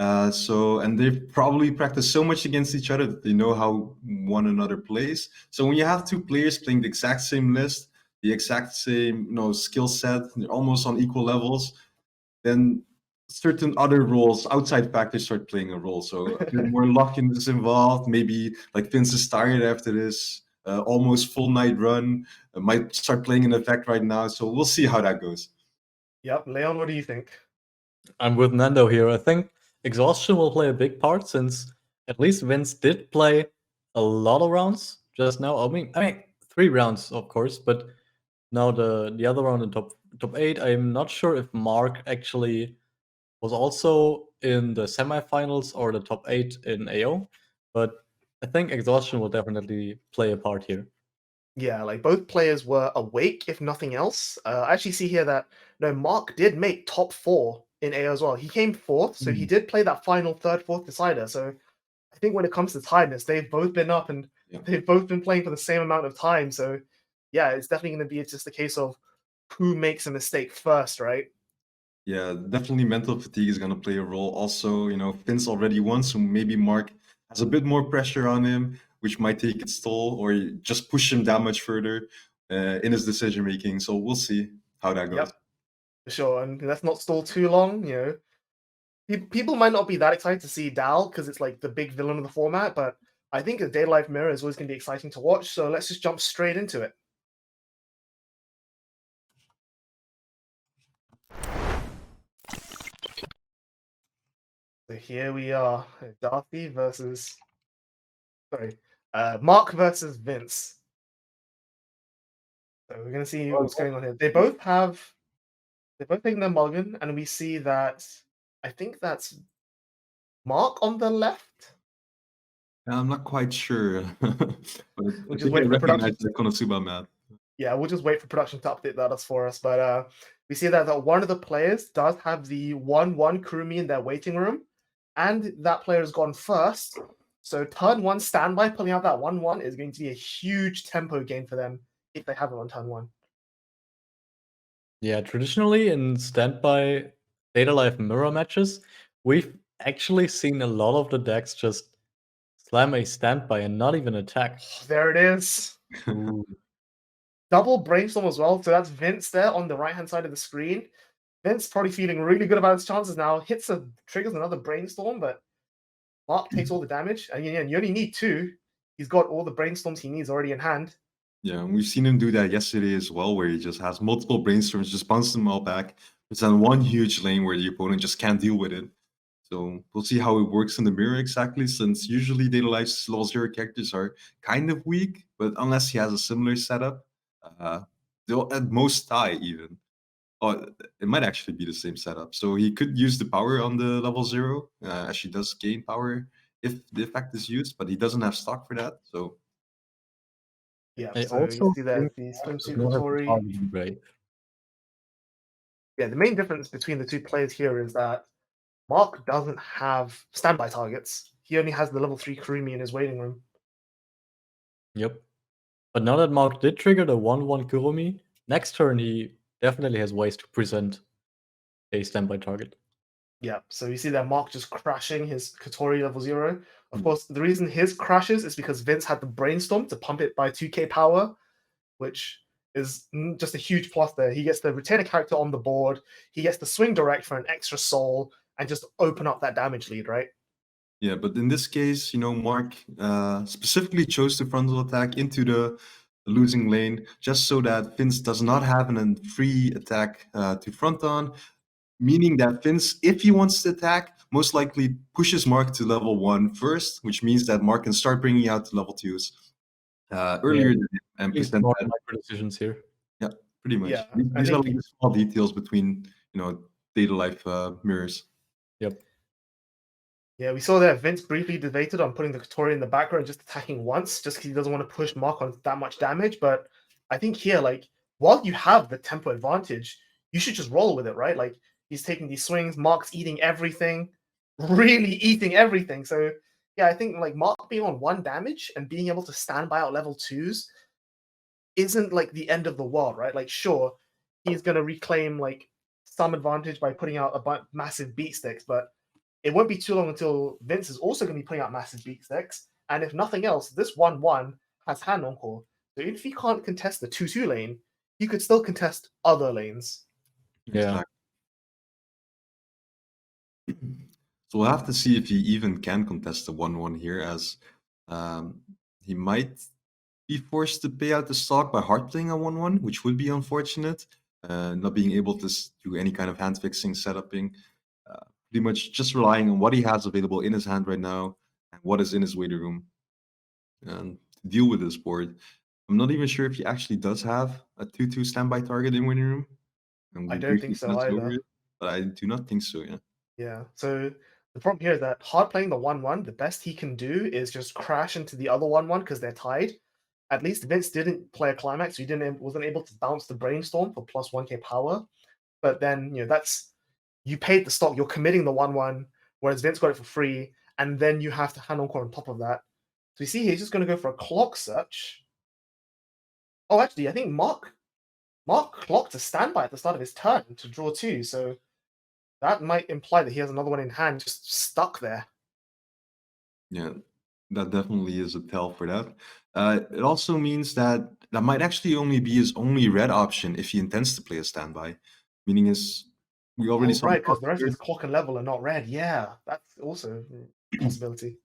And they've probably practiced so much against each other that they know how one another plays. So when you have two players playing the exact same list, the exact same skill set, almost on equal levels, then certain other roles, outside factors, start playing a role. So a bit more luck is involved. Maybe like Vince is tired after this almost full night run, might start playing an effect right now. So we'll see how that goes.
Yep. Leon, what do you think?
I'm with Nando here. I think exhaustion will play a big part since at least Vince did play a lot of rounds just now. I mean 3 rounds, of course, but now the other round in top 8, I'm not sure if Mark actually was also in the semifinals or the top 8 in AO, but I think exhaustion will definitely play a part here.
Yeah, like both players were awake, if nothing else. I actually see here that Mark did make top 4 in AO as well. He came 4th, so he did play that final 3rd, 4th decider. So I think when it comes to tiredness, they've both been up and they've both been playing for the same amount of time. So yeah, it's definitely going to be just a case of who makes a mistake first, right?
Yeah, definitely mental fatigue is going to play a role. Also, Vince already won, so maybe Mark has a bit more pressure on him, which might take its toll or just push him that much further in his decision making. So we'll see how that goes.
Yep, for sure. And let's not stall too long. People might not be that excited to see Dal because it's like the big villain of the format, but I think a Day Life Mirror is always going to be exciting to watch. So let's just jump straight into it. So here we are, Mark versus Vince. So we're gonna see what's going on here. They both taken their mulligan, and we see that I think that's Mark on the left.
I'm not quite sure, but
We'll just wait for the production.
The Konosuba map.
Yeah, we'll just wait for production to update that for us. But we see that one of the players does have the 1/1 Kurumi in their waiting room, and that player has gone first. So turn 1 standby, pulling out that 1/1 is going to be a huge tempo gain for them if they have it on turn 1.
Yeah, traditionally in standby Data Life mirror matches, we've actually seen a lot of the decks just slam a standby and not even attack.
There it is. Double brainstorm as well. So that's Vince there on the right-hand side of the screen. Vince probably feeling really good about his chances now. Triggers another brainstorm, but Mark takes all the damage. And you only need 2. He's got all the brainstorms he needs already in hand.
Yeah, we've seen him do that yesterday as well, where he just has multiple brainstorms, just bounce them all back. It's on one huge lane where the opponent just can't deal with it. So we'll see how it works in the mirror exactly, since usually Data Life's level 0 characters are kind of weak, but unless he has a similar setup, they'll at most tie even. Oh, it might actually be the same setup. So he could use the power on the level 0, as she does gain power if the effect is used, but he doesn't have stock for that, so...
Yeah,
I
so
also
you see that the swimsuit Kotori. Yeah, the main difference between the two players here is that Mark doesn't have standby targets. He only has the level 3 Kurumi in his waiting room.
Yep. But now that Mark did trigger the 1/1 Kurumi, next turn he definitely has ways to present a standby target.
Yeah, so you see that Mark just crashing his Kotori level 0. Of course, the reason his crashes is because Vince had the brainstorm to pump it by 2k power, which is just a huge plus there. He gets to retain a character on the board, he gets to swing direct for an extra soul, and just open up that damage lead, right?
Yeah, but in this case, Mark specifically chose the frontal attack into the losing lane just so that Vince does not have a free attack to front on, meaning that Vince, if he wants to attack, most likely pushes Mark to level 1 first, which means that Mark can start bringing out the level 2s earlier than him and
He's
present
more
that.
micro decisions here.
Yeah, pretty much.
Yeah,
These are like the small details between, data life mirrors.
Yep.
Yeah, we saw that Vince briefly debated on putting the Katori in the background, just attacking once, just because he doesn't want to push Mark on that much damage. But I think here, like, while you have the tempo advantage, you should just roll with it, right? Like, he's taking these swings, Mark's eating everything, really eating everything. So, yeah, I think, like, Mark being on 1 damage and being able to stand by out level 2s isn't, like, the end of the world, right? Like, sure, he's going to reclaim, like, some advantage by putting out massive beat sticks, but it won't be too long until Vince is also going to be putting out massive beat sticks. And if nothing else, this 1-1 has hand encore. So if he can't contest the 2-2 lane, he could still contest other lanes.
Yeah.
So we'll have to see if he even can contest the 1-1 here, as he might be forced to pay out the stock by hard playing a 1-1, which would be unfortunate. Not being able to do any kind of hand fixing, setuping. Pretty much just relying on what he has available in his hand right now and what is in his waiting room and to deal with this board. I'm not even sure if he actually does have a 2-2 standby target in waiting room. And
I don't think so either.
But I do not think so, yeah.
Yeah, so the problem here is that hard playing the 1-1, the best he can do is just crash into the other 1-1 because they're tied. At least Vince didn't play a climax, so he wasn't able to bounce the brainstorm for plus 1k power. But then, that's you paid the stock, you're committing the 1-1, whereas Vince got it for free, and then you have to hand encore on top of that. So you see here, he's just going to go for a clock search. Oh, actually, I think Mark clocked a standby at the start of his turn to draw 2, so that might imply that he has another one in hand just stuck there.
Yeah, that definitely is a tell for that. It also means that might actually only be his only red option if he intends to play a standby, meaning we already saw
right, because the rest of his clock and level are not red. Yeah, that's also a possibility.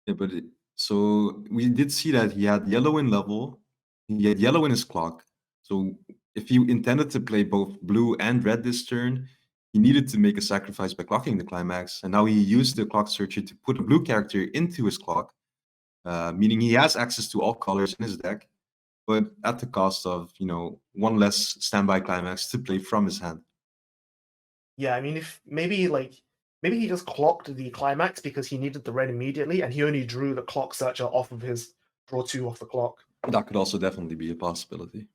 Yeah, but so we did see that he had yellow in level, he had yellow in his clock. So if he intended to play both blue and red this turn, he needed to make a sacrifice by clocking the climax. And now he used the clock searcher to put a blue character into his clock, meaning he has access to all colors in his deck, but at the cost of, one less standby climax to play from his hand.
Yeah, I mean, if maybe he just clocked the climax because he needed the red immediately, and he only drew the clock searcher off of his draw 2 off the clock.
That could also definitely be a possibility.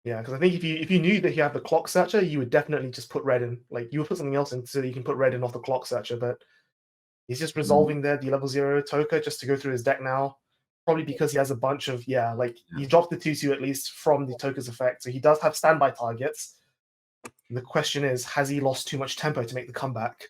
Yeah, because I think if you knew that he had the clock searcher, you would definitely just put red in. Like, you would put something else in so that you can put red in off the clock searcher, but he's just resolving there the level 0 Toka just to go through his deck now. Probably because he has a bunch of, he dropped the 2-2 at least from the Toka's effect, so he does have standby targets. The question is, has he lost too much tempo to make the comeback?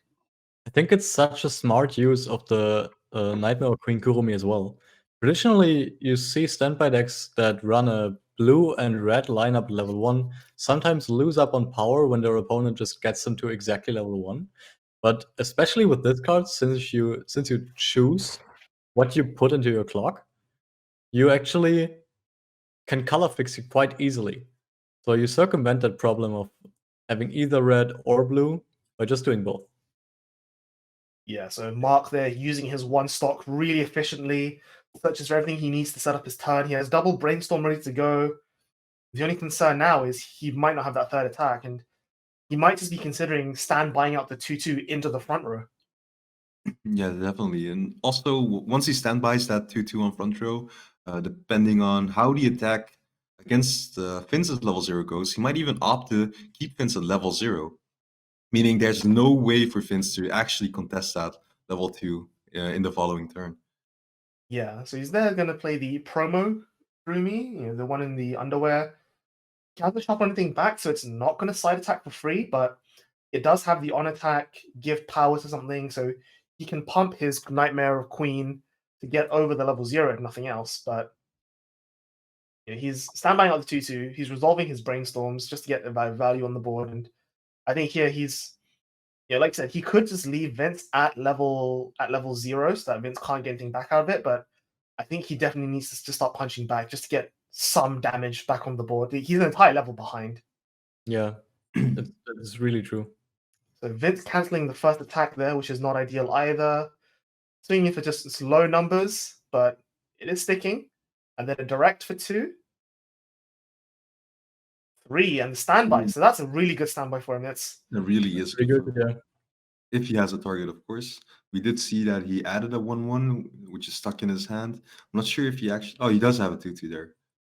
I think it's such a smart use of the Nightmare of Queen Kurumi as well. Traditionally, you see standby decks that run a blue and red lineup level 1 sometimes lose up on power when their opponent just gets them to exactly level 1. But especially with this card, since you choose what you put into your clock, you actually can color fix it quite easily. So you circumvent that problem of having either red or blue by just doing both.
Yeah, so Mark there using his 1 stock really efficiently, searches for everything he needs to set up his turn. He has double brainstorm ready to go. The only concern now is he might not have that third attack, and he might just be considering buying out the 2-2 into the front row.
Yeah, definitely. And also, once he standbys that 2-2 on front row, depending on how the attack against Vince's level 0 goes, he might even opt to keep Vince at level 0. Meaning there's no way for Vince to actually contest that level 2 in the following turn.
Yeah, so he's there going to play the promo Rumi, the one in the underwear. He hasn't shuffled anything back, so it's not going to side attack for free, but it does have the on attack, give power to something, so he can pump his Nightmare of Queen to get over the level 0 if nothing else. But he's standbying out the 2-2, he's resolving his brainstorms just to get the value on the board, and I think here he's Yeah, like I said, he could just leave Vince at level 0 so that Vince can't get anything back out of it, but I think he definitely needs to just start punching back just to get some damage back on the board. He's an entire level behind.
Yeah, that's really true.
So Vince canceling the first attack there, which is not ideal either. Swinging for just low numbers, but it is sticking. And then a direct for 2. 3 and standby. So that's a really good standby for him. That's
It really is
Pretty
good.
good, yeah.
If he has a target, of course. We did see that he added a 1/1, which is stuck in his hand. I'm not sure if he actually. Oh, he does have a 2/2 there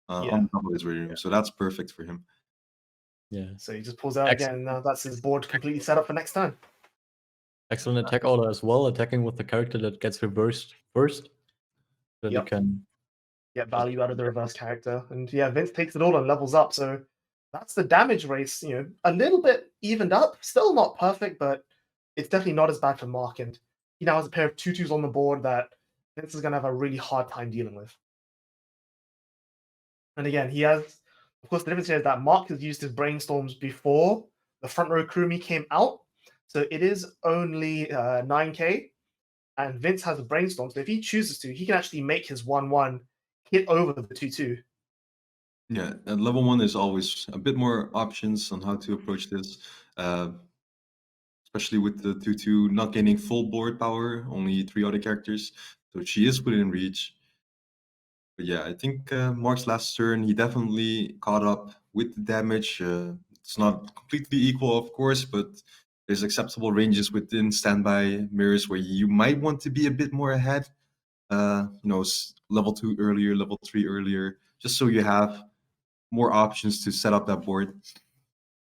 Yeah.
on top of his waiting room, so that's perfect for him.
Yeah.
So he just pulls out again. And now that's his board completely set up for next turn.
Excellent attack order as well, attacking with the character that gets reversed first. So
Yep.
you can
Get value out of the reverse character. And yeah, Vince takes it all and levels up. So that's the damage race, a little bit evened up. Still not perfect, but it's definitely not as bad for Mark. And he now has a pair of 2/2s on the board that Vince is going to have a really hard time dealing with. And again, he has, of course, the difference here is that Mark has used his brainstorms before the front row Kurumi came out. So it is only 9k. And Vince has a brainstorm. So if he chooses to, he can actually make his 1/1 hit over the 2/2.
Yeah, at level 1 there's always a bit more options on how to approach this, especially with the 2/2 not gaining full board power, only 3 other characters, so she is within reach. But yeah, I think Mark's last turn, he definitely caught up with the damage. It's not completely equal, of course, but there's acceptable ranges within standby mirrors where you might want to be a bit more ahead. Level 2 earlier, level 3 earlier, just so you have more options to set up that board.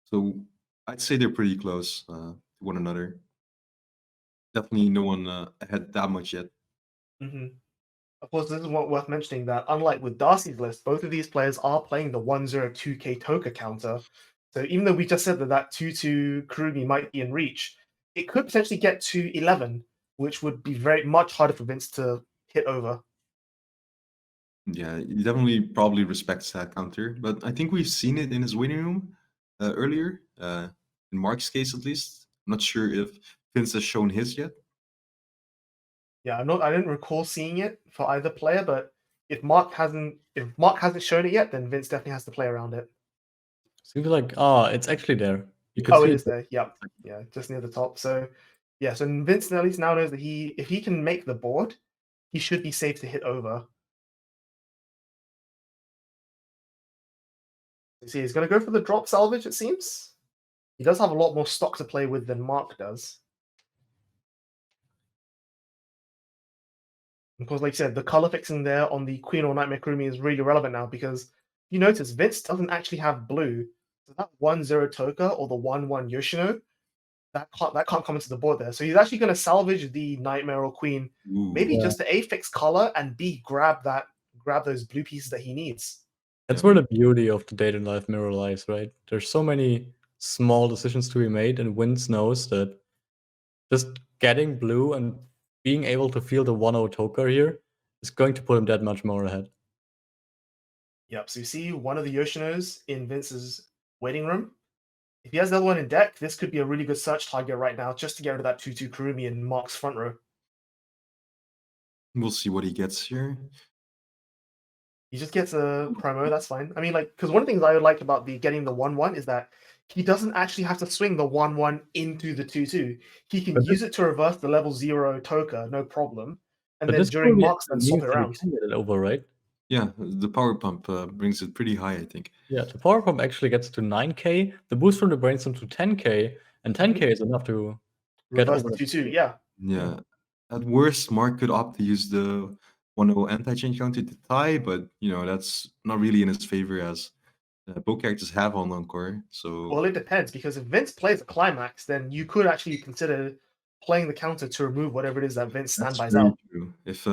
So I'd say they're pretty close to one another. Definitely no one ahead that much yet.
Of course, this is worth mentioning that unlike with Darcy's list, both of these players are playing the 102k Toka counter. So even though we just said that 2/2 Kurumi might be in reach, it could potentially get to 11, which would be very much harder for Vince to hit over.
Yeah, he definitely probably respects that counter, but I think we've seen it in his waiting room earlier, in Mark's case at least. I'm not sure if Vince has shown his yet.
Yeah, I didn't recall seeing it for either player, but if Mark hasn't shown it yet, then Vince definitely has to play around it.
seems like it's actually there. You can
Oh,
see
it is there. Yep. Yeah, just near the top. So yeah, so Vince at least now knows that if he can make the board, he should be safe to hit over. You see, he's going to go for the drop salvage, it seems. He does have a lot more stock to play with than Mark does. Of course, like you said, the color fixing there on the Queen or Nightmare Kurumi is really relevant now because you notice Vince doesn't actually have blue. So that 1/0 Toka or the 1/1 Yoshino, that can't come into the board there. So he's actually going to salvage the Nightmare or Queen, maybe just to A, fix color, and B, grab those blue pieces that he needs.
That's where the beauty of the Date and Life mirror lies, right? There's so many small decisions to be made, and Vince knows that just getting blue and being able to feel the 1/0 Toka here is going to put him that much more ahead.
Yep, so you see one of the Yoshinos in Vince's waiting room. If he has the other one in deck, this could be a really good search target right now, just to get rid of that 2/2 Kurumi in Mark's front row.
We'll see what he gets here.
He just gets a promo, that's fine. I mean, because one of the things I would like about getting the 1/1 is that he doesn't actually have to swing the 1/1 into the 2/2. He can use it to reverse the level 0 Toka, no problem. And then during Mark's turn, swap it around.
Can get it over, right?
Yeah, the power pump brings it pretty high, I think.
Yeah, the power pump actually gets to 9k, the boost from the brainstorm to 10k, and 10k is enough to get
Reverse
over
the 2/2, yeah.
Yeah. At worst, Mark could opt to use the 1/0 anti-chain counter to tie, but that's not really in his favor as both characters have on Encore. So
Well, it depends, because if Vince plays a climax, then you could actually consider playing the counter to remove whatever it is that Vince
that's
standbys
very
out.
true. If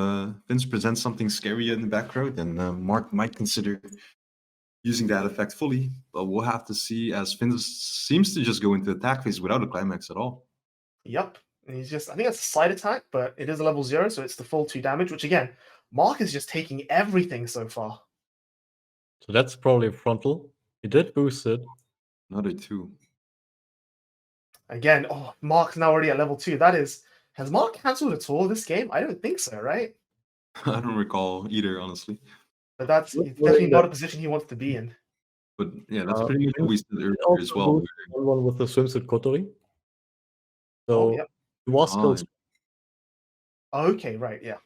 Vince presents something scary in the back row, then Mark might consider using that effect fully. But we'll have to see, as Vince seems to just go into attack phase without a climax at all.
Yep. And I think that's a side attack, but it is a level 0, so it's the full 2 damage, which again, Mark is just taking everything so far.
So that's probably a frontal. He did boost it.
Another 2.
Again, oh, Mark's now already at level 2. That is, has Mark cancelled at all this game? I don't think so, right?
I don't recall either, honestly.
But that's
Not
it's definitely
really
not
that-
a position he wants to be in.
But yeah, that's
Uh,
pretty much what we
Vince
said earlier
also
as well.
moved one with the swimsuit Kotori. So
Oh, yeah.
it was still
Okay, right, yeah.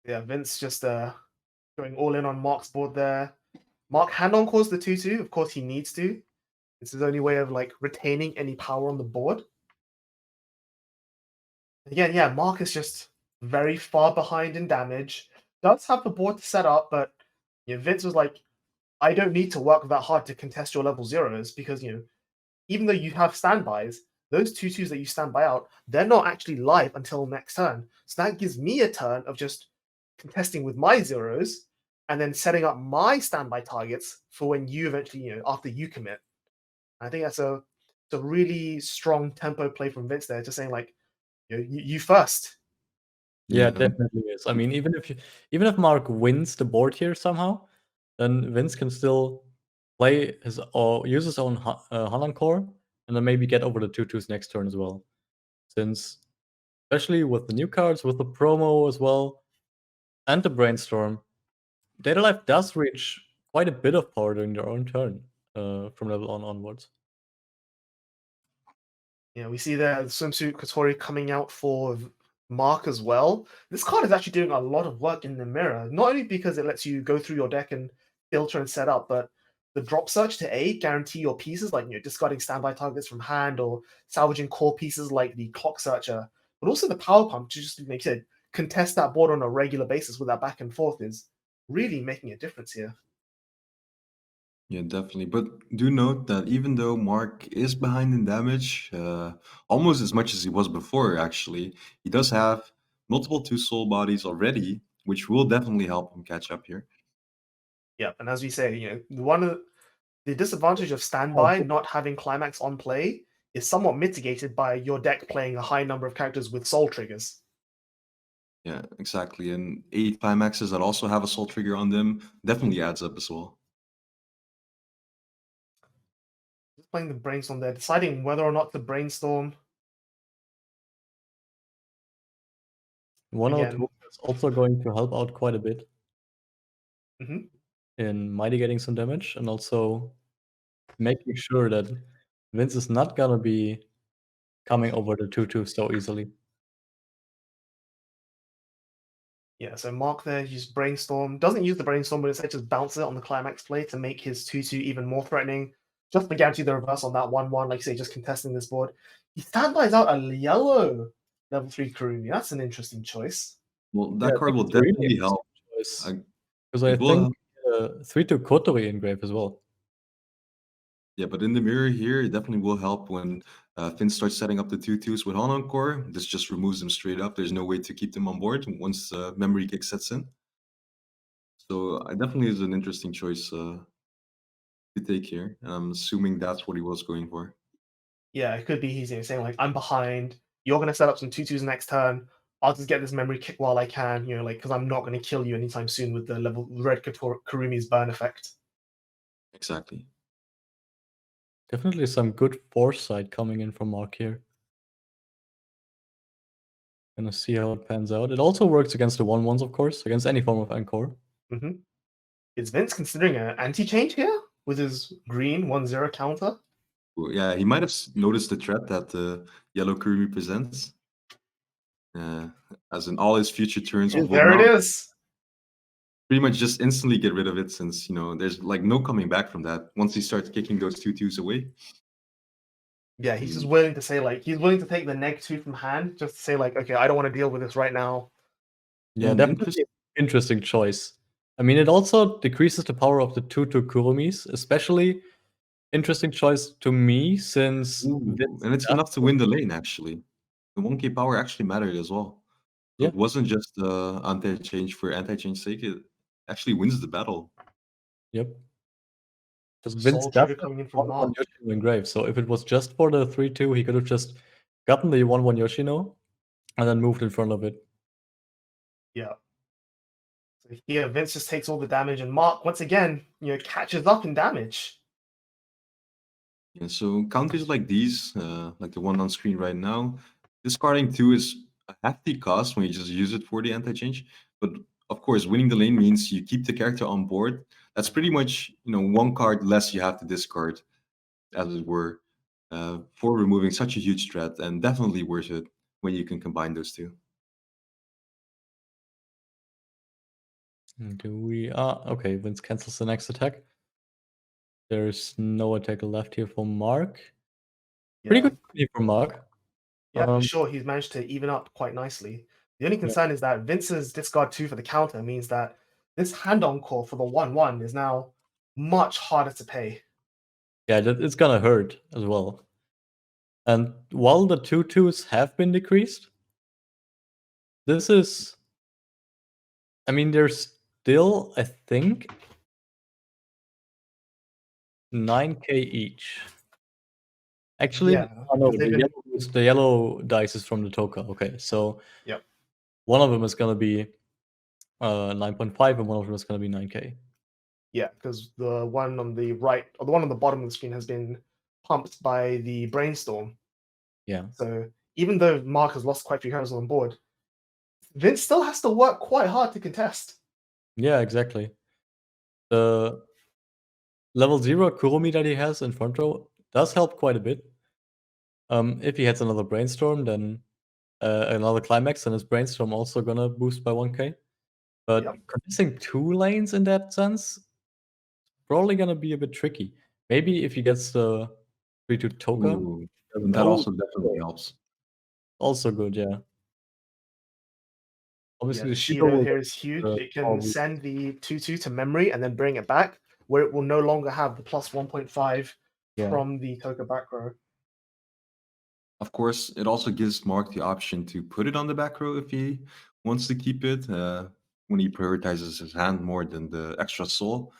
Yeah, Vince just going all in on Mark's board there. Mark hand on calls the 2-2. Of course, he needs to. It's his only way of like retaining any power on the board. Again, yeah, Mark is just very far behind in damage. Does have the board set up, but Vince was like, I don't need to work that hard to contest your level zeros because even though you have standbys, those 2-2s that you stand by out, they're not actually live until next turn. So that gives me a turn of just contesting with my zeros and then setting up my standby targets for when you eventually, after you commit. I think that's a really strong tempo play from Vince there, just saying like, you first.
Yeah, it definitely is. I mean, even if Mark wins the board here somehow, then Vince can still play his or use his own Hanan core, and then maybe get over the 2-2s next turn as well. Since, especially with the new cards, with the promo as well, and the brainstorm, Data Life does reach quite a bit of power during their own turn from level on onwards.
We see the swimsuit Kotori coming out for Mark as well. This card is actually doing a lot of work in the mirror, not only because it lets you go through your deck and filter and set up, but the drop search to A guarantee your pieces, like discarding standby targets from hand or salvaging core pieces like the clock searcher, but also the power pump to just, like you said, contest that board on a regular basis with that back and forth is really making a difference here.
Yeah, definitely. But do note that even though Mark is behind in damage, almost as much as he was before, actually, he does have multiple 2 soul bodies already, which will definitely help him catch up here.
Yeah, and as we say, one of the disadvantage of standby not having climax on play is somewhat mitigated by your deck playing a high number of characters with soul triggers.
Yeah, exactly. And 8 climaxes that also have a soul trigger on them definitely adds up as well.
Just playing the brainstorm there, deciding whether or not to brainstorm.
102 is also going to help out quite a bit
Mhm.
in mitigating some damage and also making sure that Vince is not gonna be coming over the 2-2 so easily.
Yeah, so Mark there uses brainstorm. Doesn't use the brainstorm, but instead just bounce it on the climax play to make his 2-2 even more threatening. Just to guarantee the reverse on that 1-1, like you say, just contesting this board. He standbys out a yellow level 3 Kurumi. That's an interesting choice.
Well, that card will definitely help.
Because I think 3-2 Kotori engrave as well.
Yeah, but in the mirror here, it definitely will help when Finn starts setting up the 2-2s with Hanan core. This just removes them straight up. There's no way to keep them on board once memory kick sets in. So it definitely is an interesting choice to take here. And I'm assuming that's what he was going for.
Yeah, it could be he's saying like, I'm behind. You're gonna set up some 2-2s next turn. I'll just get this memory kick while I can, because I'm not going to kill you anytime soon with the level red Kurumi's burn effect.
Exactly.
Definitely some good foresight coming in from Mark here. Gonna see how it pans out. It also works against the 1-1s, of course, against any form of Encore.
Mm-hmm. Is Vince considering an anti-change here with his green 1-0 counter?
Well, yeah, he might have noticed the threat that the yellow Kurumi presents. As in all his future turns,
there it is.
Pretty much just instantly get rid of it, since there's like no coming back from that once he starts kicking those 2-2s away.
Yeah, he's just willing to say he's willing to take the -2 from hand just to say okay, I don't want to deal with this right now.
Yeah, definitely interesting choice. I mean, it also decreases the power of the 2-2 Kurumis, especially interesting choice to me since
and it's enough to win the lane actually. The 1k power actually mattered as well. So it wasn't just anti-change for anti-change sake, it actually wins the battle.
Yep. Because Vince does coming in from Yoshino engrave, so if it was just for the 3-2, he could have just gotten the 1-1 Yoshino and then moved in front of it.
Yeah. Here, Vince just takes all the damage, and Mark once again, catches up in damage.
Yeah, so counters like these, like the one on screen right now, discarding 2 is a hefty cost when you just use it for the anti-change. But of course, winning the lane means you keep the character on board. That's pretty much 1 card less you have to discard, as it were, for removing such a huge threat, and definitely worth it when you can combine those two.
Do we? Okay, Vince cancels the next attack. There's no attacker left here for Mark. Pretty good for Mark.
Yeah, for sure. He's managed to even up quite nicely. The only concern is that Vince's discard 2 for the counter means that this hand encore for the 1/1 is now much harder to pay.
Yeah, it's gonna hurt as well. And while the 2/2s have been decreased, this is. I mean, there's still, I think, 9k each. Actually, no, the yellow dice is from the Toka. Okay, so one of them is gonna be 9.5, and one of them is gonna be 9k.
Yeah, because the one on the right, or the one on the bottom of the screen, has been pumped by the brainstorm.
Yeah.
So even though Mark has lost quite a few characters on board, Vince still has to work quite hard to contest.
Yeah, exactly. The level 0 Kurumi that he has in front row does help quite a bit. If he hits another brainstorm, then another climax, then his brainstorm also gonna boost by 1k. But contesting 2 lanes in that sense, probably gonna be a bit tricky. Maybe if he gets the 3/2 Toka.
Ooh, that also definitely helps.
Also good, yeah. Obviously, the
Bushiroad here is huge. It can send the 2/2 to memory and then bring it back, where it will no longer have the plus 1.5 from the Toka back row.
Of course, it also gives Mark the option to put it on the back row if he wants to keep it, when he prioritizes his hand more than the extra soul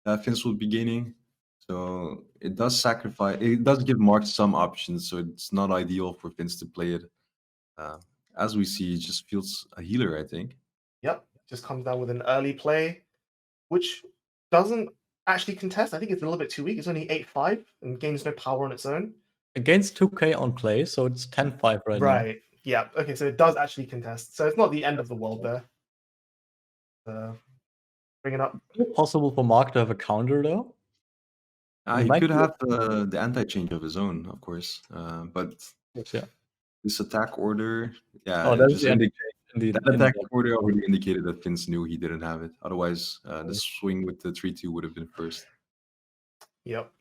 that Vince will be gaining. So it does give Mark some options, so it's not ideal for Vince to play it. As we see, he just feels a healer, I think.
Yep, just comes down with an early play, which doesn't actually contest. I think it's a little bit too weak. It's only 8/5 and gains no power on its own.
It gains 2k on play, so it's 10/5 right now.
Right. Yeah. Okay. So it does actually contest. So it's not the end of the world there. Bring it up.
Is it possible for Mark to have a counter though?
He could have the anti-change of his own, of course, but this attack order,
that's the anti-change.
That attack order already indicated that Vince knew he didn't have it. Otherwise, the swing with the 3/2 would have been first.
Yep.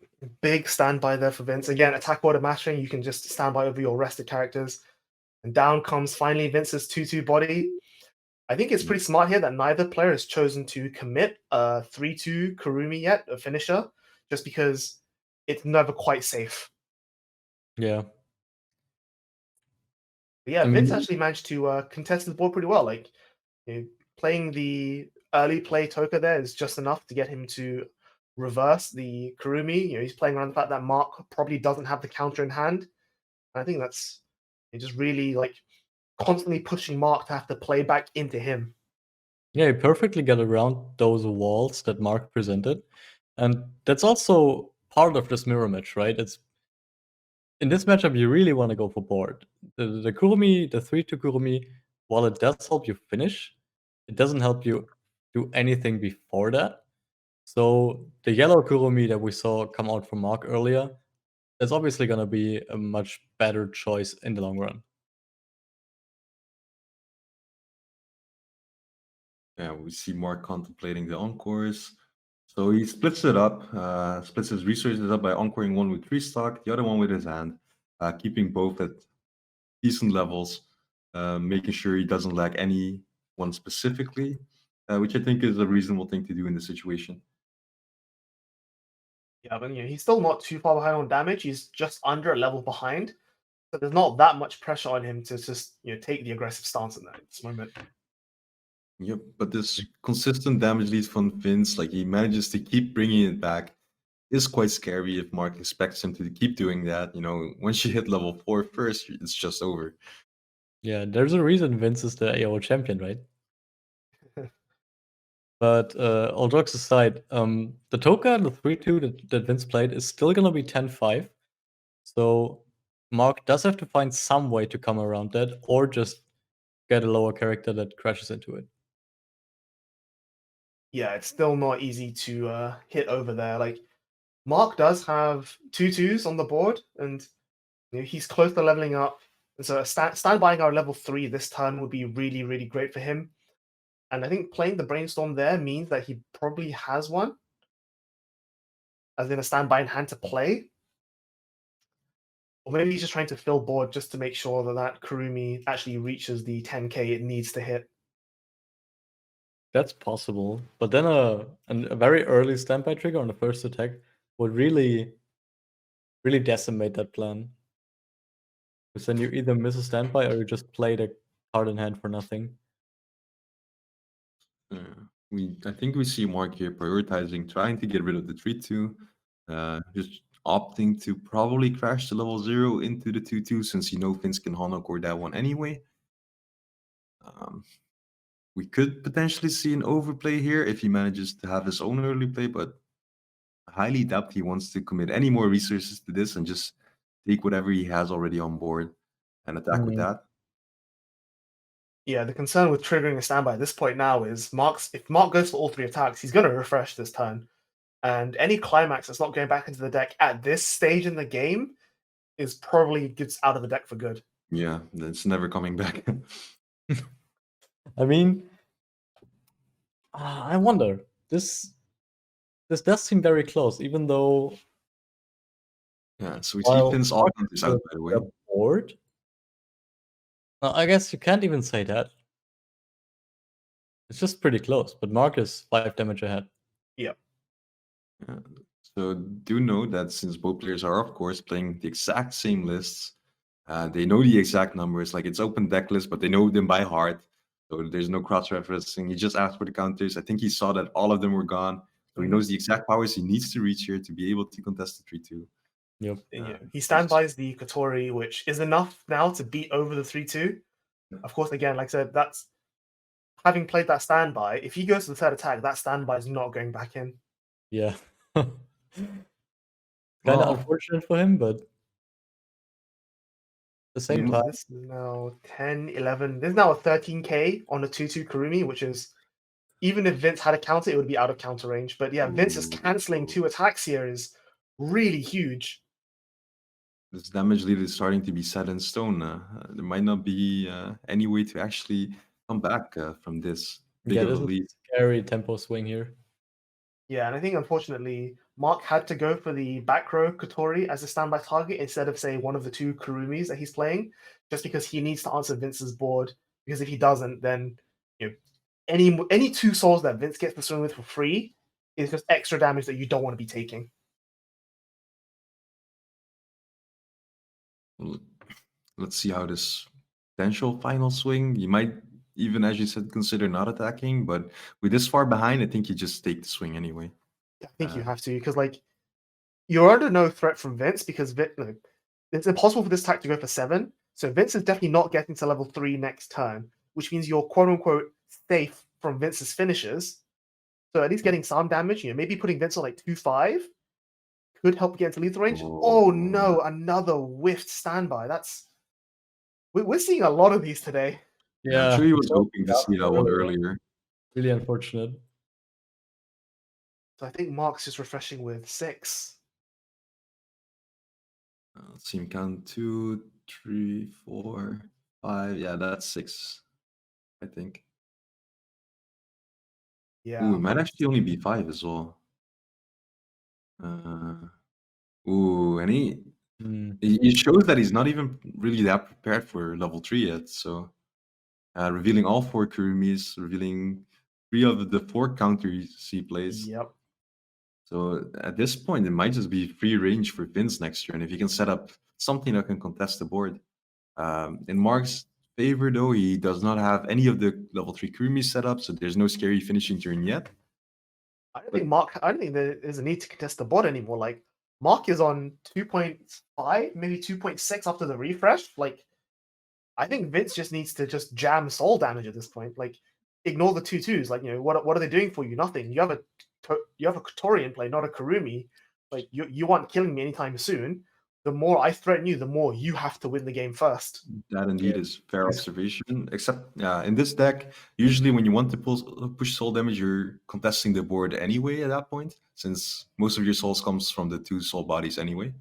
Big standby there for Vince. Again, attack order mashing, you can just stand by over your rested characters. And down comes finally Vince's 2/2 body. I think it's pretty smart here that neither player has chosen to commit a 3/2 Kurumi yet, a finisher, just because it's never quite safe.
Yeah.
But yeah, Vince actually managed to contest the board pretty well. Like, playing the early play Toka there is just enough to get him to reverse the Kurumi. He's playing around the fact that Mark probably doesn't have the counter in hand. And I think that's just really constantly pushing Mark to have to play back into him.
Yeah, he perfectly got around those walls that Mark presented. And that's also part of this mirror match, right? It's in this matchup you really want to go for board. The Kurumi, the 3/2 Kurumi, while it does help you finish, it doesn't help you do anything before that. So the yellow Kurumi that we saw come out from Mark earlier is obviously going to be a much better choice in the long run.
Yeah, we see Mark contemplating the encores. So he splits it up, splits his resources up by encoring one with 3 stock, the other one with his hand, keeping both at decent levels, making sure he doesn't lack any one specifically, which I think is a reasonable thing to do in this situation.
Yeah, but he's still not too far behind on damage. He's just under a level behind. So there's not that much pressure on him to just take the aggressive stance in this moment.
Yep, but this consistent damage lead from Vince, he manages to keep bringing it back, is quite scary if Mark expects him to keep doing that. Once you hit level 4 first, it's just over.
Yeah, there's a reason Vince is the AO champion, right? But all jokes aside, the Toka and the 3-2 that Vince played is still gonna be 10-5. So Mark does have to find some way to come around that, or just get a lower character that crashes into it.
Yeah, it's still not easy to hit over there. Like Mark does have 2-2s on the board, and he's close to leveling up. And so stand buying our level 3 this turn would be really, really great for him. And I think playing the Brainstorm there means that he probably has one, as in a standby in hand to play. Or maybe he's just trying to fill board just to make sure that that Kurumi actually reaches the 10k it needs to hit.
That's possible. But then a very early standby trigger on the first attack would really decimate that plan. Because then you either miss a standby or you just play the card in hand for nothing.
I think we see Mark here prioritizing trying to get rid of the 3-2, just opting to probably crash the level 0 into the 2-2 since Vince can Hono core that one anyway. We could potentially see an overplay here if he manages to have his own early play, but I highly doubt he wants to commit any more resources to this and just take whatever he has already on board and attack with that.
Yeah, the concern with triggering a standby at this point now is if Mark goes for all 3 attacks, he's going to refresh this turn. And any climax that's not going back into the deck at this stage in the game is probably gets out of the deck for good.
Yeah, it's never coming back.
I mean, I wonder. This does seem very close, even though.
Yeah, so we see Finn's all counters out, by the way.
Board? I guess you can't even say that. It's just pretty close, but Mark is 5 damage ahead.
Yep.
Yeah. So do note that since both players are, of course, playing the exact same lists, they know the exact numbers. Like, it's open deck list, but they know them by heart. So there's no cross-referencing. He just asked for the counters. I think he saw that all of them were gone. So he knows the exact powers he needs to reach here to be able to contest the 3-2.
Yep.
He standbys the Kotori, which is enough now to beat over the 3-2. Of course, again, like I said, that's having played that standby. If he goes to the third attack, that standby is not going back in.
Yeah. Kind of unfortunate for him, but at the same time.
This is now 10, 11. There's now a 13k on a 2-2 Kurumi, which is, even if Vince had a counter, it would be out of counter range. But yeah, Vince is canceling 2 attacks here is really huge.
This damage lead is starting to be set in stone. There might not be any way to actually come back from this big of a lead.
Scary tempo swing here.
Yeah, and I think unfortunately, Mark had to go for the back row Kotori as a standby target instead of, say, one of the 2 Kurumis that he's playing, just because he needs to answer Vince's board. Because if he doesn't, then any 2 souls that Vince gets to swing with for free is just extra damage that you don't want to be taking.
Let's see how this potential final swing. You might even, as you said, consider not attacking, but with this far behind, I think you just take the swing anyway.
I think you have to, because you're under no threat from Vince, because it's impossible for this attack to go for 7. So Vince is definitely not getting to level 3 next turn, which means you're quote unquote safe from Vince's finishes. So at least getting some damage, maybe putting Vince on 2-5 could help get into lethal range. Oh no, another whiffed standby. We're seeing a lot of these today.
Yeah, I'm sure he was hoping to see that one earlier.
Really unfortunate.
So I think Mark's just refreshing with 6.
Let's see him count 2, 3, 4, 5. Yeah, that's 6, I think.
Yeah.
Ooh, it might actually only be 5 as well. And he shows that he's not even really that prepared for level 3 yet. So revealing all 4 Kurumis, revealing 3 of the 4 counters he plays.
Yep.
So at this point, it might just be free range for Vince next turn if he can set up something that can contest the board. In Mark's favor, though, he does not have any of the level 3 Kurumi set up, so there's no scary finishing turn yet.
I don't think there's a need to contest the board anymore. Mark is on 2.5, maybe 2.6 after the refresh. I think Vince just needs to just jam soul damage at this point. ignore the 2/2s. Like, what are they doing for you? Nothing. You have a Kotori in play, not a Kurumi. Like, you aren't killing me anytime soon. The more I threaten you, the more you have to win the game first.
That indeed is fair observation. Except, in this deck, usually when you want to push soul damage, you're contesting the board anyway at that point, since most of your souls comes from the 2 soul bodies anyway.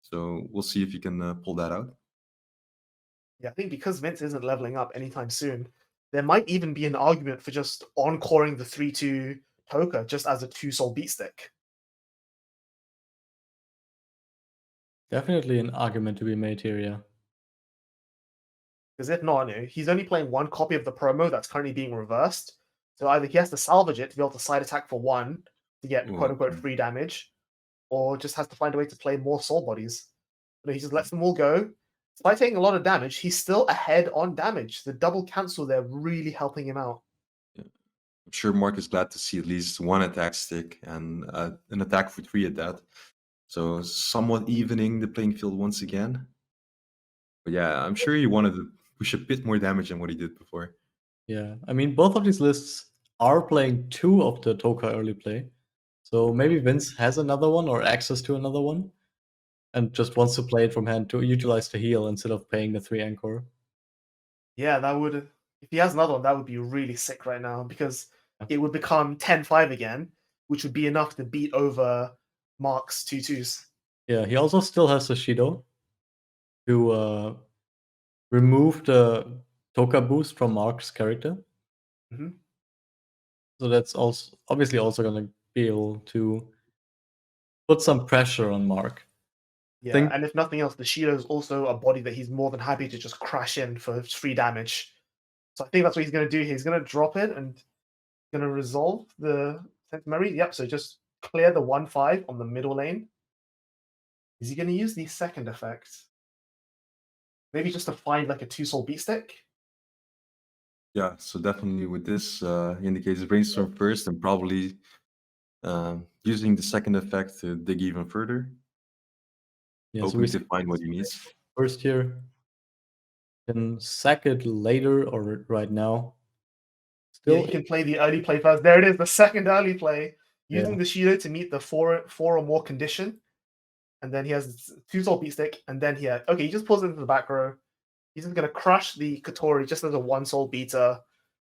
So we'll see if you can pull that out.
Yeah, I think because Vince isn't leveling up anytime soon, there might even be an argument for just encoring the 3/2 Toka just as a 2 soul beat stick.
Definitely an argument to be made here, yeah.
Because if not, he's only playing one copy of the promo that's currently being reversed. So either he has to salvage it to be able to side attack for 1 to get quote unquote free damage, or just has to find a way to play more soul bodies. He just lets them all go. Despite taking a lot of damage, he's still ahead on damage. The double cancel there really helping him out.
I'm sure Mark is glad to see at least 1 attack stick and an attack for 3 at that. So somewhat evening the playing field once again. But yeah, I'm sure he wanted to push a bit more damage than what he did before.
Yeah, I mean, both of these lists are playing 2 of the Toka early play. So maybe Vince has another one or access to another one and just wants to play it from hand to utilize the heal instead of paying the 3 anchor.
Yeah, that would... If he has another one, that would be really sick right now, because it would become 10-5 again, which would be enough to beat over Mark's 2/2s.
Yeah, he also still has the Shido to remove the Toka boost from Mark's character.
Mm-hmm.
So that's also obviously also going to be able to put some pressure on Mark.
Yeah, and if nothing else, the Shido is also a body that he's more than happy to just crash in for free damage. So I think that's what he's going to do here. He's going to drop it and going to resolve the Sense Memory. Yep, so just clear the 1/5 on the middle lane. Is he going to use the second effect? Maybe just to find like a 2 soul beat stick?
Yeah, so definitely with this, he indicates brainstorm first and probably using the second effect to dig even further.
Yeah,
hoping to find what he needs.
First here. Can sack it later or right now.
Still, he can play the early play first. There it is, the second early play. Using the Shido to meet the 4 or more condition. And then he has 2 soul beat stick. And then he just pulls it into the back row. He's just going to crush the Kotori just as a 1 soul beater.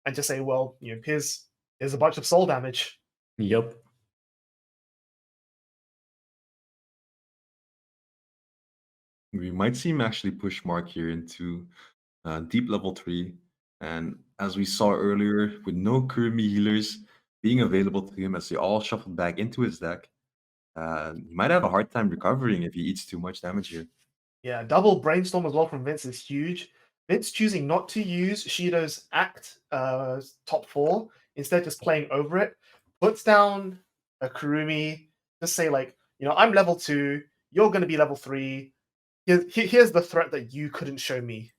And just say, well, here's a bunch of soul damage.
Yep.
We might see him actually push Mark here into deep level 3. And as we saw earlier, with no Kurumi healers being available to him as they all shuffled back into his deck, he might have a hard time recovering if he eats too much damage here.
Yeah, double brainstorm as well from Vince is huge. Vince choosing not to use Shido's Act top 4, instead just playing over it, puts down a Kurumi, just say like, I'm level 2, you're going to be level 3. Here's the threat that you couldn't show me.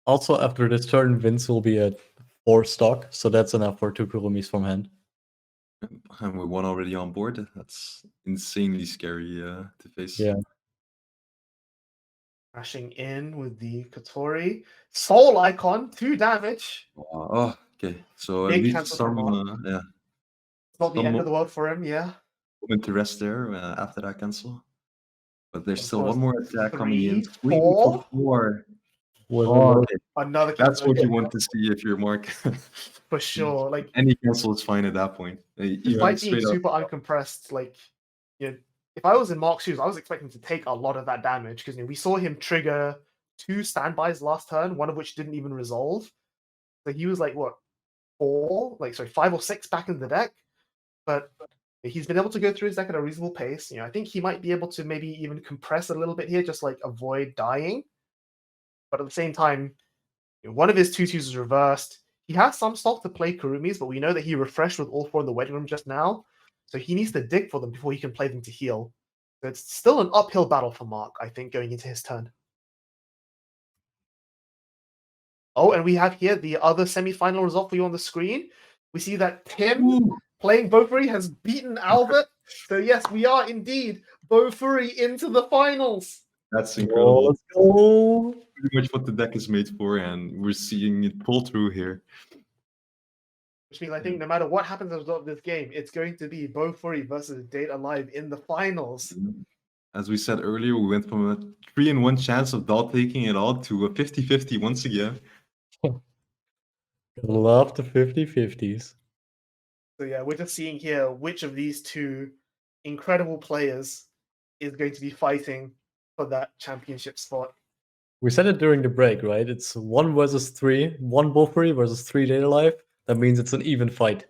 Also, after this turn, Vince will be at 4 stock, so that's enough for 2 Kurumis from hand.
And with 1 already on board, that's insanely scary to face.
Yeah.
Crashing in with the Kotori. Soul Icon, 2 damage.
Oh, okay. So
Big
at least
cancel
some,
from
yeah.
It's not the end of the world for him, yeah.
Moment to rest there after that cancel. But there's
Of
still
course,
1 more attack coming
3,
in.
4.
4.
Oh,
okay.
Another
That's
cancel.
what you want to see if you're Mark.
For sure. Like,
any cancel is fine at that point.
despite being super uncompressed, like, if I was in Mark's shoes, I was expecting to take a lot of that damage, because we saw him trigger 2 standbys last turn, one of which didn't even resolve. So he was like, what, 5 or 6 back in the deck? But he's been able to go through his deck at a reasonable pace. I think he might be able to maybe even compress a little bit here, just like avoid dying. But at the same time, one of his 2/2s is reversed. He has some stock to play Kurumis, but we know that he refreshed with all 4 in the wedding room just now. So he needs to dig for them before he can play them to heal. So it's still an uphill battle for Mark, I think, going into his turn. Oh, and we have here the other semi-final result for you on the screen. We see that Tim, playing Bofuri, has beaten Albert. So yes, we are indeed Bofuri into the finals.
That's incredible.
Let's go.
Pretty much what the deck is made for, and we're seeing it pull through here.
Which means I think no matter what happens as a result of this game, it's going to be Bofuri versus Date Alive in the finals.
As we said earlier, we went from a 3-in-1 chance of Doll taking it all to a 50-50 once again.
Love the 50-50s.
So yeah, we're just seeing here which of these two incredible players is going to be fighting for that championship spot.
We said it during the break, right? It's 1 versus 3, 1 Bofuri versus 3 Data Life. That means it's an even fight.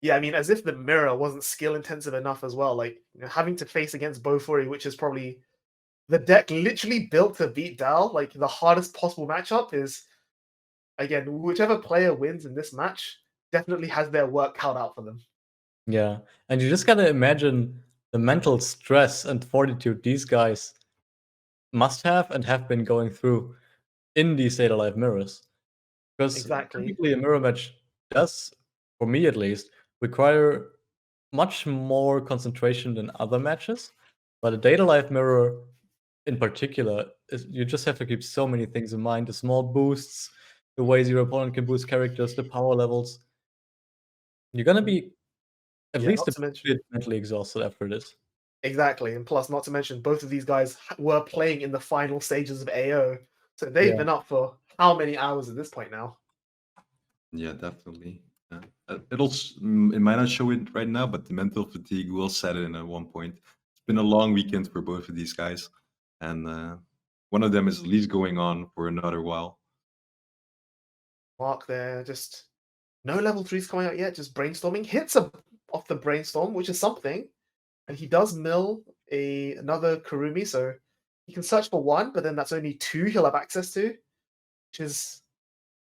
Yeah, I mean, as if the mirror wasn't skill intensive enough as well. Like, having to face against Bofuri, which is probably the deck literally built to beat Dal, like the hardest possible matchup is, again, whichever player wins in this match definitely has their work cut out for them.
Yeah, and you just gotta imagine the mental stress and fortitude these guys must have and have been going through in these Data Life mirrors. Because typically a mirror match does, for me at least, require much more concentration than other matches. But a Data Life mirror in particular, you just have to keep so many things in mind. The small boosts, the ways your opponent can boost characters, the power levels. You're gonna be at least a bit mentally exhausted after this.
Exactly, and plus, not to mention, both of these guys were playing in the final stages of AO, so they've been up for how many hours at this point now?
Yeah, definitely. It might not show it right now, but the mental fatigue will set in at one point. It's been a long weekend for both of these guys, and one of them is at least going on for another while.
Mark there, just no level 3s coming out yet, just brainstorming. Hits off the brainstorm, which is something. And he does mill another Kurumi, so he can search for 1, but then that's only 2 he'll have access to, which is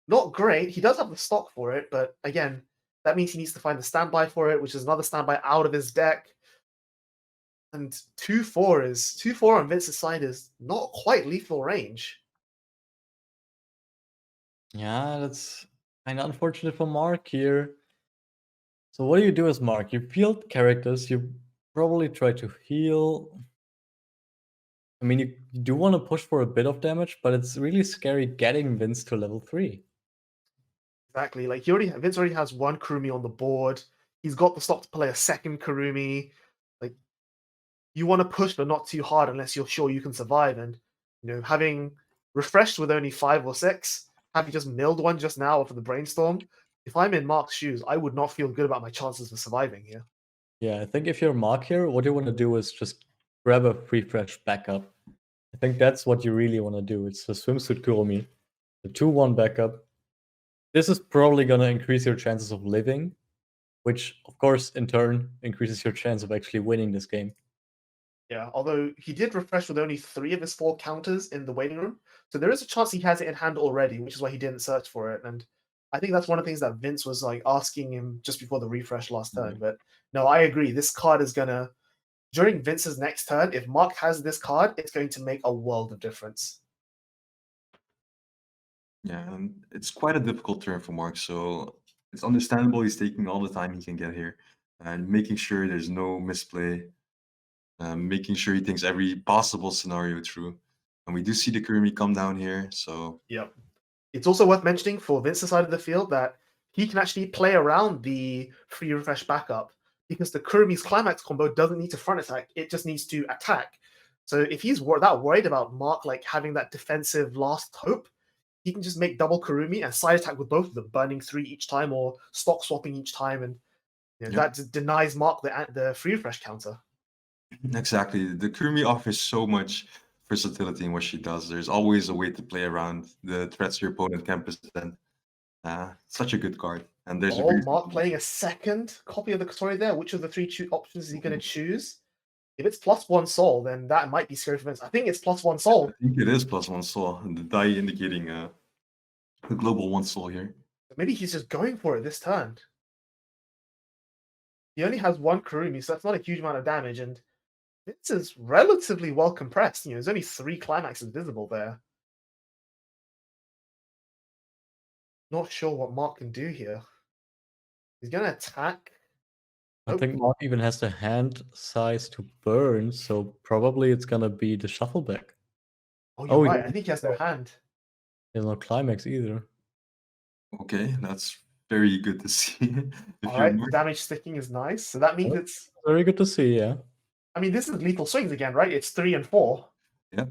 not great. He does have the stock for it, but again, that means he needs to find the standby for it, which is another standby out of his deck. And 2-4 on Vince's side is not quite lethal range.
Yeah, that's kind of unfortunate for Mark here. So what do you do as Mark? You field characters, you probably try to heal. I mean, you do want to push for a bit of damage, but it's really scary getting Vince to level 3.
Exactly. Like Vince already has 1 Kurumi on the board. He's got the stock to play a second Kurumi. Like, you want to push, but not too hard unless you're sure you can survive. And having refreshed with only 5 or 6, having just milled 1 just now off of the brainstorm. If I'm in Mark's shoes, I would not feel good about my chances of surviving here.
Yeah, I think if you're Mark here, what you want to do is just grab a refresh backup. I think that's what you really want to do. It's a swimsuit Kurumi, the 2-1 backup. This is probably going to increase your chances of living, which, of course, in turn, increases your chance of actually winning this game.
Yeah, although he did refresh with only 3 of his 4 counters in the waiting room, so there is a chance he has it in hand already, which is why he didn't search for it. And I think that's one of the things that Vince was asking him just before the refresh last turn. But no, I agree. This card is gonna, during Vince's next turn, if Mark has this card, it's going to make a world of difference.
Yeah, and it's quite a difficult turn for Mark, so it's understandable he's taking all the time he can get here and making sure there's no misplay, making sure he thinks every possible scenario through. And we do see the Kurumi come down here, so...
Yep. It's also worth mentioning for Vince's side of the field that he can actually play around the free refresh backup because the Kurumi's climax combo doesn't need to front attack, it just needs to attack. So if he's that worried about Mark having that defensive last hope, he can just make double Kurumi and side attack with both of them, burning 3 each time or stock swapping each time, and that denies Mark the free refresh counter.
Exactly. The Kurumi offers so much versatility in what she does. There's always a way to play around the threats your opponent can present. Such a good card. And there's
Mark playing a second copy of the story there. Which of the 3 options is he going to choose? If it's +1 soul, then that might be scary for Vince. I think it's +1 soul.
I think it is +1 soul. And the die indicating the global 1 soul here.
Maybe he's just going for it this turn. He only has 1 Kurumi, so that's not a huge amount of damage, and this is relatively well compressed. There's only 3 climaxes visible there. Not sure what Mark can do here. He's going to attack.
I think Mark even has the hand size to burn, so probably it's going to be the shuffle back.
Oh, you're right. I think he has no hand.
There's no climax either.
Okay, that's very good to see. If
All
you're
right,
Mark,
damage sticking is nice. So that means
Oh.
it's.
Very good to see, yeah.
I mean, this is lethal swings again, right? It's 3 and 4.
yeah.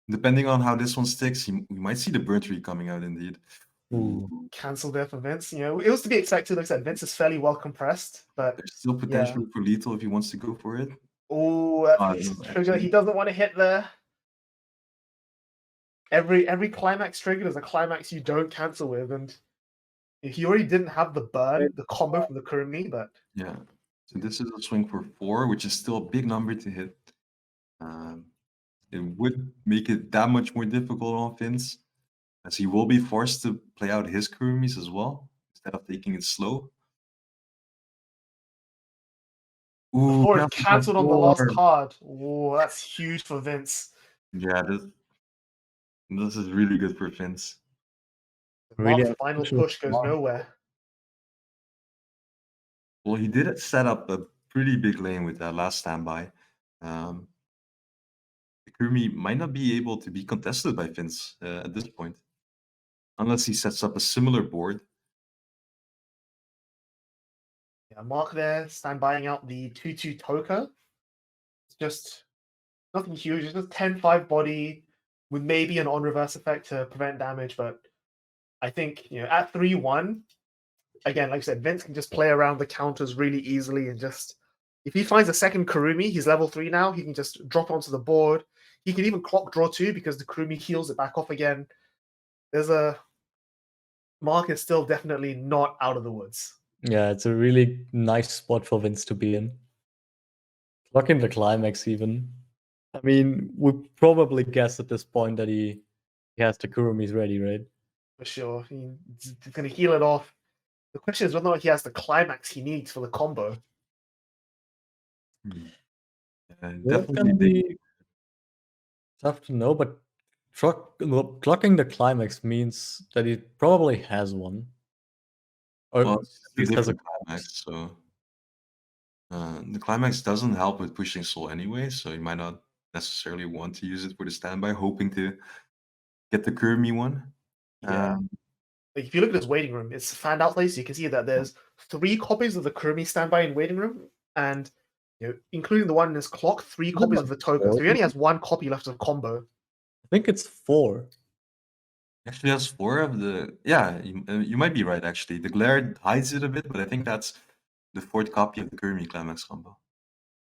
Depending on how this one sticks, we might see the burn tree coming out indeed.
Ooh.
Cancel there for Vince. You know, it was to be expected. Like I said, Vince is fairly well compressed, but
There's still potential for lethal if he wants to go for it.
oh, that
Ah,
faces
no,
trigger.
actually.
He doesn't want to hit there. Every climax trigger is a climax you don't cancel with, and he already didn't have the burn, the combo from the Kurumi, but
Yeah. So this is a swing for 4, which is still a big number to hit. It would make it that much more difficult on Vince, as he will be forced to play out his Kurumis as well, instead of taking it slow. Ooh,
before it's
cancel
cancelled on the last
four.
card. Oh, that's huge for Vince.
Yeah, this is really good for Vince.
Really
Mark's final push goes nowhere.
Well, he did set up a pretty big lane with that last standby. The Kurumi might not be able to be contested by Vince at this point, unless he sets up a similar board.
Yeah, Mark there, standbying out the 2-2 Toka. It's just nothing huge. It's just 10-5 body with maybe an on-reverse effect to prevent damage, but I think, you know, at 3-1, again, like I said, Vince can just play around the counters really easily and just, if he finds a second Kurumi, he's level 3 now, he can just drop onto the board. He can even clock draw 2 because the Kurumi heals it back off again. Mark is still definitely not out of the woods.
Yeah, it's a really nice spot for Vince to be in. Blocking the climax even. I mean, we probably guess at this point that he has the Kurumis ready, right?
For sure. He's going to heal it off. The question is whether or not he has the climax he needs for the combo.
That
Definitely
can be tough to know, but clocking the climax means that he probably has one. Or
well,
at
it's a
least has a
different climax, so the climax doesn't help with pushing soul anyway, so you might not necessarily want to use it for the standby, hoping to get the Kurumi one.
Yeah. Like if you look at his waiting room, it's fanned out place. You can see that there's 3 copies of the Kurumi standby in waiting room, and you know, including the one in his clock, 3 copies of the token. So he only has 1 copy left of combo.
I think it's 4.
Actually has 4 of the. Yeah, you might be right. Actually, the glare hides it a bit, but I think that's the 4th copy of the Kurumi climax combo.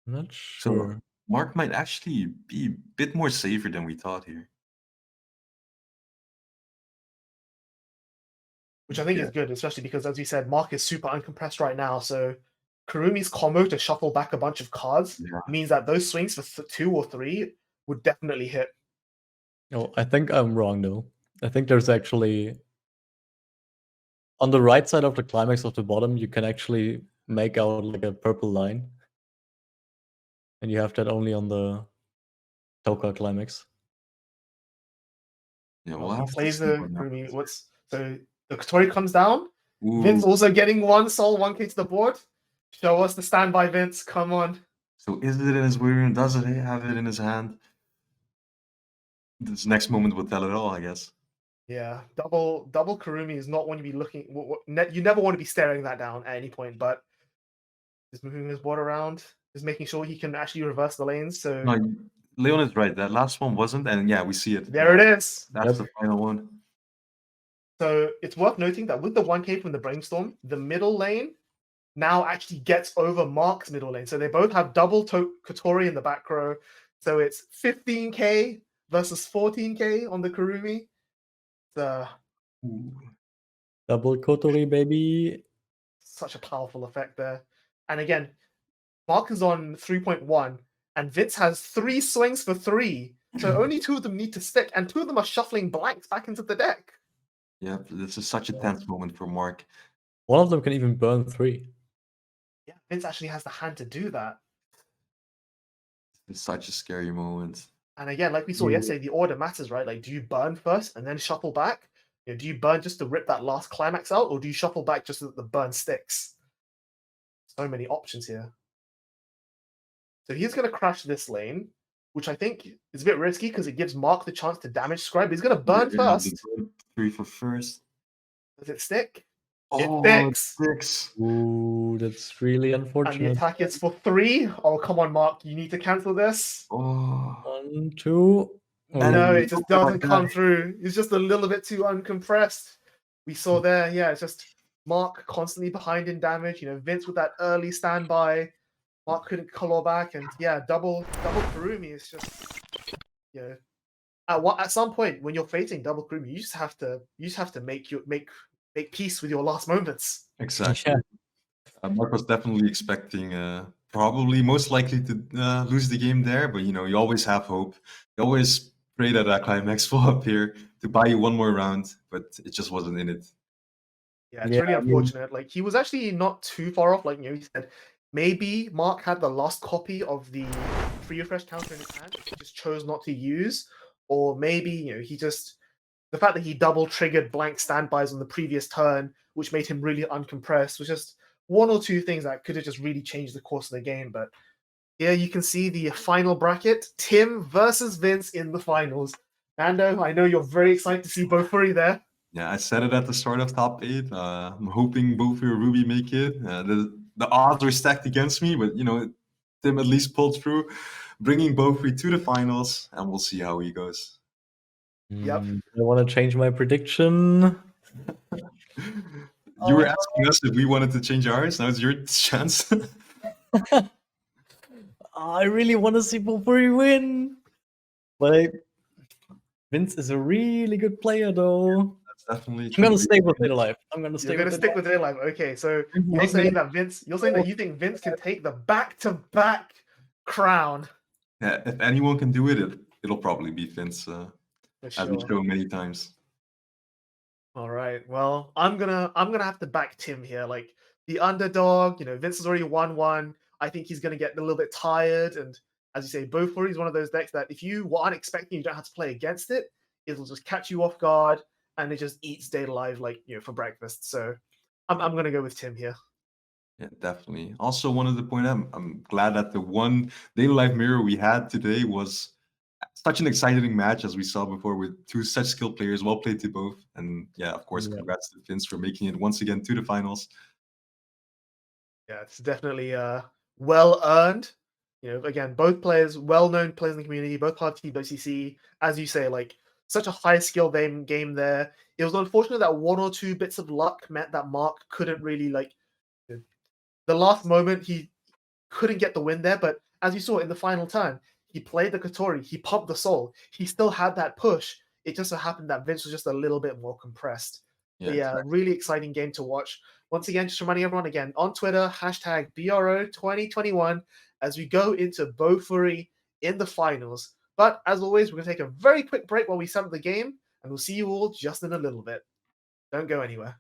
I'm not
So
sure.
Mark might actually be a bit more safer than we thought here.
Which I think
Yeah.
is good, especially because, as you said, Mark is super uncompressed right now. So Kurumi's combo to shuffle back a bunch of cards means that those swings for 2 or 3 would definitely hit.
Oh, I think I'm wrong though. I think there's actually on the right side of the climax of the bottom, you can actually make out like a purple line. And you have that only on the Toka climax.
Yeah,
Well,
we'll
he
have to
plays
see
the
what
Kurumi.
happens.
So the Kotori comes down.
Ooh.
Vince also getting 1 soul, 1k to the board. Show us the standby, Vince. Come on.
So is it in his waiting room? Does it have it in his hand? This next moment will tell it all, I guess.
Yeah, double Kurumi is not one you be looking. You never want to be staring that down at any point. But just moving his board around, just making sure he can actually reverse the lanes. So
No, Leon is right. That last one wasn't, and yeah, we see it.
there it is.
That's the final one.
So it's worth noting that with the 1k from the brainstorm, the middle lane now actually gets over Mark's middle lane. So they both have double Kotori in the back row. So it's 15k versus 14k on the Kurumi.
Double Kotori, baby.
Such a powerful effect there. And again, Mark is on 3.1, and Vince has 3 swings for 3. So only 2 of them need to stick, and 2 of them are shuffling blanks back into the deck.
Yeah, this is such a tense moment for Mark.
One of them can even burn 3.
Yeah, Vince actually has the hand to do that.
It's such a scary moment.
And again, like we saw yesterday, the order matters, right? Like, do you burn first and then shuffle back? You know, do you burn just to rip that last climax out, or do you shuffle back just so that the burn sticks? So many options here. So he's going to crash this lane, which I think is a bit risky because it gives Mark the chance to damage Scribe. He's going to burn first.
3 for first.
Does it stick?
Oh,
It sticks.
Ooh, that's really
And the
unfortunate.
attack is for 3. Oh, come on, Mark. You need to cancel this.
Oh.
1, 2.
No,
Oh,
it just doesn't come through. It's just a little bit too uncompressed. We saw there, yeah, it's just Mark constantly behind in damage. You know, Vince with that early standby. Mark couldn't claw back, and yeah, double Kurumi is just, you know, at some point when you're facing double Kurumi, you just have to make peace with your last moments.
Exactly. Mark was definitely expecting, probably most likely to lose the game there, but you know, you always have hope. You always pray that climax will appear to buy you one more round, but it just wasn't in it.
Yeah, it's really unfortunate. Like, he was actually not too far off. Like, you know, he said maybe Mark had the last copy of the free refresh counter in his hand, which he just chose not to use, or maybe, you know, the fact that he double triggered blank standbys on the previous turn, which made him really uncompressed, was just one or two things that could have just really changed the course of the game. But here you can see the final bracket: Tim versus Vince in the finals. Nando, I know you're very excited to see both Furry there.
Yeah, I said it at the start of top 8. I'm hoping both your Ruby make it. The odds are stacked against me, but you know, Tim at least pulled through, bringing Beaufry to the finals, and we'll see how he goes.
Yep.
I want to change my prediction.
You were asking us if we wanted to change ours. Now it's your chance.
I really want to see Bulfuri win, but Vince is a really good player, though.
That's definitely.
I'm gonna stay with it alive.
You're gonna stick with it alive. Okay, so you're saying that you think Vince can take the back-to-back crown.
Yeah, if anyone can do it, it'll probably be Vince, as we've shown many times.
All right. Well, I'm gonna have to back Tim here. Like, the underdog, you know, Vince has already won one. I think he's gonna get a little bit tired, and as you say, Beaufort is one of those decks that if you weren't expecting, you don't have to play against it. It'll just catch you off guard, and it just eats Data Live, like, you know, for breakfast. So I'm gonna go with Tim here.
Yeah, definitely. Also wanted to point out, I'm glad that the one Data Live mirror we had today was such an exciting match, as we saw before, with two such skilled players. Well played to both. And yeah, of course, congrats to Vince for making it once again to the finals.
Yeah, it's definitely well earned. You know, again, both players, well-known players in the community, both part of TWCC. As you say, like, such a high skill game there. It was unfortunate that one or two bits of luck meant that Mark couldn't really, like, the last moment he couldn't get the win there. But as you saw in the final turn, he played the Kotori, he pumped the soul, he still had that push. It just so happened that Vince was just a little bit more compressed. Yeah, exactly. Really exciting game to watch. Once again, just reminding everyone again on Twitter, hashtag BRO2021, as we go into Beaufort in the finals. But as always, we're going to take a very quick break while we set up the game, and we'll see you all just in a little bit. Don't go anywhere.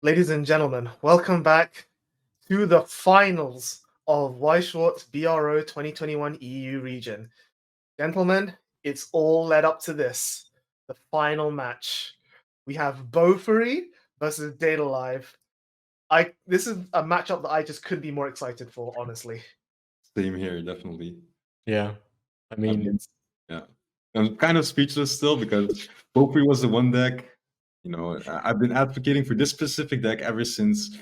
Ladies and gentlemen, welcome back to the finals of Weiss Schwarz BRO 2021 EU region. Gentlemen, it's all led up to this, the final match. We have Beaufry versus Data Live. This is a matchup that I just couldn't be more excited for, honestly.
Same here, definitely.
Yeah. I mean,
yeah. I'm kind of speechless still because Beaufry was the one deck. You know, I've been advocating for this specific deck ever since,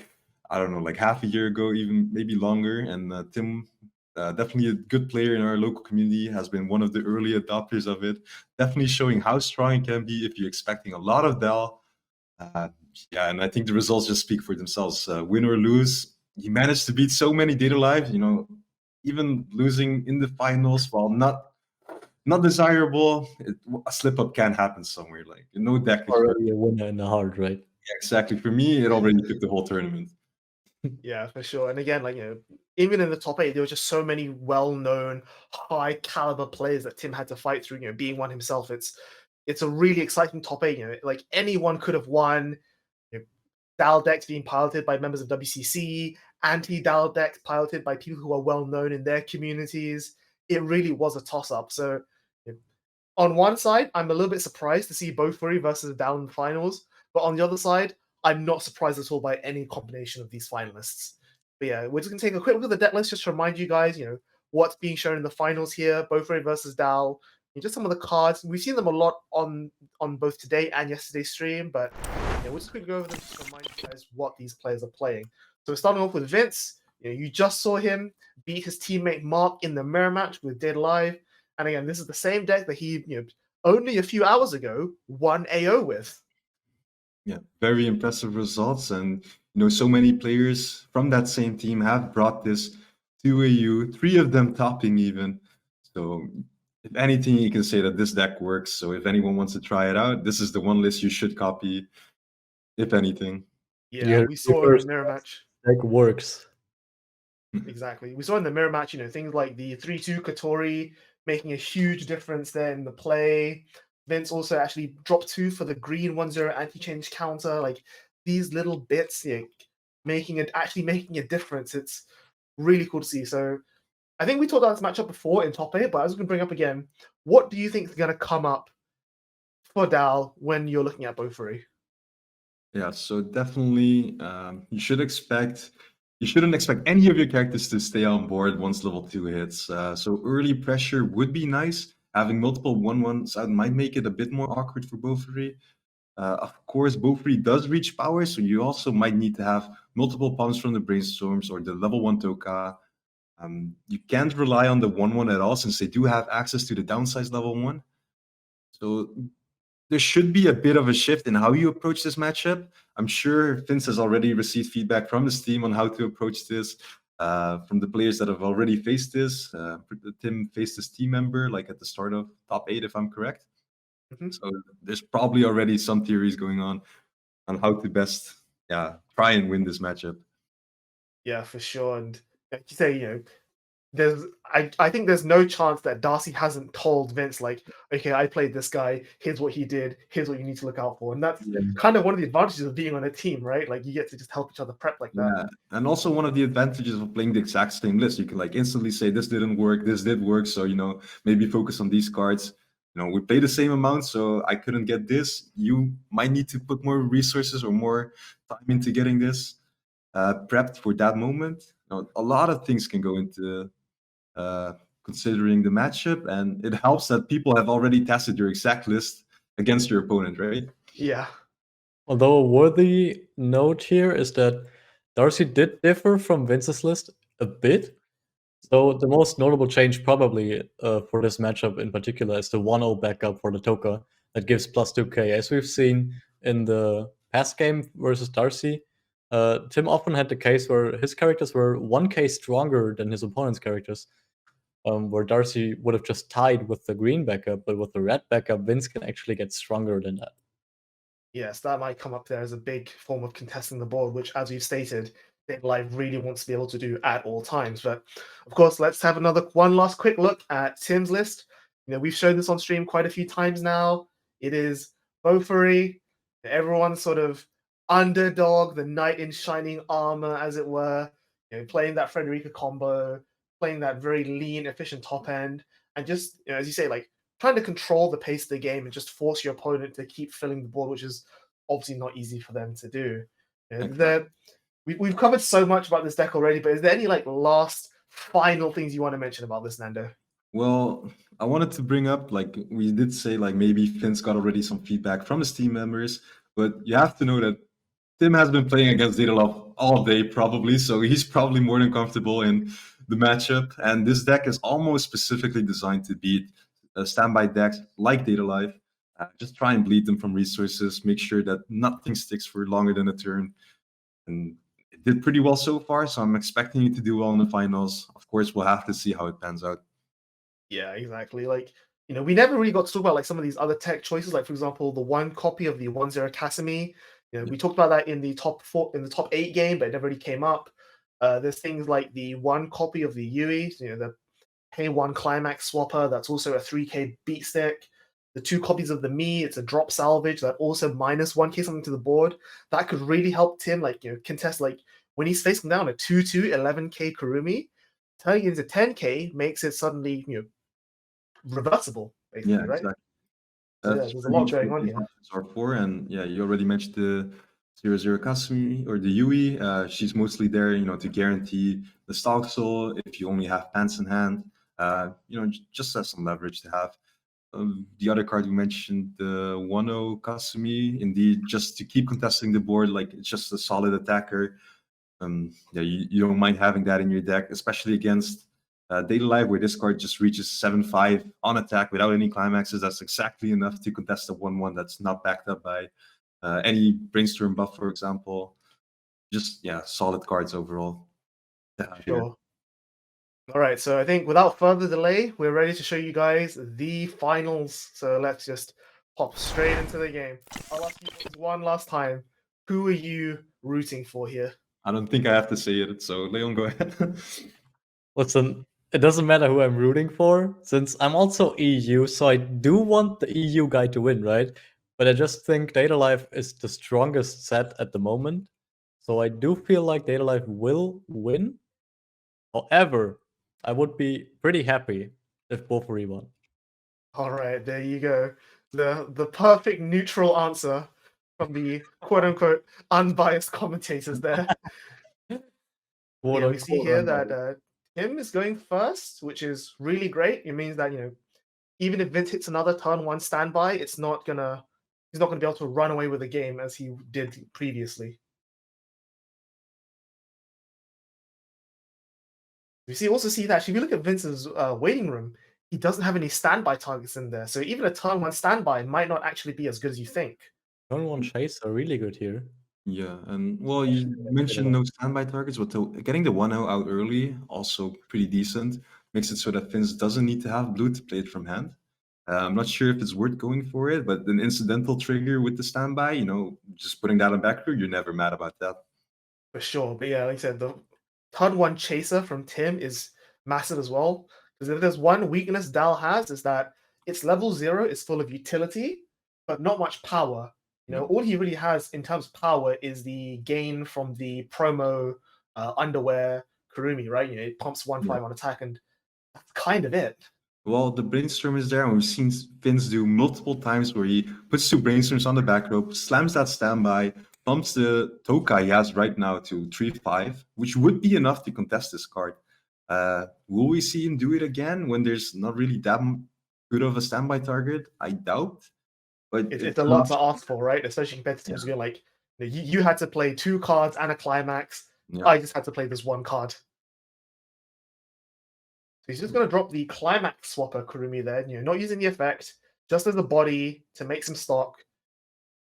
I don't know, like half a year ago, even maybe longer. And Tim, definitely a good player in our local community, has been one of the early adopters of it. Definitely showing how strong it can be if you're expecting a lot of Dal. Yeah, and I think the results just speak for themselves. Win or lose, he managed to beat so many Data Live. You know, even losing in the finals, while not desirable, a slip up can happen somewhere. Like no deck.
Already a winner in the heart, right?
Yeah, exactly. For me, it already took the whole tournament.
Yeah, for sure. And again, like, even in the top 8, there were just so many well-known, high-caliber players that Tim had to fight through. Being one himself, it's a really exciting top 8. Like anyone could have won. DAL decks being piloted by members of WCC, anti-DAL decks piloted by people who are well-known in their communities. It really was a toss-up. So, on one side, I'm a little bit surprised to see Beaufry versus DAL in the finals, but on the other side, I'm not surprised at all by any combination of these finalists. But yeah, we're just going to take a quick look at the deck list just to remind you guys, what's being shown in the finals here, Beaufry versus DAL, just some of the cards. We've seen them a lot on both today and yesterday's stream, but we'll just quickly go over them to remind you guys what these players are playing. So we're starting off with Vince. You just saw him beat his teammate Mark in the mirror match with Dead Alive. And again, this is the same deck that he, only a few hours ago won AO with.
Yeah, very impressive results. And, so many players from that same team have brought this to AU, 3 of them topping even. So if anything, you can say that this deck works. So if anyone wants to try it out, this is the one list you should copy, if anything.
Yeah, we saw in the mirror match.
Deck works.
Exactly. We saw in the mirror match, things like the 3-2 Katori making a huge difference there in the play. Vince also actually dropped 2 for the green 1-0 anti-change counter. Like these little bits, making a difference. It's really cool to see. So I think we talked about this matchup before in top 8, but I was going to bring up again. What do you think is going to come up for DAL when you're looking at Beaufry?
Yeah, so definitely you shouldn't expect any of your characters to stay on board once level 2 hits. So early pressure would be nice. Having multiple 1-1s out might make it a bit more awkward for Beaufry. Of course, Beaufry does reach power, so you also might need to have multiple pumps from the Brainstorms or the level 1 Toka. You can't rely on the 1-1 at all since they do have access to the downsize level 1. So there should be a bit of a shift in how you approach this matchup. I'm sure Vince has already received feedback from his team on how to approach this, from the players that have already faced this. Tim faced his team member like at the start of top 8, if I'm correct.
Mm-hmm.
So there's probably already some theories going on how to best try and win this matchup.
Yeah, for sure. And like you say, I think there's no chance that Darcy hasn't told Vince, like, okay, I played this guy, here's what he did, here's what you need to look out for. And that's kind of one of the advantages of being on a team, right? Like you get to just help each other prep like that.
Yeah. And also one of the advantages of playing the exact same list, you can like instantly say this didn't work, this did work, so maybe focus on these cards. We play the same amount, so I couldn't get this. You might need to put more resources or more time into getting this prepped for that moment. A lot of things can go into considering the matchup, and it helps that people have already tested your exact list against your opponent, right?
Yeah.
Although a worthy note here is that Darcy did differ from Vince's list a bit. So the most notable change probably for this matchup in particular is the 1-0 backup for the Toka that gives plus 2k. As we've seen in the past game versus Darcy, Tim often had the case where his characters were 1k stronger than his opponent's characters, where Darcy would have just tied with the green backup, but with the red backup, Vince can actually get stronger than that.
Yes, that might come up there as a big form of contesting the board, which, as we've stated, Live really wants to be able to do at all times. But of course, let's have one last quick look at Tim's list. We've shown this on stream quite a few times now. It is Beaufry. Everyone's sort of underdog, the knight in shining armor, as it were. Playing that Frederica combo, playing that very lean, efficient top end, and just as you say, like trying to control the pace of the game and just force your opponent to keep filling the board, which is obviously not easy for them to do. We've covered so much about this deck already, but is there any like last final things you want to mention about this, Nando?
Well, I wanted to bring up, like we did say, like maybe Finn's got already some feedback from his team members, but you have to know that Tim has been playing against Daedalus all day probably, so he's probably more than comfortable in the matchup. And this deck is almost specifically designed to beat standby decks like Daedalus. Just try and bleed them from resources, make sure that nothing sticks for longer than a turn. And it did pretty well so far, so I'm expecting it to do well in the finals. Of course, we'll have to see how it pans out.
Yeah, exactly. Like, we never really got to talk about like some of these other tech choices, like for example, the one copy of the 1-0 Casimir. We talked about that in the top 8 game, but it never really came up. There's things like the one copy of the Yui, the pay 1 climax swapper, that's also a 3k beat stick. The 2 copies of the Me, it's a drop salvage that also minus 1k something to the board. That could really help Tim, like, contest, like, when he's facing down a 2-2 11k Kurumi, turning it into 10k makes it suddenly, reversible, basically, right?
Exactly.
So, there's a lot going on here.
Are for, and you already mentioned the 0-0 Kasumi or the Yui. She's mostly there, to guarantee the Stalk Soul if you only have pants in hand. Just as some leverage to have. The other card we mentioned, the 1-0 Kasumi, indeed, just to keep contesting the board, like it's just a solid attacker. You don't mind having that in your deck, especially against Daedalus, where this card just reaches 7-5 on attack without any climaxes. That's exactly enough to contest a 1-1 that's not backed up by any brainstorm buff, for example. Just, solid cards overall.
Sure. All right, so I think without further delay, we're ready to show you guys the finals. So let's just pop straight into the game. I'll ask you one last time. Who are you rooting for here?
I don't think I have to say it, so Leon, go ahead.
Listen, it doesn't matter who I'm rooting for, since I'm also EU, so I do want the EU guy to win, right? But I just think Daedalus is the strongest set at the moment, so I do feel like Daedalus will win. However, I would be pretty happy if both won.
All right, there you go. The perfect neutral answer from the quote-unquote unbiased commentators there. We see here that Tim is going first, which is really great. It means that, even if Vince hits another turn 1 standby, he's not gonna be able to run away with the game as he did previously. We also see that if you look at Vince's waiting room, he doesn't have any standby targets in there. So even a turn 1 standby might not actually be as good as you think.
Turn 1 chase are really good here.
Yeah, and well, you mentioned no standby targets, but getting the 1-0 out early, also pretty decent. Makes it so that Vince doesn't need to have blue to play it from hand. I'm not sure if it's worth going for it, but an incidental trigger with the standby, just putting that on back row, you're never mad about that.
For sure, but yeah, like I said, the turn 1 chaser from Tim is massive as well. Because if there's one weakness Dal has, is that its level 0 is full of utility, but not much power. All he really has in terms of power is the gain from the promo underwear Kurumi, right? It pumps 1-5 on attack, and that's kind of it.
Well, the brainstorm is there, and we've seen Vince do multiple times where he puts 2 brainstorms on the back rope, slams that standby, pumps the Tokai he has right now to 3-5, which would be enough to contest this card. Will we see him do it again when there's not really that good of a standby target? I doubt. But
it's a lot to ask for, right? Especially compared to teams where, like, you had to play 2 cards and a climax. I just had to play this 1 card. So he's just going to drop the climax swapper Kurumi there, not using the effect, just as a body to make some stock.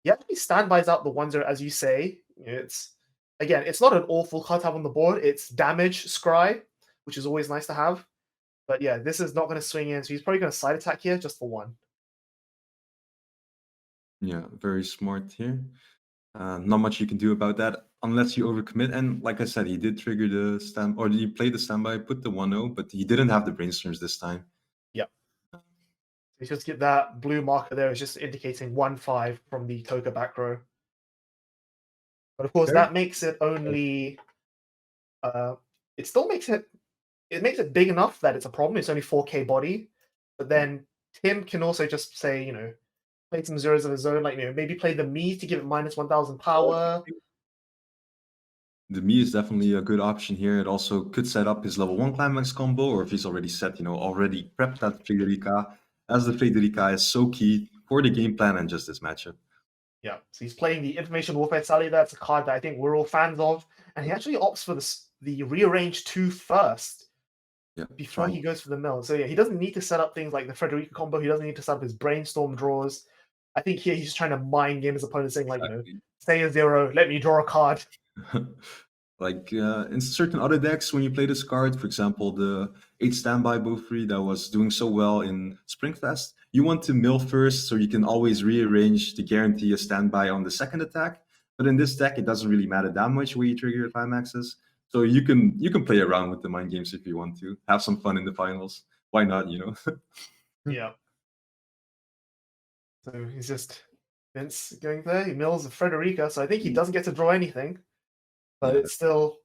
Yeah, he standbys out the 1-0, as you say. It's not an awful card to have on the board. It's damage scry, which is always nice to have. But yeah, this is not going to swing in, so he's probably going to side attack here just for 1.
Yeah, very smart here. Not much you can do about that unless you overcommit. And like I said, he did trigger the stand, or he played the standby, put the 1-0, but he didn't have the brainstorms this time.
Yep. You just get that blue marker there. It's just indicating 1-5 from the Toka back row. But of course,
Very-
that makes it only. It still makes it. It makes it big enough that it's a problem. It's only 4K body, but then Tim can also just say, play some zeros of his own, like maybe play the me to give it minus 1,000 power.
The me is definitely a good option here. It also could set up his level 1 climax combo, or if he's already set, already prepped that Frederica, as the Frederica is so key for the game plan and just this matchup.
Yeah, so he's playing the Information Warfare Sally. That's a card that I think we're all fans of, and he actually opts for the rearrange 2 first
Yeah,
before he goes for the mill. So yeah, he doesn't need to set up things like the Frederica combo. He doesn't need to set up his brainstorm draws. I think here he's just trying to mind game his opponent, saying like, say a 0, let me draw a card.
Like in certain other decks, when you play this card, for example, the 8 standby Bofree that was doing so well in Springfest, you want to mill first so you can always rearrange to guarantee a standby on the second attack. But in this deck, it doesn't really matter that much where you trigger your climaxes. So you can play around with the mind games if you want to. Have some fun in the finals. Why not,
Yeah. So he's just Vince going there. He mills a Frederica, so I think he doesn't get to draw anything. But
Yeah.
it's still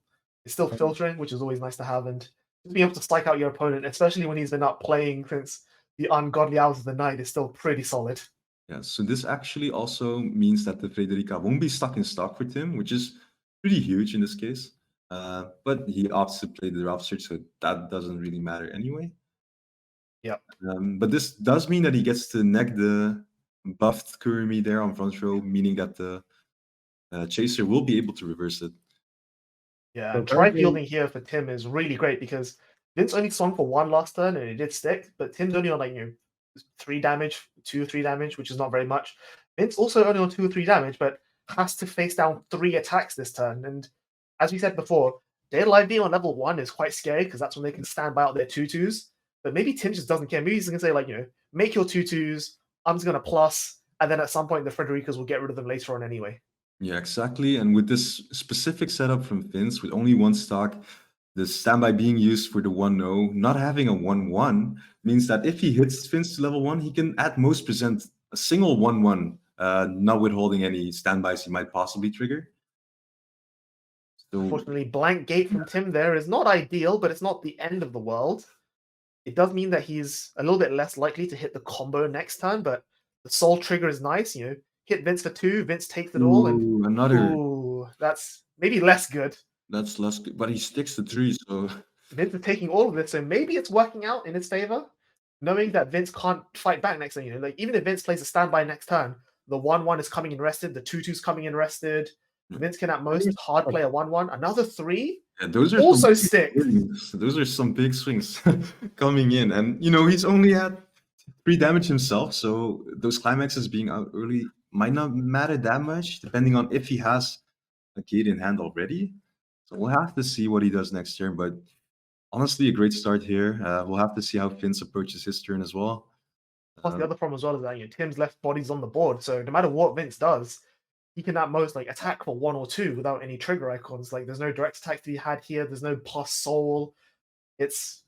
filtering, which is always nice to have, and just being able to strike out your opponent, especially when he's been up playing since the ungodly hours of the night, is still pretty solid.
Yeah, so this actually also means that the Frederica won't be stuck in stock for Tim, which is pretty huge in this case. But he opts to play the draft search, so that doesn't really matter anyway.
Yeah.
But this does mean that he gets to neck the buffed Kurumi there on front row, meaning that the Chaser will be able to reverse it.
Yeah,
So
and try
currently-
fielding here for Tim is really great because Vince only swung for 1 last turn and it did stick, but Tim's only on 3 damage, 2 or 3 damage, which is not very much. Vince also only on 2 or 3 damage, but has to face down 3 attacks this turn. And as we said before, Dead Alive being on level 1 is quite scary because that's when they can stand by out their 2/2s. But maybe Tim just doesn't care. Maybe he's going to say, make your 2/2s, I'm just going to plus, and then at some point the Fredericas will get rid of them later on anyway.
Yeah, exactly. And with this specific setup from Vince, with only 1 stock, the standby being used for the 1-0, not having a 1-1 means that if he hits Vince to level 1, he can at most present a single 1-1, not withholding any standbys he might possibly trigger. So,
Unfortunately, blank gate from Tim there is not ideal, but it's not the end of the world. It does mean that he's a little bit less likely to hit the combo next turn, but the soul trigger is nice. Hit Vince for 2, Vince takes it all, and
another.
that's maybe less good.
That's less good, but he sticks to 3, so
Vince is taking all of this, so maybe it's working out in his favor, knowing that Vince can't fight back next turn. Even if Vince plays a standby next turn, the 1-1 is coming in rested, the 2/2's coming in rested. Vince can at most hard play a 1-1. Another 3
yeah, those are
also
some big
6.
swings. Those are some big swings coming in, and he's only at 3 damage himself, so those climaxes being out early might not matter that much, depending on if he has a gate in hand already. So we'll have to see what he does next turn, but honestly, a great start here. We'll have to see how Vince approaches his turn as well.
Plus, the other problem as well is that Tim's left body's on the board, so no matter what Vince does, he can at most attack for 1 or 2 without any trigger icons. There's no direct attack to be had here. There's no plus soul. It's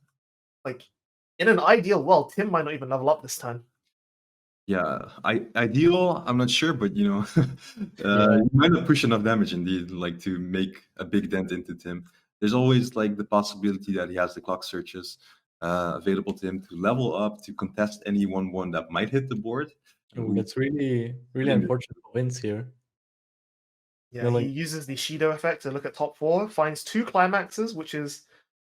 in an ideal world, Tim might not even level up this turn.
Yeah, ideal, I'm not sure, but you might not push enough damage indeed, to make a big dent into Tim. There's always the possibility that he has the clock searches available to him to level up, to contest any 1-1 that might hit the board.
Oh, that's really, really unfortunate for Vince here.
Yeah, he uses the Shido effect to look at top 4, finds 2 climaxes, which is,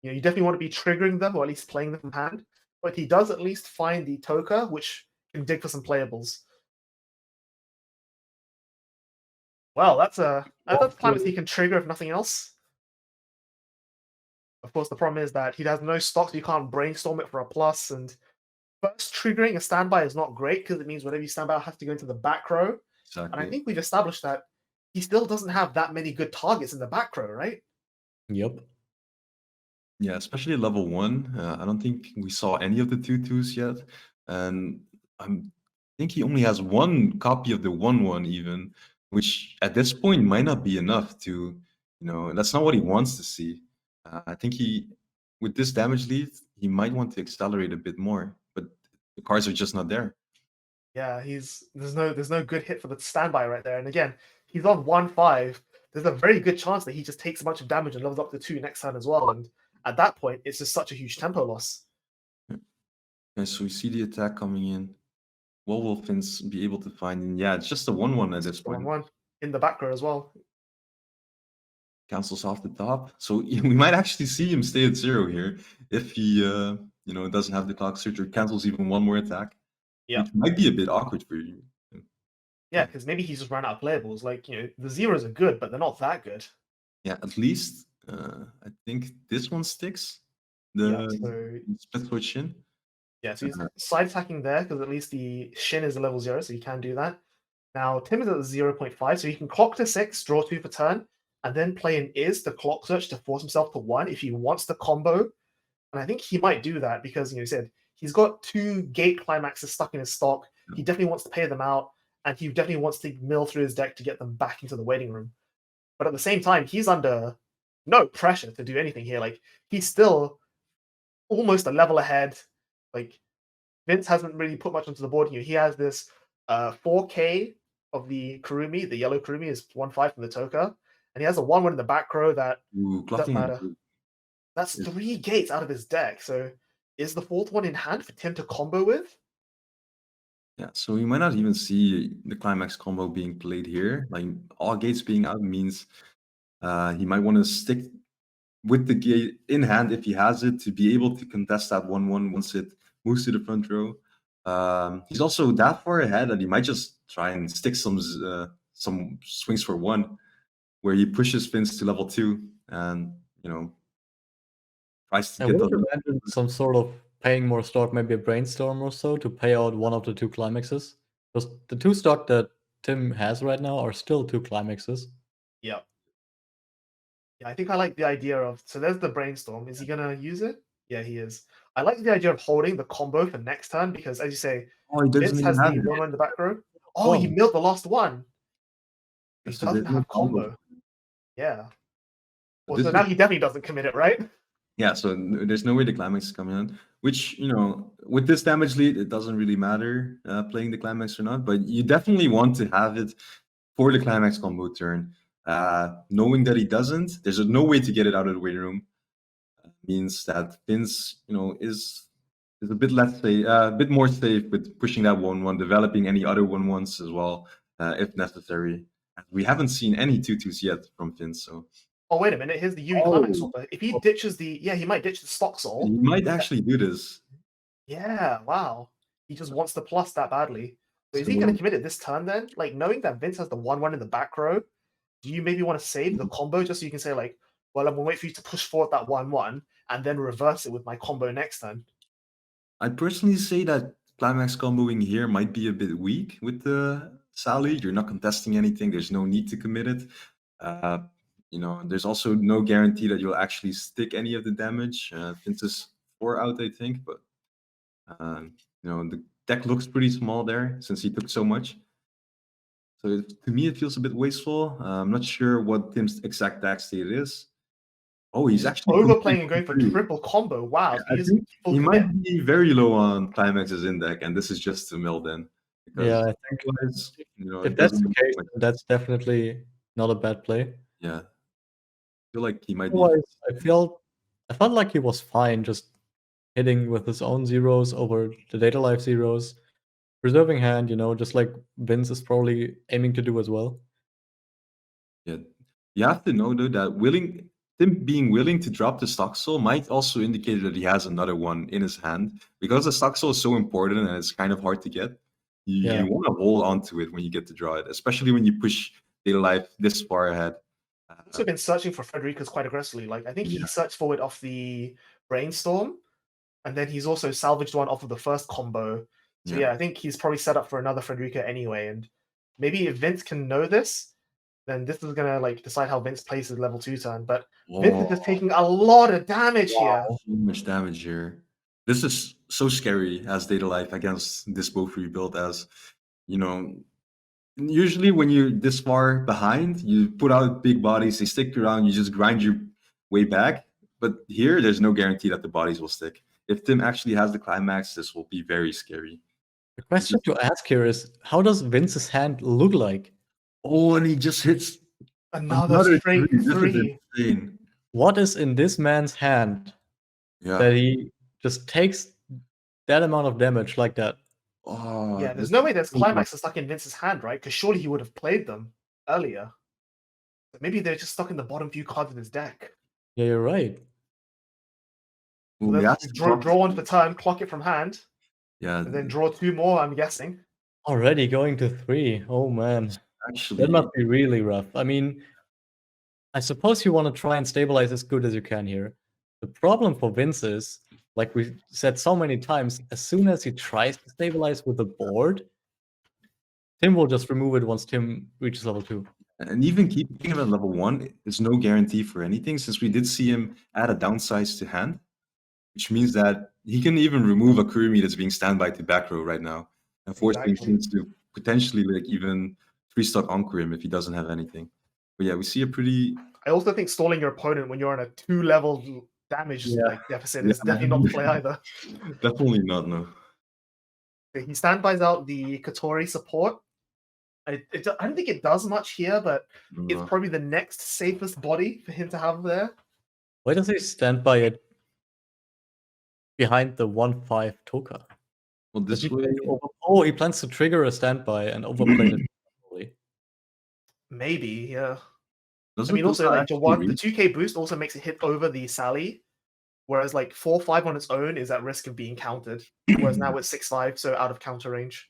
you definitely want to be triggering them or at least playing them from hand. But he does at least find the Toka, which can dig for some playables. Well, that's a climax he can trigger if nothing else. Of course, the problem is that he has no stock, so you can't brainstorm it for a plus. And first triggering a standby is not great because it means whenever you stand by, has to go into the back row.
Exactly.
And I think we've established that he still doesn't have that many good targets in the back row, right?
Yep.
Yeah, especially at level 1. I don't think we saw any of the 2/2s yet. And I think he only has 1 copy of the 1/1 even, which at this point might not be enough to, that's not what he wants to see. I think with this damage lead, he might want to accelerate a bit more, but the cards are just not there.
Yeah, there's no good hit for the standby right there. And again, he's on 1-5. there's a very good chance that he just takes a bunch of damage and levels up to 2 next turn as well. And at that point, it's just such a huge tempo loss.
Okay, so we see the attack coming in. What will Vince be able to find? And yeah, it's just a 1-1 at this point.
1-1 in the back row as well.
Cancels off the top. So we might actually see him stay at 0 here if he, doesn't have the clock switch or cancels even one more attack.
Yeah.
Which might be a bit awkward for you.
Yeah, because maybe he's just run out of playables. Like, the zeros are good, but they're not that good.
Yeah, at least I think this one sticks.
So
split switch shin.
Yeah, so he's side attacking there because at least the shin is a level 0, so he can do that. Now, Tim is at 0.5, so he can clock to 6, draw 2 per turn, and then play an Is, the clock search, to force himself to 1 if he wants the combo. And I think he might do that because, he said he's got 2 gate climaxes stuck in his stock. He definitely wants to pay them out, and he definitely wants to mill through his deck to get them back into the waiting room. But at the same time, he's under no pressure to do anything here. Like, he's still almost a level ahead. Like, Vince hasn't really put much onto the board here. He has this 4K of the Kurumi. The yellow Kurumi is 1-5 from the Toka. And he has a 1-1 in the back row that doesn't matter. That's 3 gates out of his deck. So is the 4th one in hand for Tim to combo with?
Yeah, so we might not even see the climax combo being played here. Like, all gates being out means he might want to stick with the gate in hand if he has it to be able to contest that 1-1 once it moves to the front row. He's also that far ahead that he might just try and stick some swings for 1, where he pushes Vince to level 2 and tries to
I
get
would
the
imagine some sort of paying more stock, maybe a brainstorm or so, to pay out one of the 2 climaxes. Because the 2 stock that Tim has right now are still 2 climaxes.
Yeah. Yeah, I think I like the idea of, so there's the brainstorm. Is he gonna use it? Yeah, he is. I like the idea of holding the combo for next turn because, as you say,
he doesn't
Vince
even
has
have
the
it.
1 in the back row. Oh, he milled the last one. He
So
doesn't
there's no
have combo. Yeah. Well,
This
so
is-
now he definitely doesn't commit it, right?
Yeah, so there's no way the climax is coming in. Which, with this damage lead, it doesn't really matter playing the climax or not. But you definitely want to have it for the climax combo turn. Knowing that he doesn't, there's no way to get it out of the waiting room. Means that Vince, is a bit less safe, a bit more safe with pushing that 1-1, developing any other 1-1s as well, if necessary. We haven't seen any 2-2s yet from Vince, so.
Oh, wait a minute. Here's the Yui climax swapper. If he ditches he might ditch the stock soul.
He might actually do this.
Yeah, wow. He just wants the plus that badly. So is he going to commit it this turn then? Like, knowing that Vince has the 1-1 in the back row, do you maybe want to save the combo just so you can say, like, well, I'm going to wait for you to push forward that 1-1 and then reverse it with my combo next turn?
I'd personally say that climax comboing here might be a bit weak with the Sally. You're not contesting anything. There's no need to commit it. There's also no guarantee that you'll actually stick any of the damage. Vince is 4 out, I think, but the deck looks pretty small there since he took so much. So to me, it feels a bit wasteful. I'm not sure what Tim's exact deck state is. Oh, he's actually
overplaying and going for triple combo. Wow,
he might be very low on climaxes in deck, and this is just to mill then.
Yeah, I think if that's the case, that's definitely not a bad play.
Yeah, I feel like he might be.
Otherwise, I felt like he was fine just hitting with his own zeros over the data life zeros, preserving hand, just like Vince is probably aiming to do as well.
Yeah, you have to know though that Tim being willing to drop the stock soul might also indicate that he has another one in his hand, because the stock soul is so important and it's kind of hard to get. You want to hold on to it when you get to draw it, especially when you push data life this far ahead.
I've also been searching for Frederica's quite aggressively. Like, I think he searched for it off the brainstorm, and then he's also salvaged one off of the first combo. So yeah, I think he's probably set up for another Frederica anyway. And maybe if Vince can know this, then this is gonna decide how Vince plays his level 2 turn. But Vince is just taking a lot of damage here.
So much damage here. This is so scary as data life against this both rebuild, as usually when you're this far behind, you put out big bodies, they stick around, you just grind your way back. But here, there's no guarantee that the bodies will stick. If Tim actually has the climax, this will be very scary.
The question to ask here is, how does Vince's hand look like?
Oh, and he just hits
Another straight
This is
three.
insane.
What is in this man's hand
Yeah.
that he just takes that amount of damage like that?
Oh,
Yeah, there's
this
no
is
way there's
so rough.
climaxes stuck in Vince's hand, right? Because surely he would have played them earlier. But maybe they're just stuck in the bottom few cards in his deck.
Yeah, you're right.
Well,
Let's
we asked
draw one per turn, clock it from hand,
Yeah,
and then draw 2 more, I'm guessing.
Already going to 3. Oh man.
actually,
That must be really rough. I mean, I suppose you want to try and stabilize as good as you can here. The problem for Vince is, like we said so many times, as soon as he tries to stabilize with the board, Tim will just remove it once Tim reaches level 2.
and even keeping him at level 1 is no guarantee for anything, since we did see him add a downsize to hand, which means that he can even remove a Kurumi that's being standby to back row right now, and forcing
Exactly.
him to potentially like even 3-stock Anchor him if he doesn't have anything. But yeah, we see a pretty
I also think stalling your opponent when you're on a 2-level damage deficit is definitely not the play either.
definitely not, no.
Okay, he standbys out the Katori support. I don't think it does much here, but it's
No.
probably the next safest body for him to have there.
Why does he stand by it behind the 1/5 Toka?
Well,
Does
this
he
way,
plan to he plans to trigger a standby and overplay it. Probably.
Maybe, yeah.
doesn't
I mean, also like the
actually
2K boost also makes it hit over the Sally, whereas like 4/5 on its own is at risk of being countered. Whereas now it's 6/5, so out of counter range.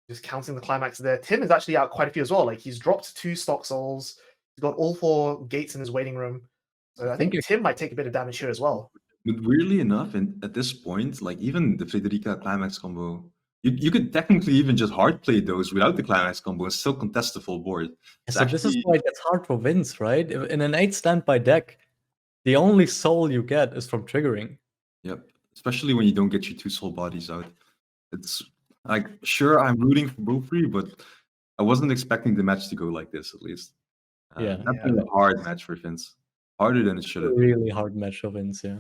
Just counting the climax there. Tim is actually out quite a few as well. Like he's dropped 2 stock souls. He's got all 4 gates in his waiting room. So I think Tim might take a bit of damage here as well.
But weirdly enough, and at this point, like even the Frederica climax combo, you could technically even just hard play those without the climax combo and still contest the full board.
So this is why it gets hard for Vince, right? In an 8 standby deck, the only soul you get is from triggering.
Yep, especially when you don't get your 2 soul bodies out. It's like, sure, I'm rooting for both free, but I wasn't expecting the match to go like this, at least.
Yeah.
That's been a hard match for Vince. Harder than it should have been.
Really hard match for Vince, yeah.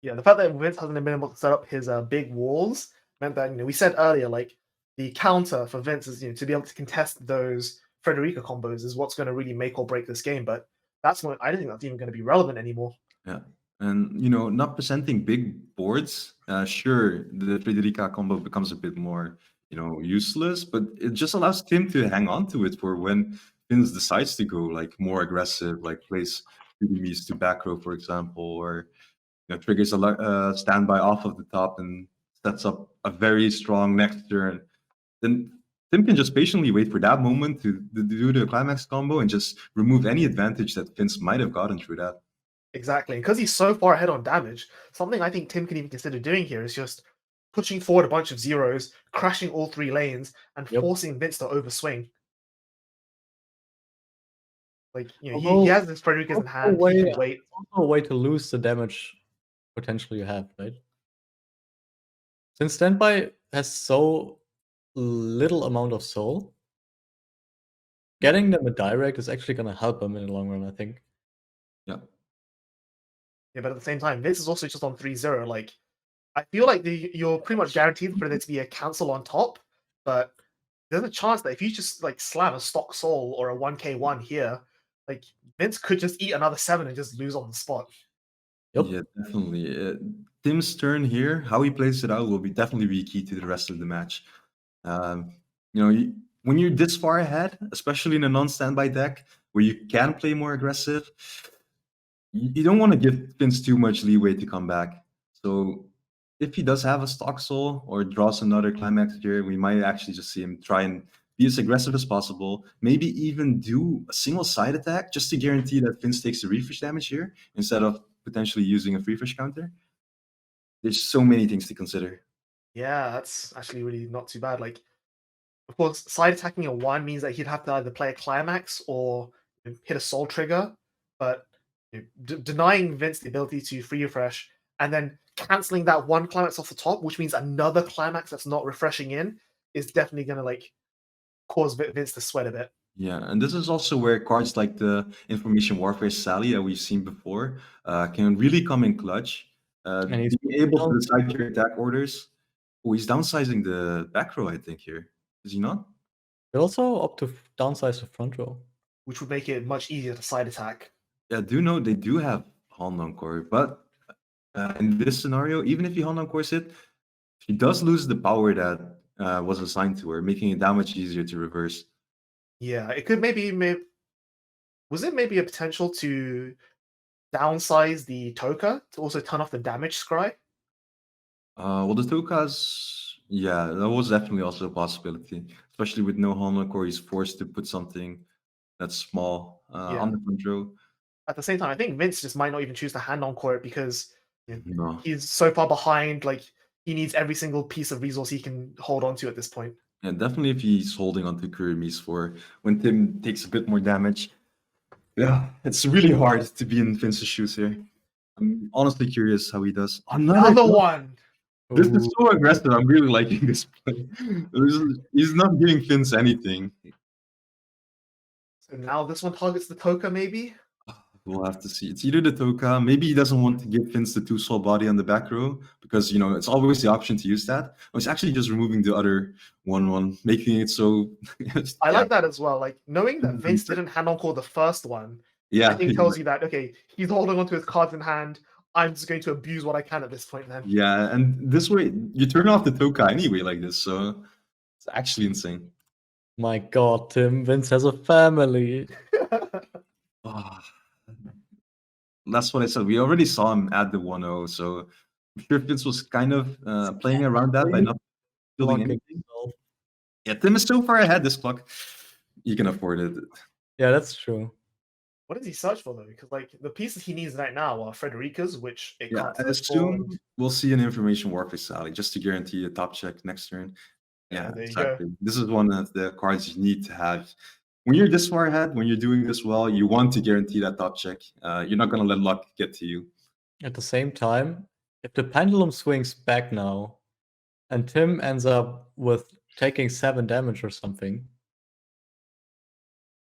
Yeah, the fact that Vince hasn't been able to set up his big walls meant that, we said earlier, like, the counter for Vince is, to be able to contest those Frederica combos is what's going to really make or break this game. But that's when I don't think that's even going to be relevant anymore.
Yeah. And, not presenting big boards, sure, the Frederica combo becomes a bit more, useless, but it just allows Tim to hang on to it for when Vince decides to go, like, more aggressive, like place enemies to back row, for example, or, triggers a standby off of the top and sets up a very strong next turn. Then Tim can just patiently wait for that moment to do the climax combo and just remove any advantage that Vince might have gotten through that.
Exactly. And because he's so far ahead on damage, something I think Tim can even consider doing here is just pushing forward a bunch of zeros, crashing all 3 lanes, and forcing Vince to overswing. Like, he has this Frederica's in hand, he can wait.
Also a way to lose the damage potential you have, right? Since standby has so little amount of soul, getting them a direct is actually going to help him in the long run, I think.
Yeah.
Yeah, but at the same time, Vince is also just on 3-0. Like, I feel like you're pretty much guaranteed for there to be a cancel on top, but there's a chance that if you just like slam a stock soul or a 1k1 here, like Vince could just eat another 7 and just lose on the spot.
Yep.
Yeah, definitely. Tim's turn here, how he plays it out will definitely be key to the rest of the match. When you're this far ahead, especially in a non-standby deck where you can play more aggressive, you don't want to give Vince too much leeway to come back. So if he does have a stock soul or draws another climax here, we might actually just see him try and be as aggressive as possible. Maybe even do a single side attack just to guarantee that Vince takes the refresh damage here instead of potentially using a refresh counter. There's so many things to consider.
Yeah, that's actually really not too bad. Like, of course, side attacking a 1 means that he'd have to either play a climax or hit a soul trigger, but denying Vince the ability to free refresh and then canceling that 1 climax off the top, which means another climax that's not refreshing in, is definitely going to like cause Vince to sweat a bit.
Yeah, and this is also where cards like the Information Warfare Sally that we've seen before can really come in clutch.
And he's
being able to decide your attack orders. Oh, he's downsizing the back row, I think, here. Is he not?
They also opt to downsize the front row.
which would make it much easier to side attack.
Yeah, do know they do have Hondan core, but in this scenario, even if he Hondan cores it, she does lose the power that was assigned to her, making it that much easier to reverse.
Yeah, it could maybe was it maybe a potential to downsize the Toka to also turn off the damage scry?
Well, the Tokas, yeah, that was definitely also a possibility, especially with no Hondan core. He's forced to put something that's small
Yeah.
on the front row.
At the same time, I think Vince just might not even choose to hand on core it because
No.
he's so far behind. Like he needs every single piece of resource he can hold on to at this point.
Yeah, definitely if he's holding onto Kurimis for when Tim takes a bit more damage. Yeah, it's really hard to be in Vince's shoes here. I'm honestly curious how he does.
Another one.
This is so aggressive. I'm really liking this play. He's not giving Vince anything.
So now this one targets the Toka, maybe?
We'll have to see. It's either the Toka, maybe he doesn't want to give Vince the 2-soul body on the back row, because, it's always the option to use that. Or it's actually just removing the other 1-1, making it so...
I like that as well. Like, knowing that Vince didn't hand on core the first one,
Yeah,
I think tells you that, okay, he's holding onto his cards in hand. I'm just going to abuse what I can at this point then.
Yeah, and this way, you turn off the Toka anyway like this, so it's actually insane.
My god, Tim, Vince has a family.
That's what I said. We already saw him at the 1-0, so I'm sure Vince was kind of playing around that by not building anything. Yeah, Tim is so far ahead this clock. He can afford it.
Yeah, that's true.
What does he search for though? Because like the pieces he needs right now are Frederica's, which it
Yeah,
can't
I
search for.
assume we'll see an information war for Sally just to guarantee a top check next turn. Yeah,
there you
exactly. This is one of the cards you need to have. When you're this far ahead, when you're doing this well, you want to guarantee that top check. You're not going to let luck get to you.
At the same time, if the pendulum swings back now, and Tim ends up with taking 7 damage or something.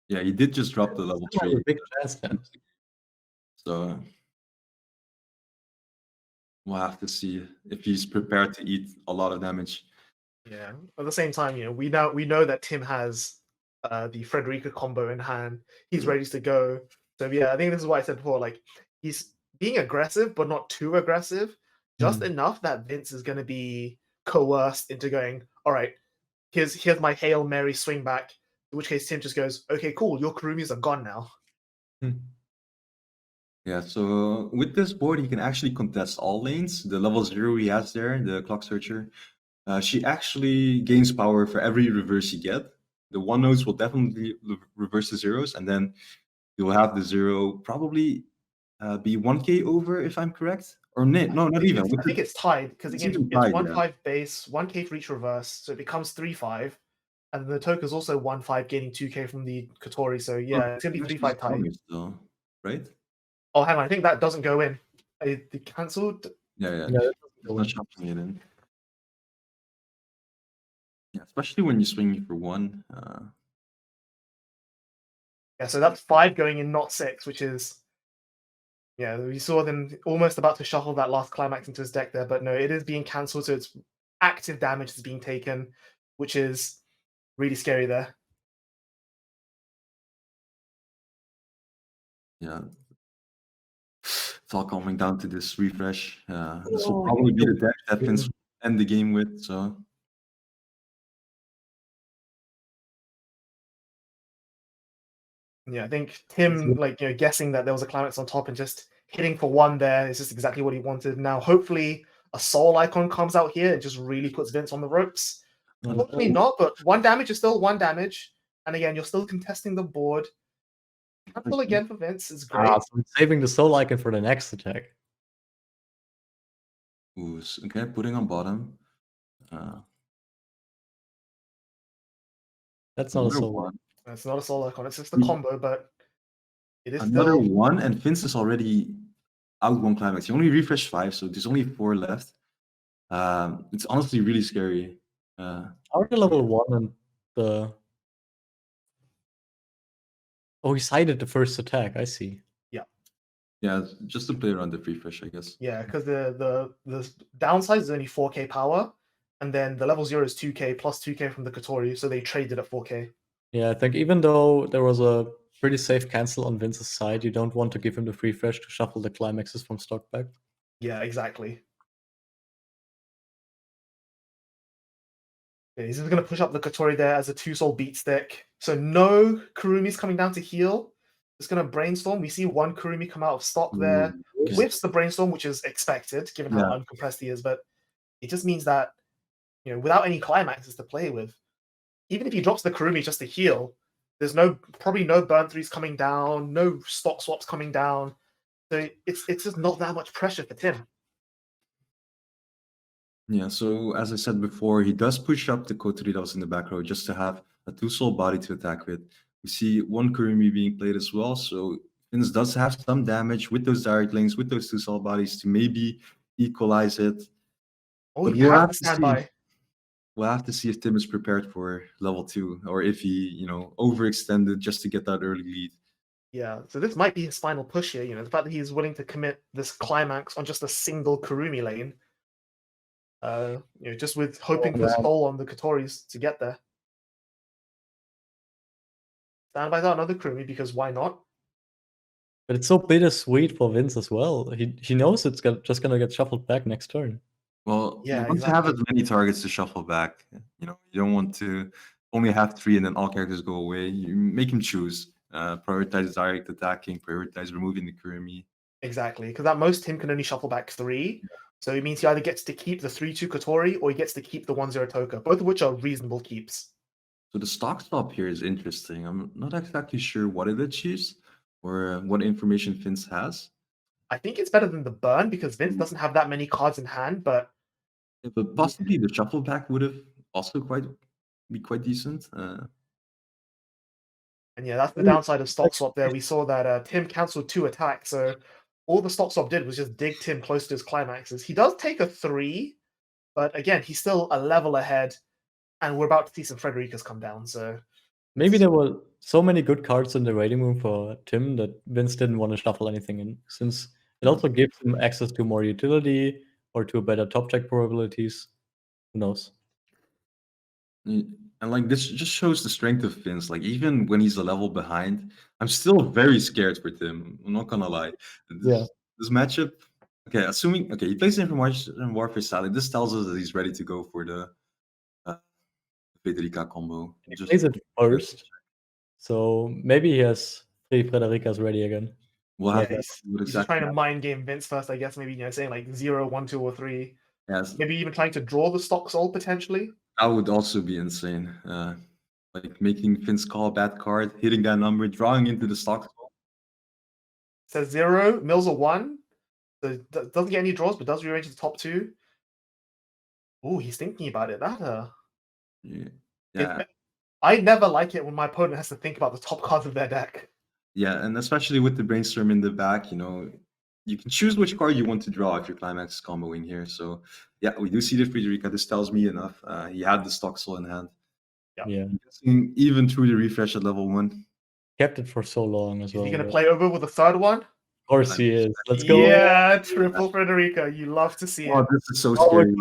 Yeah, he did just drop the level 3.
Big chance then.
So we'll have to see if he's prepared to eat a lot of damage.
Yeah. At the same time, we know that Tim has the Frederica combo in hand. He's ready to go. So yeah, I think this is what I said before. Like he's being aggressive, but not too aggressive. Just enough that Vince is going to be coerced into going, all right, here's my Hail Mary swing back. In which case Tim just goes, okay, cool, your Kurumis are gone now.
Yeah, so with this board, he can actually contest all lanes. The level 0 he has there, the Clock Searcher, she actually gains power for every reverse you get. The 1-nodes will definitely reverse the zeros, and then you'll have the 0 probably be 1k over, if I'm correct. Or no, not even.
I think it's tied, because again, it's
tied,
1-5 base, 1k for each reverse, so it becomes 3-5. And the Toka's also 1-5, gaining 2k from the Kotori, so yeah, it's going to be 3-5 tied.
Still, right?
Oh, hang on, I think that doesn't go in. They cancelled?
Yeah. Not shuffling it in. Yeah, especially when you're swinging for 1.
Yeah, so that's 5 going in, not 6, which is... Yeah, we saw them almost about to shuffle that last climax into his deck there, but no, it is being cancelled, so it's active damage is being taken, which is really scary there.
Yeah. It's all coming down to this refresh. This will probably be the deck that Vince will end the game with, so...
Yeah, I think Tim, guessing that there was a climax on top and just hitting for 1 there is just exactly what he wanted. Now, hopefully, a soul icon comes out here and just really puts Vince on the ropes. Hopefully not, but 1 damage is still 1 damage. And again, you're still contesting the board. Cancel again for Vince is great.
So it's saving the soul icon for the next attack.
Ooh, okay, putting on bottom.
That's not a soul
one.
It's not a soul icon, it's just a combo, but it is
Another
still...
1, and Vince is already out 1 climax. He only refreshed 5, so there's only 4 left. It's honestly really scary.
Already level 1 and the... Oh, he sided the first attack, I see.
Yeah, just to play around the refresh, I guess.
Yeah, because the downside is only 4k power, and then the level 0 is 2k plus 2k from the Kotori, so they traded at 4k.
Yeah, I think even though there was a pretty safe cancel on Vince's side, you don't want to give him the free fresh to shuffle the climaxes from stock back.
Yeah, exactly. Yeah, he's just going to push up the Kotori there as a 2-soul beat stick. So no Kurumi's coming down to heal. Just going to brainstorm. We see one Kurumi come out of stock there. Whiffs the brainstorm, which is expected given how uncompressed he is, but it just means that, you know, without any climaxes to play with, even if he drops the Kurumi just to heal, there's probably no burn threes coming down, no stock swaps coming down. So it's just not that much pressure for Tim.
Yeah, so as I said before, he does push up the Kotori that was in the back row just to have a 2-soul body to attack with. We see one Kurumi being played as well, so Vince does have some damage with those direct links, with those 2-soul bodies to maybe equalize it.
Oh,
But
you have to stand by.
We'll have to see if Tim is prepared for level 2 or if he, you know, overextended just to get that early lead.
Yeah, so this might be his final push here. You know, the fact that he's willing to commit this climax on just a single Kurumi lane. You know, just with hoping for stall on the Kotoris to get there. Stand by that another Kurumi because why not?
But it's so bittersweet for Vince as well. He knows it's just gonna get shuffled back next turn.
Well,
Yeah,
you want to have as many targets to shuffle back. You know, you don't want to only have 3 and then all characters go away. You make him choose. Prioritize direct attacking, prioritize removing the Kurumi.
Exactly, because at most Tim can only shuffle back 3. So it means he either gets to keep the 3-2 Kotori or he gets to keep the 1-0 Toka, both of which are reasonable keeps.
So the stock swap here is interesting. I'm not exactly sure what it achieves or what information Vince has.
I think it's better than the burn because Vince doesn't have that many cards in hand, but
possibly the shuffle back would have also be quite decent.
And yeah, that's the downside of stock swap there. We saw that Tim cancelled 2 attacks, so all the stock swap did was just dig Tim close to his climaxes. He does take a 3, but again, he's still a level ahead, and we're about to see some Fredericas come down, so...
Maybe there were so many good cards in the waiting room for Tim that Vince didn't want to shuffle anything in, since it also gives him access to more utility or to better top check probabilities. Who knows?
And like this just shows the strength of Vince. Like even when he's a level behind, I'm still very scared for Tim. I'm not gonna lie. This matchup. Okay, assuming he plays Information Warfare Sally. This tells us that he's ready to go for the Frederica combo.
He plays it first, so maybe he has 3 Fredericas ready again.
He's just trying to mind game Vince first, I guess. Maybe, you know, saying like 0, 1, 2, or 3.
Yes.
Maybe even trying to draw the stock soul potentially.
That would also be insane. Like making Vince call a bad card, hitting that number, drawing into the stock soul.
Says 0, mills a 1. So doesn't get any draws, but does rearrange the top 2. Oh, he's thinking about it. I never like it when my opponent has to think about the top cards of their deck.
Yeah, and especially with the brainstorm in the back, you know, you can choose which card you want to draw if your climax is comboing here. So yeah, we do see the Frederica. This tells me enough. He had the stock soul in hand.
Yeah.
Even through the refresh at level 1.
Kept it for so long as well.
Is he going to play over with a 3rd one?
Of course he is. Let's go.
Yeah, triple Frederica. You love to see it.
Oh, this is so scary.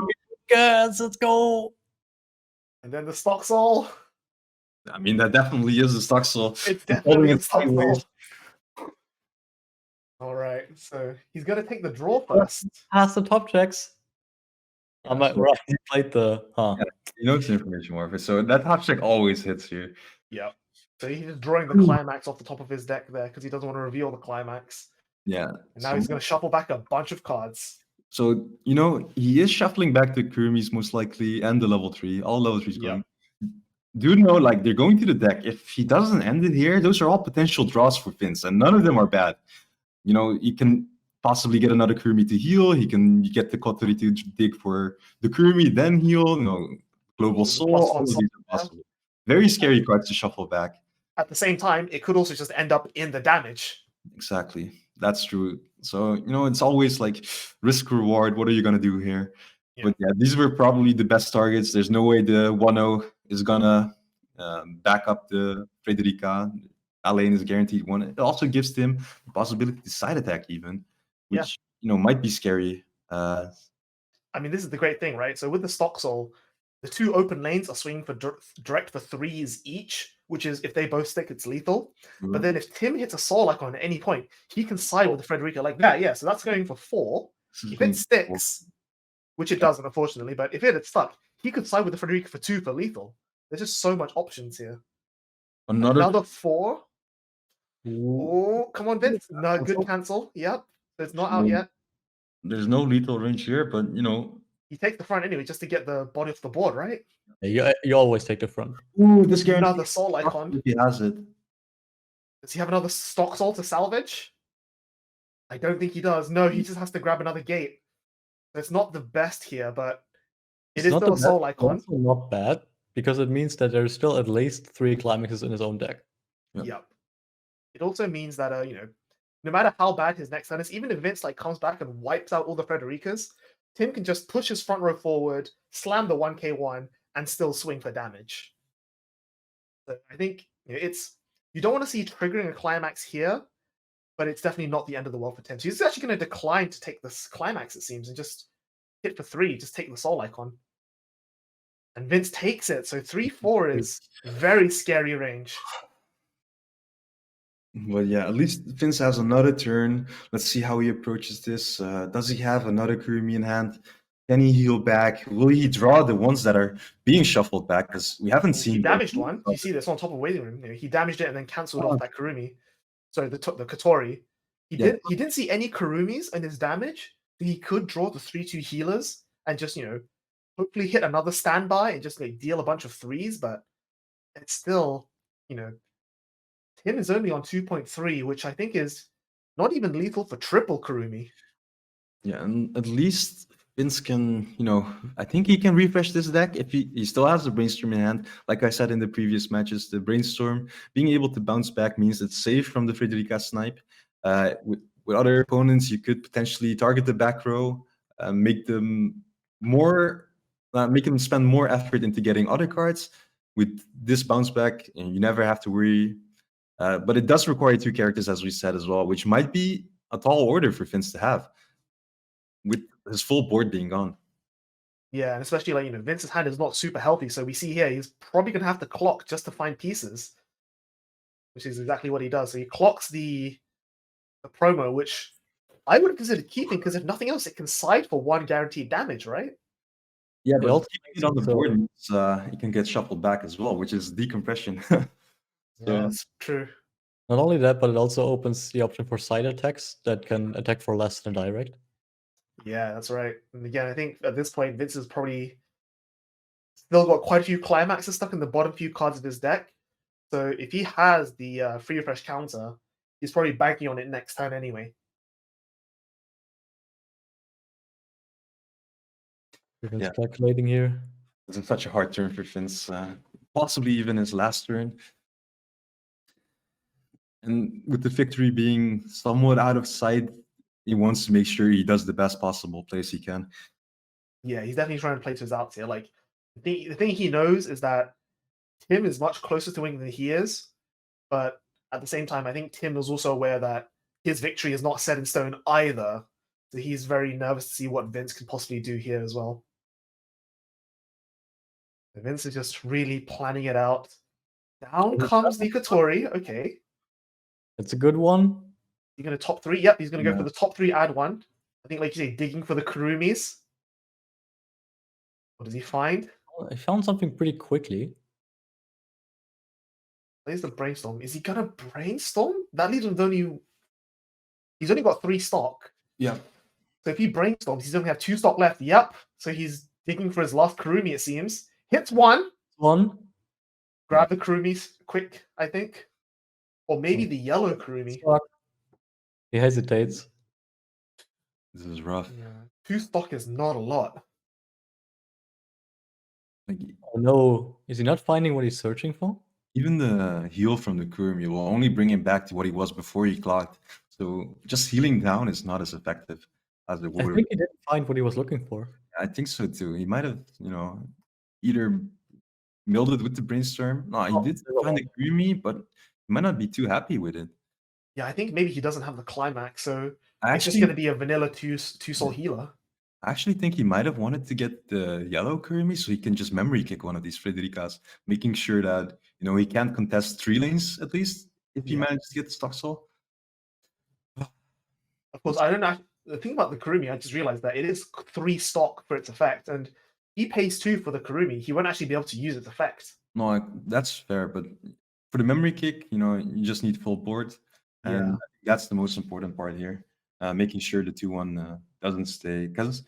Guys, let's go.
And then the stock soul.
I mean, that definitely is the stock soul.
It's definitely the stock soul. All right, so he's going to take the draw first.
Pass the top checks. I might right. He played the
Yeah, you know it's Information Warfare, so that top check always hits you.
Yeah. So he's just drawing the climax off the top of his deck there because he doesn't want to reveal the climax.
Yeah.
And now he's going to shuffle back a bunch of cards.
So, you know, he is shuffling back the Kurumis most likely and the level 3. All level 3s going. Do know, like, they're going to the deck. If he doesn't end it here, those are all potential draws for Vince, and none of them are bad. You know, he can possibly get another Kurumi to heal. He can get the Kotori to dig for the Kurumi, then heal. You know, Global Soul. All of these are possible. Very scary cards to shuffle back.
At the same time, it could also just end up in the damage.
Exactly. That's true. So, you know, it's always like risk reward. What are you going to do here? Yeah. But yeah, these were probably the best targets. There's no way the 1-0 is going to back up the Frederica. Alain is guaranteed 1. It also gives him the possibility to side attack even, which, you know, might be scary.
I mean, this is the great thing, right? So with the stock soul, The two open lanes are swinging for direct for 3s each, which is if they both stick, it's lethal. But then if Tim hits a soul icon at any point, he can side with the Frederica like that. Yeah, so that's going for 4. If it sticks, which it doesn't, unfortunately, but if it had stuck, he could side with the Frederica for 2 for lethal. There's just so much options here. Another 4. Oh, come on, Vince. No, good cancel. Yep. So it's not out yet.
There's no lethal range here, but
He takes the front anyway just to get the body off the board, right?
Yeah, you always take the front.
Ooh, this guy
Another soul icon.
if he has it.
Does he have another stock soul to salvage? I don't think he does. No, he just has to grab another gate. So it's not the best here, but it is still a soul icon.
Also not bad, because it means that there's still at least 3 climaxes in his own deck.
Yep. It also means that no matter how bad his next turn is, even if Vince comes back and wipes out all the Fredericas, Tim can just push his front row forward, slam the 1k1, and still swing for damage. So I think you don't want to see triggering a climax here, but it's definitely not the end of the world for Tim. So he's actually going to decline to take this climax, it seems, and just hit for 3, just take the soul icon. And Vince takes it, so 3-4 is very scary range.
Well, yeah, at least Vince has another turn. Let's see how he approaches this. Does he have another Kurumi in hand? Can he heal back? Will he draw the ones that are being shuffled back? Because we haven't seen.
He damaged one. You see this on top of waiting room. He damaged it and then cancelled off that Kurumi. Sorry, the Kotori. He didn't see any Kurumis in his damage. He could draw the 3/2 healers and just hopefully hit another standby and just deal a bunch of 3s. But it's still Tim is only on 2.3, which I think is not even lethal for triple Kurumi.
Yeah, and at least Vince can, I think he can refresh this deck if he still has the Brainstorm in hand. Like I said in the previous matches, the Brainstorm, being able to bounce back means it's safe from the Frederica snipe. With other opponents, you could potentially target the back row, make them spend more effort into getting other cards. With this bounce back, you never have to worry. But it does require 2 characters, as we said as well, which might be a tall order for Vince to have, with his full board being gone.
Yeah, and especially Vince's hand is not super healthy, so we see here he's probably gonna have to clock just to find pieces, which is exactly what he does. So he clocks the promo, which I would have considered keeping because if nothing else, it can side for 1 guaranteed damage, right?
Yeah, but keeping it on the board means he can get shuffled back as well, which is decompression.
Yeah, that's true.
Not only that, but it also opens the option for side attacks that can attack for less than direct.
Yeah, that's right. And again, I think at this point, Vince has probably still got quite a few climaxes stuck in the bottom few cards of his deck. So if he has the free refresh counter, he's probably banking on it next turn anyway.
Vince calculating here.
It's such a hard turn for Vince, possibly even his last turn. And with the victory being somewhat out of sight, he wants to make sure he does the best possible plays he can.
Yeah, he's definitely trying to play to his outs here. The thing he knows is that Tim is much closer to winning than he is, but at the same time, I think Tim is also aware that his victory is not set in stone either. So he's very nervous to see what Vince can possibly do here as well. And Vince is just really planning it out. Down comes the Kotori. Okay.
It's a good one.
He's going to top 3. Yep, he's going to go for the top 3, add 1. I think, like you say, digging for the Kurumis. What does he find?
I found something pretty quickly.
There's the Brainstorm. Is he going to Brainstorm? That leaves him he's only got 3 stock.
Yeah.
So if he Brainstorms, he's only have 2 stock left. Yep. So he's digging for his last Kurumi, it seems. Hits 1. Grab the Kurumis quick, I think. Or maybe the yellow Kurumi.
He hesitates.
This is rough.
Yeah. 2 stock is not a lot.
Oh no, is he not finding what he's searching for?
Even the heal from the Kurumi will only bring him back to what he was before he clocked. So just healing down is not as effective as it would.
I think he didn't find what he was looking for.
I think so too. He might have, either milled it with the Brainstorm. No, he did find the Kurumi, but he might not be too happy with it.
Yeah, I think maybe he doesn't have the climax, so it's just going to be a vanilla two soul healer.
I actually think he might have wanted to get the yellow Kurumi so he can just memory kick one of these Fredericas, making sure that he can't contest 3 lanes at least if he manages to get the stock soul.
Of course, I don't know. The thing about the Kurumi, I just realized that it is 3 stock for its effect, and he pays 2 for the Kurumi. He won't actually be able to use its effect.
No, that's fair, but for the memory kick, you just need full board, and I think that's the most important part here, making sure the 2-1 doesn't stay. Because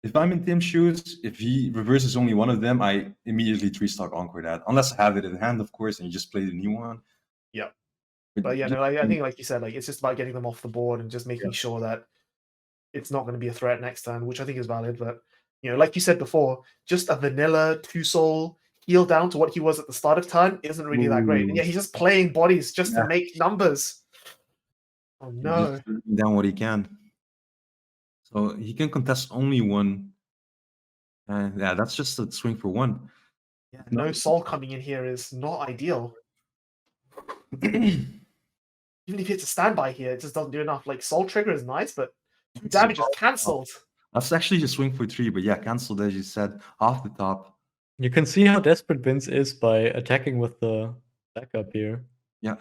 if I'm in Tim's shoes, if he reverses only one of them, I immediately 3-stock Encore that, unless I have it in hand, of course, and you just play the new one.
Yeah. But yeah, no, I think like you said, like it's just about getting them off the board and just making sure that it's not going to be a threat next turn, which I think is valid. But like you said before, just a vanilla 2-soul heal down to what he was at the start of turn isn't really that great. And yeah, he's just playing bodies just to make numbers. Oh no!
Just down what he can. So he can contest only 1. And yeah, that's just a swing for 1.
Yeah, no soul coming in here is not ideal. Even if he hits a standby here, it just doesn't do enough. Like, Soul Trigger is nice, but damage is cancelled.
That's actually a swing for 3, but yeah, cancelled as you said, off the top.
You can see how desperate Vince is by attacking with the backup here.
Yeah.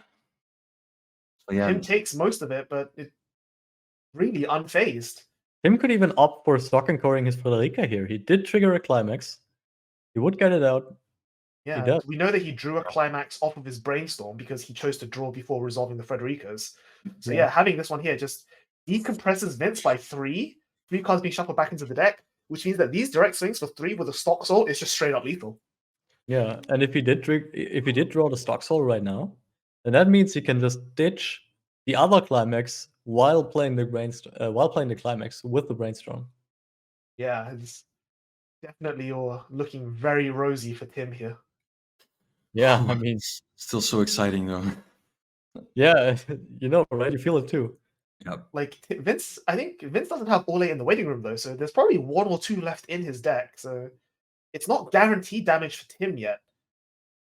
So yeah,
Tim takes most of it, but it really unfazed.
Tim could even opt for stock encoring his Frederica here. He did trigger a climax. He would get it out.
Yeah, we know that he drew a climax off of his brainstorm because he chose to draw before resolving the Fredericas. So yeah, having this one here just decompresses Vince by 3. 3 cards being shuffled back into the deck, which means that these direct swings for 3 with a stock soul is just straight up lethal.
Yeah, and if he did draw the stock soul right now, then that means he can just ditch the other climax while playing the climax with the brainstorm.
Yeah, it's definitely looking very rosy for Tim here.
Yeah, I mean,
still so exciting though.
Yeah, right? You feel it too.
Yeah.
Like Vince, I think Vince doesn't have Ole in the waiting room though, so there's probably 1 or 2 left in his deck. So it's not guaranteed damage for Tim yet.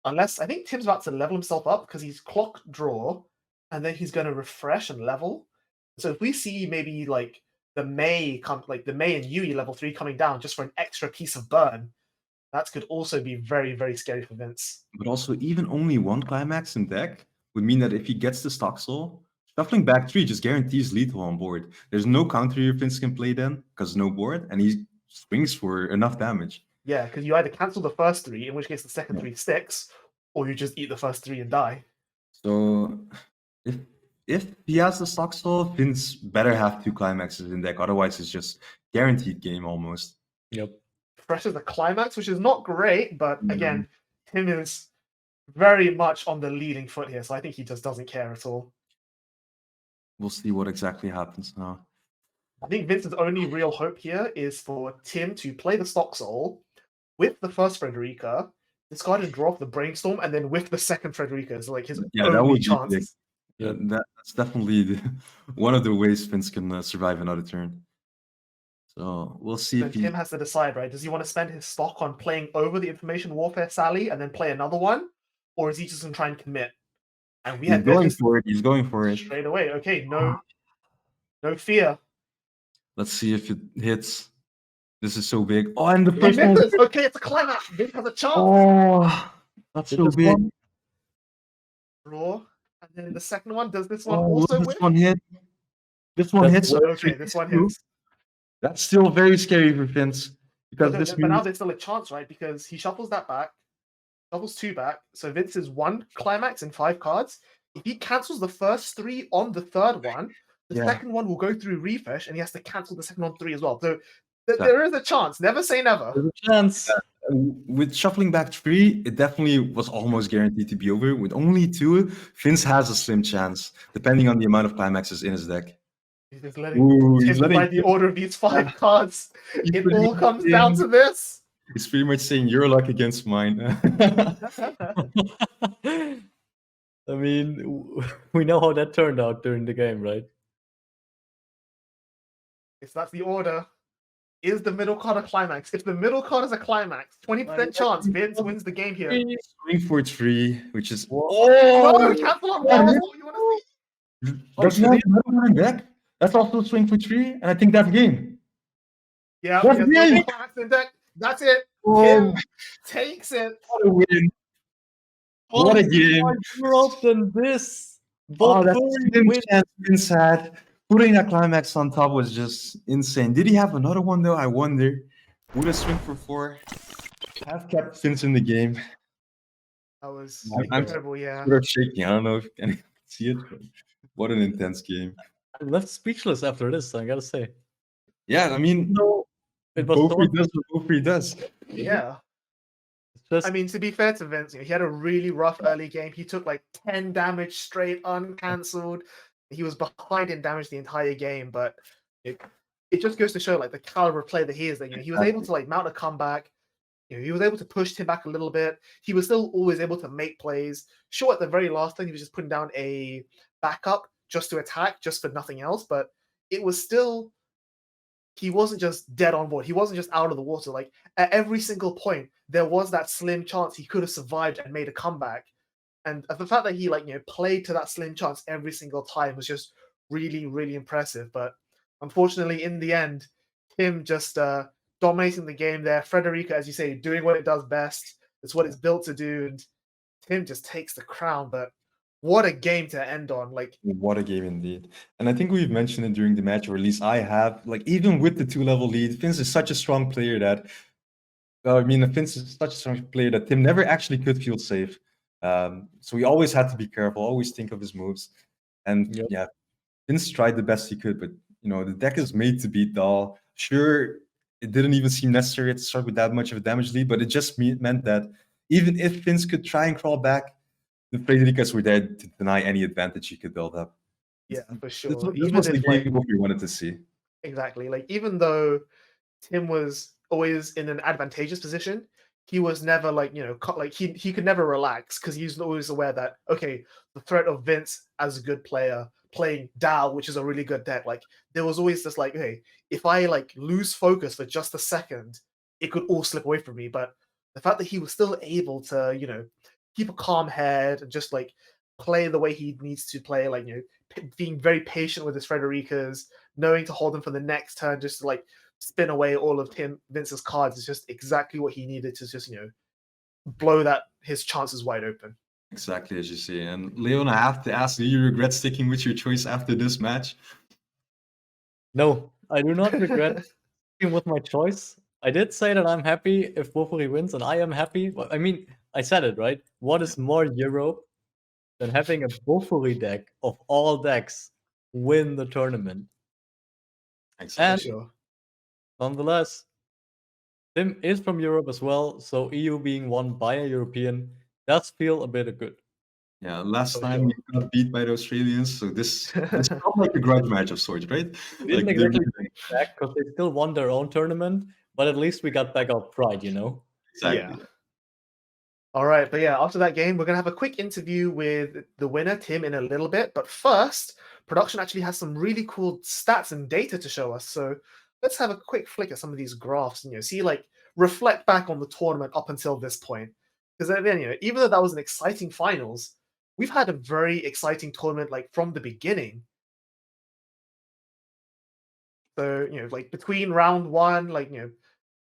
Unless I think Tim's about to level himself up because he's clock draw, and then he's going to refresh and level. So if we see maybe like the May and Yui level 3 coming down just for an extra piece of burn, that could also be very, very scary for Vince.
But also, even only 1 climax in deck would mean that if he gets the stock soul, shuffling back 3 just guarantees lethal on board. There's no counter here Vince can play then, because no board, and he swings for enough damage.
Yeah, because you either cancel the first 3, in which case the second 3 sticks, or you just eat the first 3 and die.
So, if he has the stock soul, Vince better have 2 climaxes in deck, otherwise it's just guaranteed game almost.
Yep.
Refreshes the climax, which is not great, but again, Tim is very much on the leading foot here, so I think he just doesn't care at all.
We'll see what exactly happens now.
I think Vince's only real hope here is for Tim to play the stock soul with the first Frederica, discard and draw off the brainstorm, and then with the second Frederica is like his only chance.
Yeah, that's definitely one of the ways Vince can survive another turn. So we'll see if
Tim has to decide, right? Does he want to spend his stock on playing over the information warfare Sally and then play another one, or is he just going to try and commit? And
he's going for it. He's going for it
straight away. Okay, no fear.
Let's see if it hits. This is so big. Oh, and the first one.
Okay, it's a climax. Vince has a chance.
Oh, that's so big.
Draw, and then the second one. Does this one also
this
win?
One hit. This one hits.
Okay, this one hits.
That's still very scary for Vince because
but now there's still a chance, right? Because he shuffles that back, shuffles 2 back. So Vince is 1 climax and 5 cards. If he cancels the first 3 on the third one, the second one will go through refresh, and he has to cancel the second on 3 as well. So there is a chance. Never say never.
There's a chance.
With shuffling back 3, it definitely was almost guaranteed to be over. With only 2, Vince has a slim chance, depending on the amount of climaxes in his deck.
He's just letting the order of these 5 cards. It all comes down to this.
He's pretty much saying your luck against mine.
I mean, we know how that turned out during the game, right?
If that's the order, is the middle card a climax? If the middle card is a climax, 20% chance Vince wins the game here.
Swing for 3, which is...
No, cancel on one. That's what you want to see.
That's also swing for 3, and I think that's game.
Yeah,
What
he
a
has no
game!
more packs in deck. That's it.
Oh,
Tim takes it.
what a win! What a game!
More Europe than this.
Oh, that
Bofuri
slim
win.
chance Vince had. Putting that climax on top was just insane. Did he have another one though? I wonder. Would a swing for 4 have kept Vince in the game?
That was
I'm
incredible, yeah.
sort of shaking. I don't know if anyone can see it, but what an intense game.
I'm left speechless after this, I gotta say.
Yeah, I mean,
No, it was
Beaufry
so
does what Beaufry does.
Yeah.
it's just
I mean, to be fair to Vince, he had a really rough early game. He took like 10 damage straight, uncancelled. He was behind in damage the entire game, but it just goes to show like the caliber of player that he is. That he was able to like mount a comeback. He was able to push Tim back a little bit. He was still always able to make plays. Sure, at the very last time, he was just putting down a backup just to attack, just for nothing else. But it was still, he wasn't just dead on board. He wasn't just out of the water. Like at every single point, there was that slim chance he could have survived and made a comeback. And the fact that he played to that slim chance every single time was just really, really impressive. But unfortunately, in the end, Tim just dominating the game there. Frederica, as you say, doing what it does best. It's what it's built to do. And Tim just takes the crown. But what a game to end on. Like,
What a game indeed. And I think we've mentioned it during the match, or at least I have. Like, even with the 2-level lead, Vince is such a strong player that Vince is such a strong player that Tim never actually could feel safe. So he always had to be careful, always think of his moves. And
Yep.
yeah, Vince tried the best he could, but the deck is made to beat Dahl. Sure, it didn't even seem necessary to start with that much of a damage lead, but it just meant that even if Vince could try and crawl back, the Fredericas were there to deny any advantage he could build up.
yeah, for sure.
This
Even
was the
if,
game we wanted to see.
exactly. Like, even though Tim was always in an advantageous position, he was never he could never relax because he was always aware that, okay, the threat of Vince as a good player playing Dal, which is a really good deck, there was always this hey, if I lose focus for just a second, it could all slip away from me. But the fact that he was still able to, keep a calm head and just play the way he needs to play, being very patient with his Fredericas, knowing to hold them for the next turn, just to spin away all of Vince's cards is just exactly what he needed to just, blow his chances wide open.
Exactly as you say. And Leon, I have to ask, do you regret sticking with your choice after this match?
no, I do not regret sticking with my choice. I did say that I'm happy if Bofuri wins, and I am happy. Well, I mean, I said it, right? What is more Europe than having a Bofuri deck of all decks win the tournament?
Exactly.
And
Sure.
nonetheless, Tim is from Europe as well, so EU being won by a European does feel a bit good.
Yeah, last
For
time we got beat by the Australians, so this felt like a grudge match of sorts, right?
Didn't exactly take it back because they still won their own tournament, but at least we got back our pride,
Exactly.
Yeah. All right, but yeah, after that game, we're going to have a quick interview with the winner, Tim, in a little bit. But first, production actually has some really cool stats and data to show us. So let's have a quick flick at some of these graphs and see, reflect back on the tournament up until this point. Because then, even though that was an exciting finals, we've had a very exciting tournament from the beginning. So, between round one, an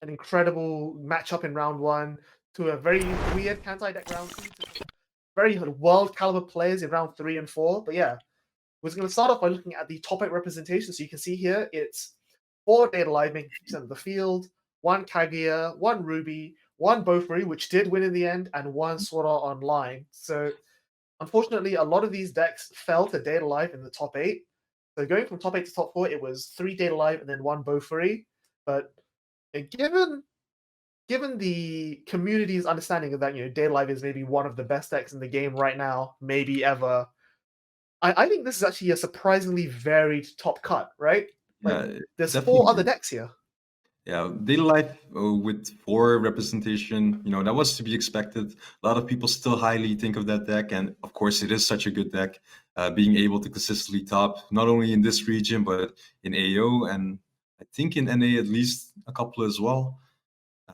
incredible matchup in round one, to a very weird Kantai deck round two, to very world caliber players in round 3 and 4. But yeah, we're going to start off by looking at the top 8 representation. So you can see here, it's 4 Data Live making % of the field, 1 Kaguya, 1 Ruby, 1 Bofuri, which did win in the end, and 1 Sword Art Online. So unfortunately, a lot of these decks fell to Data Live in the top 8. So going from top 8 to top 4, it was 3 Data Live and then 1 Bofuri. But given the community's understanding of that, Data Live is maybe one of the best decks in the game right now, maybe ever. I think this is actually a surprisingly varied top cut, right? There's 4 other decks here.
Yeah, Daily Life with 4 representation, that was to be expected. A lot of people still highly think of that deck, and of course it is such a good deck, being able to consistently top, not only in this region, but in AO, and I think in NA at least a couple as well.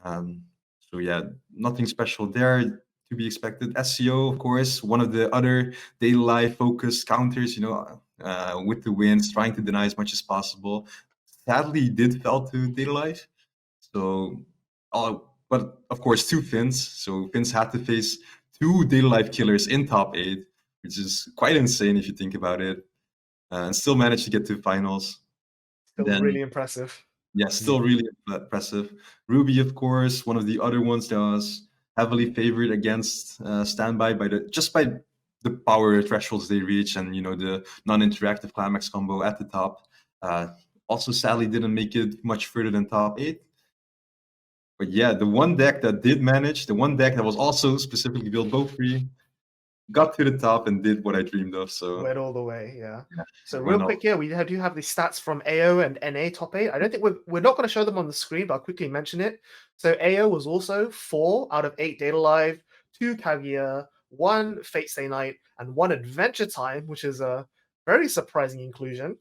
So yeah, nothing special there to be expected. SCO, of course, one of the other Daily Life focused counters, with the wins, trying to deny as much as possible. sadly did fall to Data Life. So, but of course, two Finns. So Finns had to face two Data Life killers in top 8, which is quite insane if you think about it, and still managed to get to finals.
Still
Then,
really impressive.
yeah, still really impressive. Ruby, of course, one of the other ones that was heavily favored against Standby by the power thresholds they reach, and the non-interactive climax combo at the top. Also, sadly, didn't make it much further than top 8. But yeah, the one deck that did manage, the one deck that was also specifically built both free, got to the top and did what I dreamed of. So
Went all the way, yeah. So real
went all-
quick here, we do have the stats from AO and NA top 8. I don't think we're not going to show them on the screen, but I'll quickly mention it. So AO was also 4 out of 8 Data Live, 2 Kaguya, 1 Fate Stay Night, and 1 Adventure Time, which is a very surprising inclusion.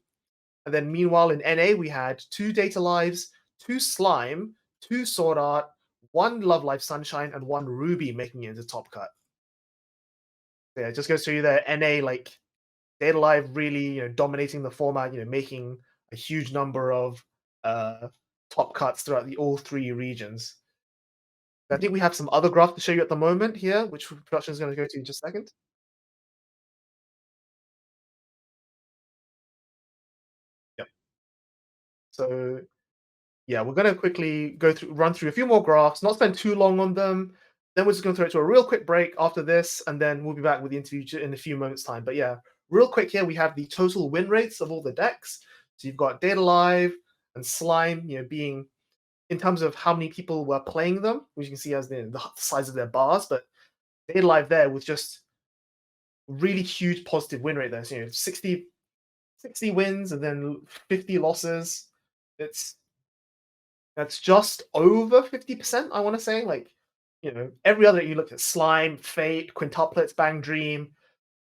And then meanwhile in NA we had 2 Data Lives, 2 Slime, 2 Sword Art, 1 Love Life Sunshine, and 1 Ruby making it into top cut. So yeah, it just goes to show you that NA, like, Data Live really dominating the format, making a huge number of top cuts throughout all 3 regions. I think we have some other graphs to show you at the moment here, which production is going to go to in just a second. Yep. So yeah, we're going to quickly run through a few more graphs, not spend too long on them. Then we're just going to throw it to a real quick break after this, and then we'll be back with the interview in a few moments' time. But yeah, real quick here, we have the total win rates of all the decks. So you've got Data Live and Slime, being in terms of how many people were playing them, which you can see as the size of their bars. But Data Live there with just really huge positive win rate there. So 60 wins and then 50 losses. That's just over 50%, I want to say. Like, every other, you look at Slime, Fate, Quintuplets, Bang Dream,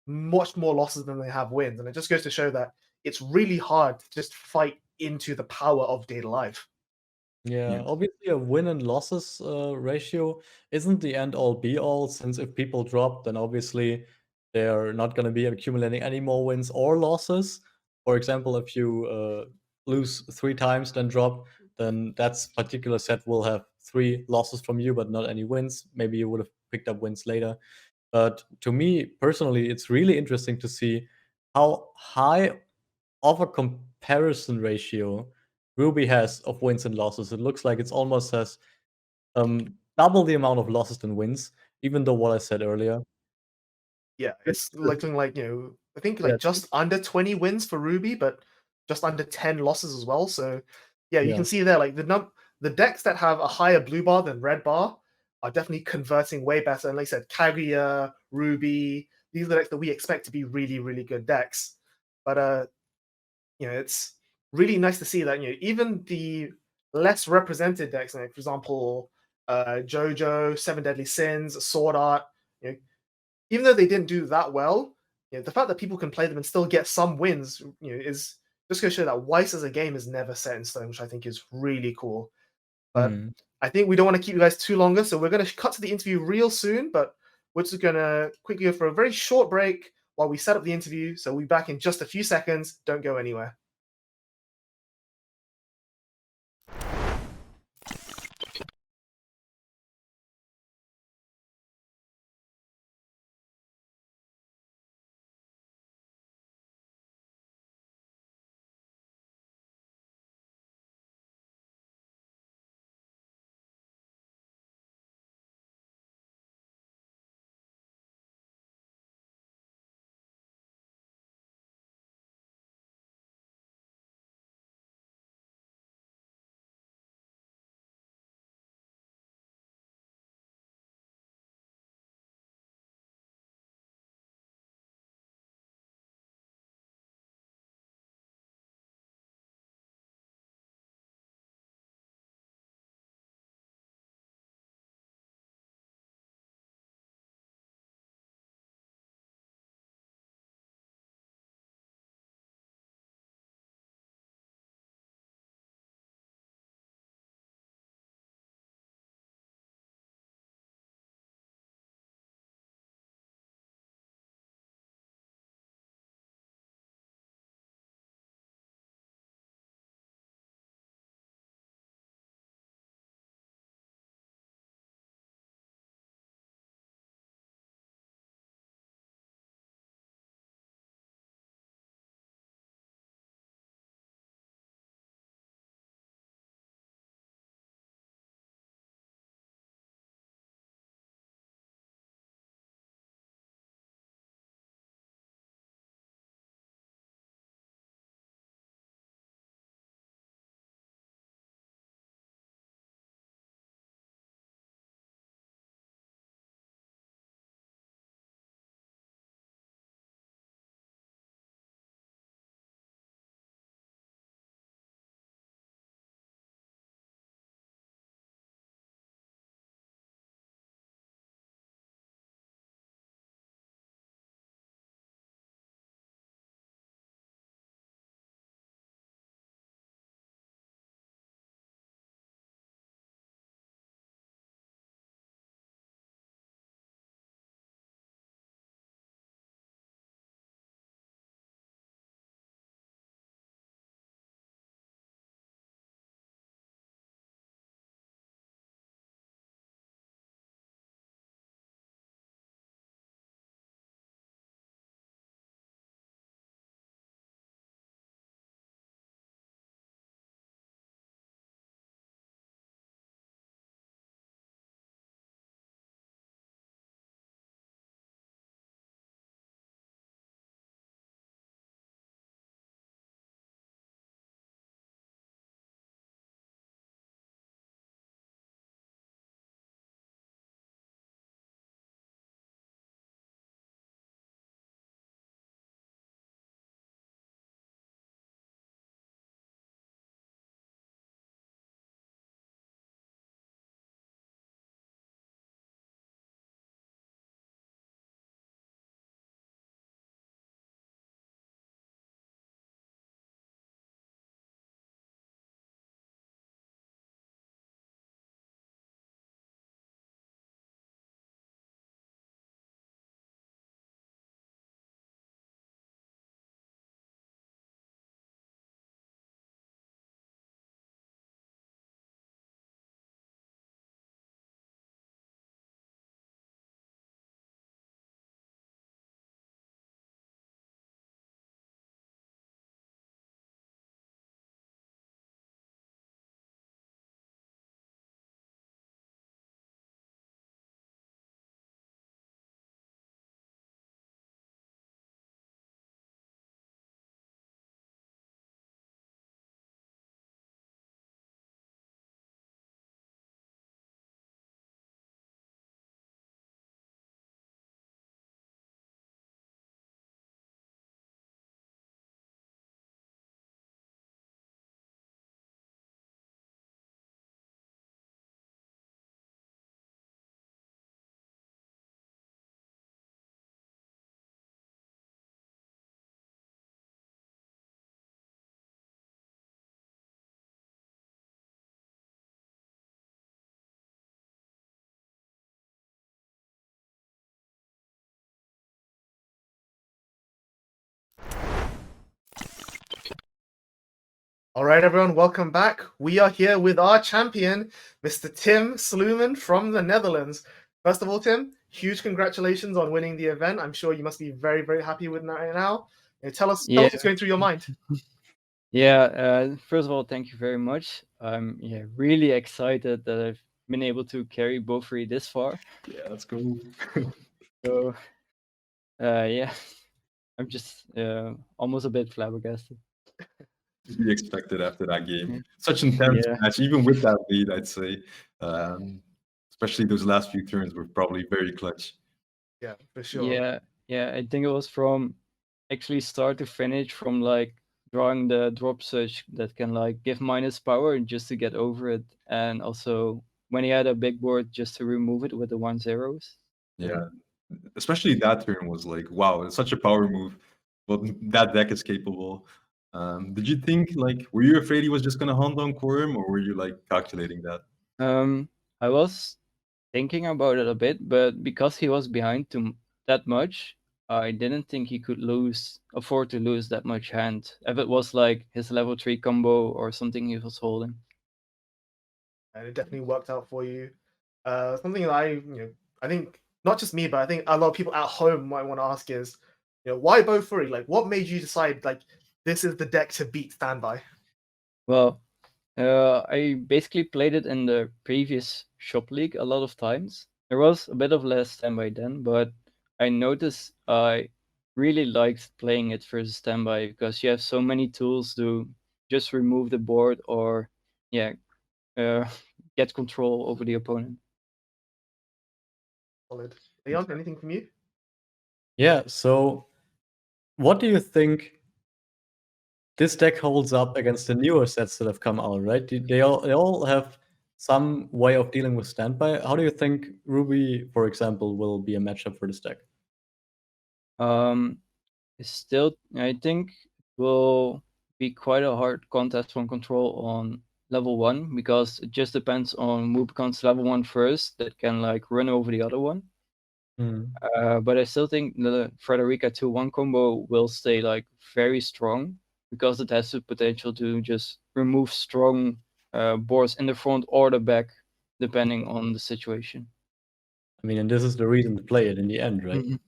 much more losses than they have wins. And it just goes to show that it's really hard to just fight into the power of Data Live.
Yeah, obviously a win and losses ratio isn't the end all be all, since if people drop, then obviously they're not going to be accumulating any more wins or losses. For example, if you lose 3 times, then drop, then that particular set will have 3 losses from you, but not any wins. Maybe you would have picked up wins later. But to me personally, it's really interesting to see how high of a comparison ratio Ruby has of wins and losses. It looks like it's almost has double the amount of losses than wins, even though what I said earlier.
Yeah, it's looking like, I think like
Yeah.
just under 20 wins for Ruby, but just under 10 losses as well. So yeah, you
Yeah.
can see there, like the decks that have a higher blue bar than red bar are definitely converting way better. And like I said, Kaguya, Ruby, these are the decks that we expect to be really, really good decks. But it's really nice to see that, even the less represented decks, like for example, JoJo, Seven Deadly Sins, Sword Art, even though they didn't do that well, the fact that people can play them and still get some wins, is just going to show that Weiss as a game is never set in stone, which I think is really cool. But I think we don't want to keep you guys too longer, so we're going to cut to the interview real soon. But we're just going to quickly go for a very short break while we set up the interview. So we'll be back in just a few seconds. Don't go anywhere. All right, everyone, welcome back. We are here with our champion, Mr. Tim Sluman from the Netherlands. First of all, Tim, huge congratulations on winning the event. I'm sure you must be very, very happy with that right now. Tell us what's going through your mind.
Yeah, first of all, thank you very much. I'm really excited that I've been able to carry Beaufry this far.
Yeah, let's go.
So, yeah, I'm just almost a bit flabbergasted.
To be expected after that game. Such an intense match, even with that lead, I'd say. Especially those last few turns were probably very clutch.
Yeah, for sure.
Yeah, I think it was from actually start to finish, from like drawing the drop switch that can like give minus power just to get over it, and also when he had a big board just to remove it with the 1-0s.
Yeah, especially that turn was like, wow, it's such a power move. But that deck is capable. Did you think, like, were you afraid he was just gonna hunt on Quorum, or were you like calculating that?
I was thinking about it a bit, but because he was behind that much, I didn't think he could afford to lose that much hand if it was like his level 3 combo or something he was holding.
And it definitely worked out for you. Something that I think not just me, but I think a lot of people at home might want to ask is, why Beaufry? Like, what made you decide like this is the deck to beat Standby?
Well, I basically played it in the previous shop league a lot of times. There was a bit of less Standby then, but I noticed I really liked playing it versus Standby because you have so many tools to just remove the board or get control over the opponent.
Solid. Leon, anything from you?
Yeah, so what do you think this deck holds up against the newer sets that have come out, right? They all have some way of dealing with standby. How do you think Ruby, for example, will be a matchup for this deck?
I think it will be quite a hard contest from control on level 1 because it just depends on who becomes level 1 first that can like run over the other one. But I still think the Frederica 2-1 combo will stay like very strong because it has the potential to just remove strong boards in the front or the back depending on the situation.
I mean, and this is the reason to play it in the end, right?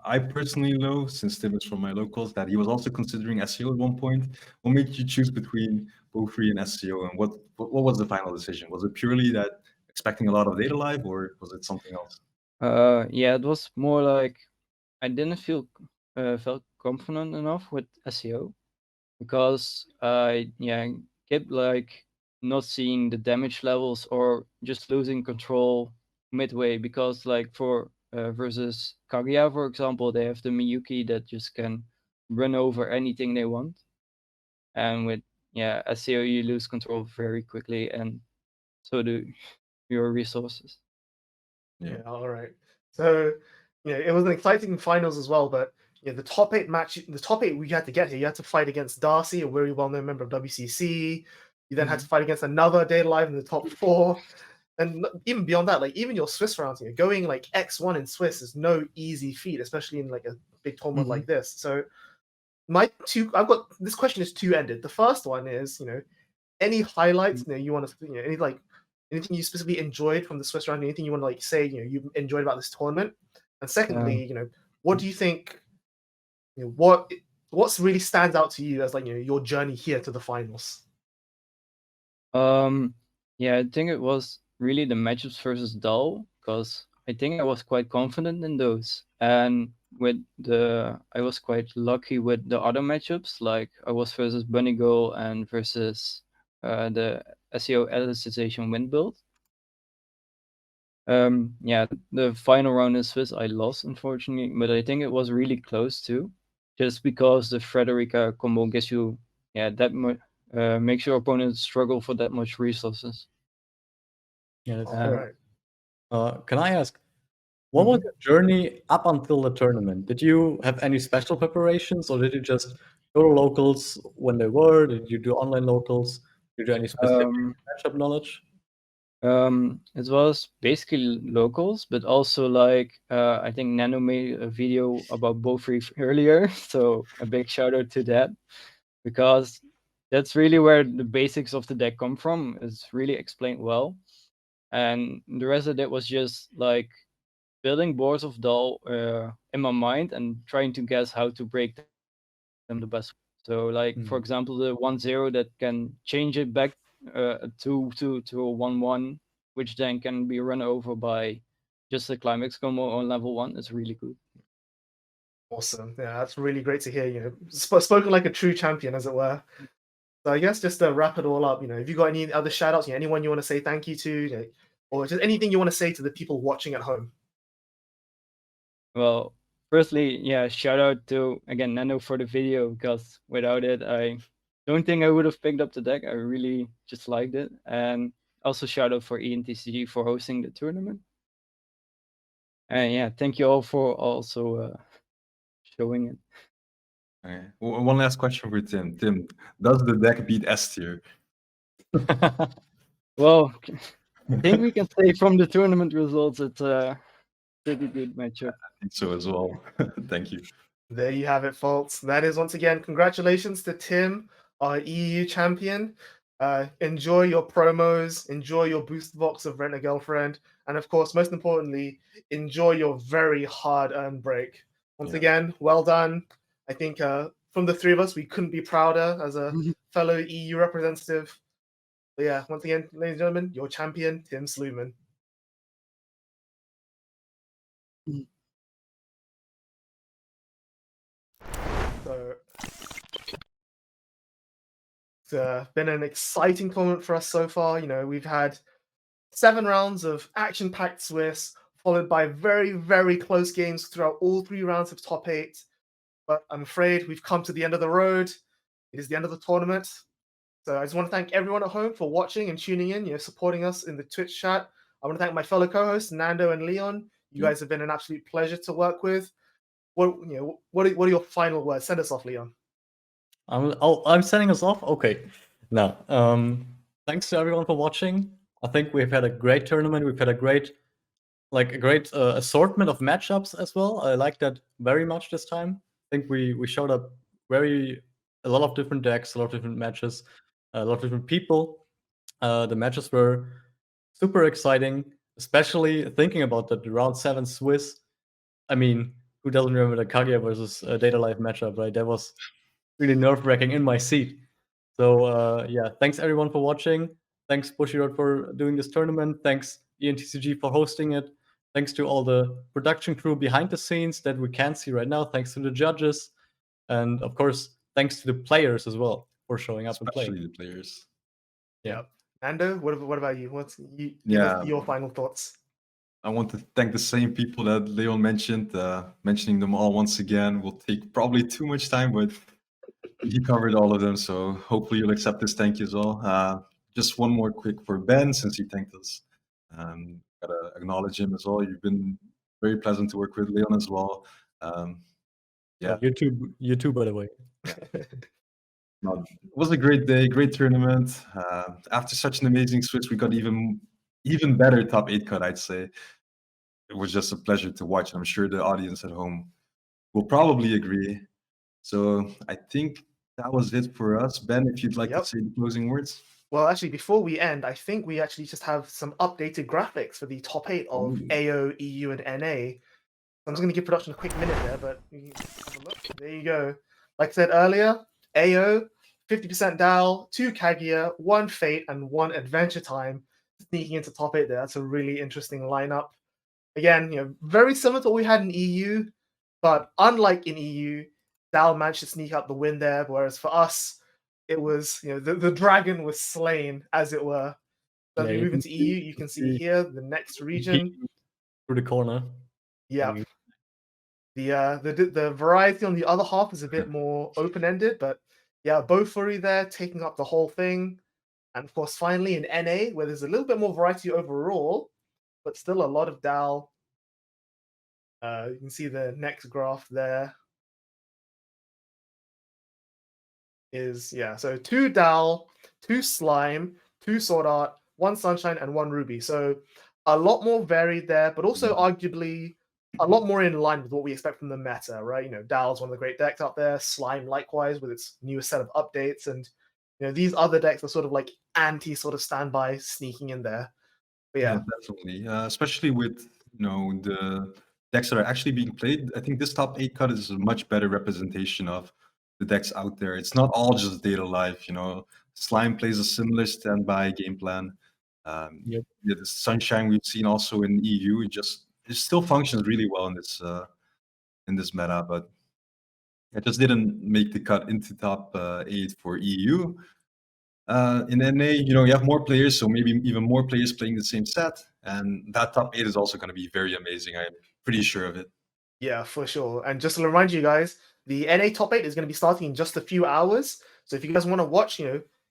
I personally know, since Tim is from my locals, that he was also considering SEO at one point. What made you choose between Beaufry and SEO, and what was the final decision? Was it purely that expecting a lot of data live, or was it something else?
Yeah, it was more like I didn't felt confident enough with SEO because I kept like not seeing the damage levels or just losing control midway because like for versus Kaguya, for example, they have the Miyuki that just can run over anything they want, and with SEO you lose control very quickly, and so do your resources.
Yeah, all right. So, it was an exciting finals as well, but the top 8 match, the top 8 we had to get here, you had to fight against Darcy, a very well-known member of WCC. You then had to fight against another Data Live in the top 4. And even beyond that, like even your Swiss rounds, going like X1 in Swiss is no easy feat, especially in like a big tournament like this. So this question is two-ended. The first one is, any highlights, you want to, any like anything you specifically enjoyed from the Swiss round, anything you want to like say, you enjoyed about this tournament? And secondly, what do you think, what's really stands out to you as like, your journey here to the finals?
I think it was really the matchups versus Dull, because I think I was quite confident in those. And I was quite lucky with the other matchups, like I was versus Bunny Girl and versus the SEO Elasticization Wind build. The final round in Swiss I lost, unfortunately, but I think it was really close too, just because the Frederica combo gives you that much, makes your opponent struggle for that much resources.
Yeah,
Right.
Can I ask, what was your journey up until the tournament? Did you have any special preparations, or did you just go to locals when they were? Did you do online locals? Did you do any specific matchup knowledge?
It was basically locals, but also like I think Nano made a video about Beaufry earlier, so a big shout out to that, because that's really where the basics of the deck come from. It's really explained well, and the rest of it was just like building boards of doll in my mind and trying to guess how to break them the best. So, like for example, the 1-0 that can change it back to a 1-1, which then can be run over by just a climax combo on level 1 is really good.
Awesome. Yeah, that's really great to hear. Spoken like a true champion, as it were. So I guess just to wrap it all up, have you got any other shout outs? Anyone you want to say thank you to, or just anything you want to say to the people watching at home?
Well, firstly, yeah, shout out to again Nando for the video, because without it, I don't think I would have picked up the deck. I really just liked it, and also shout out for ENTCG for hosting the tournament. And yeah, thank you all for also showing it.
Okay. One last question for Tim. Tim, does the deck beat S tier?
Well, I think we can say from the tournament results, it's a pretty good matchup.
I think so as well. Thank you.
There you have it, folks. That is once again congratulations to Tim, our EU champion. Enjoy your promos, enjoy your booster box of Rent a Girlfriend, and of course, most importantly, enjoy your very hard-earned break. Once again, well done. I think from the three of us, we couldn't be prouder as a fellow EU representative. But yeah, once again, ladies and gentlemen, your champion, Tim Sluman. So it's been an exciting tournament for us so far. We've had 7 rounds of action-packed Swiss, followed by very, very close games throughout all 3 rounds of top 8. But I'm afraid we've come to the end of the road. It is the end of the tournament. So I just want to thank everyone at home for watching and tuning in, supporting us in the Twitch chat. I want to thank my fellow co-hosts, Nando and Leon. You guys have been an absolute pleasure to work with. What are your final words? Send us off, Leon.
I'm sending us off? Okay. Now, thanks to everyone for watching. I think we've had a great tournament. We've had a great assortment of matchups as well. I like that very much this time. I think we showed up a lot of different decks, a lot of different matches, a lot of different people. The matches were super exciting, especially thinking about the round 7 Swiss. I mean, who doesn't remember the Kaguya versus Data Life matchup, right? That was really nerve-wracking in my seat. So yeah, thanks everyone for watching. Thanks Bushiroad for doing this tournament. Thanks ENTCG for hosting it. Thanks to all the production crew behind the scenes that we can't see right now. Thanks to the judges. And of course, thanks to the players as well for showing up and playing.
Especially the players.
Yeah.
Nando, what about you? Give us your final thoughts.
I want to thank the same people that Leon mentioned. Mentioning them all once again will take probably too much time, but he covered all of them, so hopefully you'll accept this thank you as well. Just one more quick for Ben, since he thanked us. Gotta acknowledge him as well. You've been very pleasant to work with, Leon, as well. Yeah.
You too, by the way.
No, it was a great day, great tournament. After such an amazing Swiss, we got even better top 8 cut, I'd say. It was just a pleasure to watch. I'm sure the audience at home will probably agree. So I think that was it for us. Ben, if you'd like to say the closing words.
Well, actually, before we end, I think we actually just have some updated graphics for the top 8 of AO, EU, and NA. I'm just going to give production a quick minute there, but you can have a look. There you go. Like I said earlier, AO, 50% Dal, 2 Kaguya, 1 Fate, and 1 Adventure Time sneaking into top 8 there. That's a really interesting lineup. Again, very similar to what we had in EU, but unlike in EU, Dal managed to sneak out the win there, whereas for us, it was, the dragon was slain, as it were. So as we move into EU, you can see here the next region.
Through the corner.
Yeah. The variety on the other half is a bit more open-ended, but yeah, Bofuri there taking up the whole thing. And of course, finally in NA, where there's a little bit more variety overall, but still a lot of Dal. You can see the next graph there. So 2 Dal, 2 Slime, 2 Sword Art, 1 Sunshine, and 1 Ruby. So a lot more varied there, but also arguably a lot more in line with what we expect from the meta, right? Dal's one of the great decks out there. Slime likewise with its newest set of updates, and these other decks are sort of like anti sort of standby sneaking in there. But yeah.
definitely. Especially with the decks that are actually being played. I think this top 8 cut is a much better representation of the decks out there. It's not all just Data Life. Slime plays a similar standby game plan.
Yep.
Yeah, the Sunshine we've seen also in EU, it still functions really well in this meta, but it just didn't make the cut into top 8 for EU. In NA, you have more players, so maybe even more players playing the same set, and that top 8 is also going to be very amazing. I'm pretty sure of it.
Yeah, for sure. And just to remind you guys, the NA top 8 is going to be starting in just a few hours. So if you guys want to watch,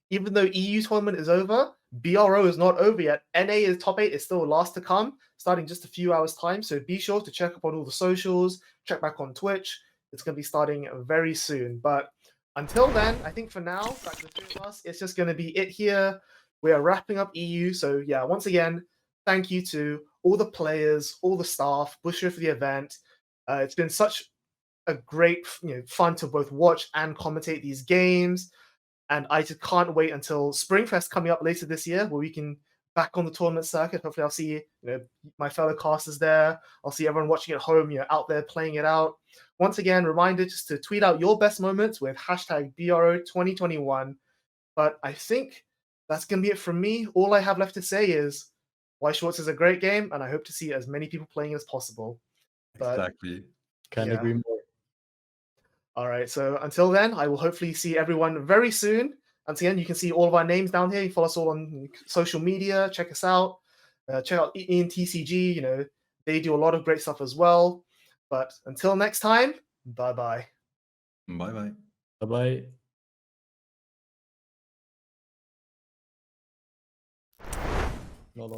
even though EU tournament is over, BRO is not over yet. NA is top 8 is still last to come, starting just a few hours time. So be sure to check up on all the socials, check back on Twitch. It's going to be starting very soon. But until then, I think for now, back to the three of us, it's just going to be it here. We are wrapping up EU. So yeah, once again, thank you to all the players, all the staff, Bushiroad for the event. It's been such a great, fun to both watch and commentate these games. And I just can't wait until Springfest coming up later this year, where we can back on the tournament circuit. Hopefully I'll see, my fellow casters there. I'll see everyone watching at home, out there playing it out. Once again, reminder just to tweet out your best moments with hashtag BRO2021. But I think that's going to be it from me. All I have left to say is Weiss Schwarz is a great game, and I hope to see as many people playing as possible. But,
exactly.
Can't agree more.
All right. So until then, I will hopefully see everyone very soon. Once again, you can see all of our names down here. You follow us all on social media. Check us out. Check out ENTCG. They do a lot of great stuff as well. But until next time, bye-bye.
Bye-bye.
Bye-bye. No,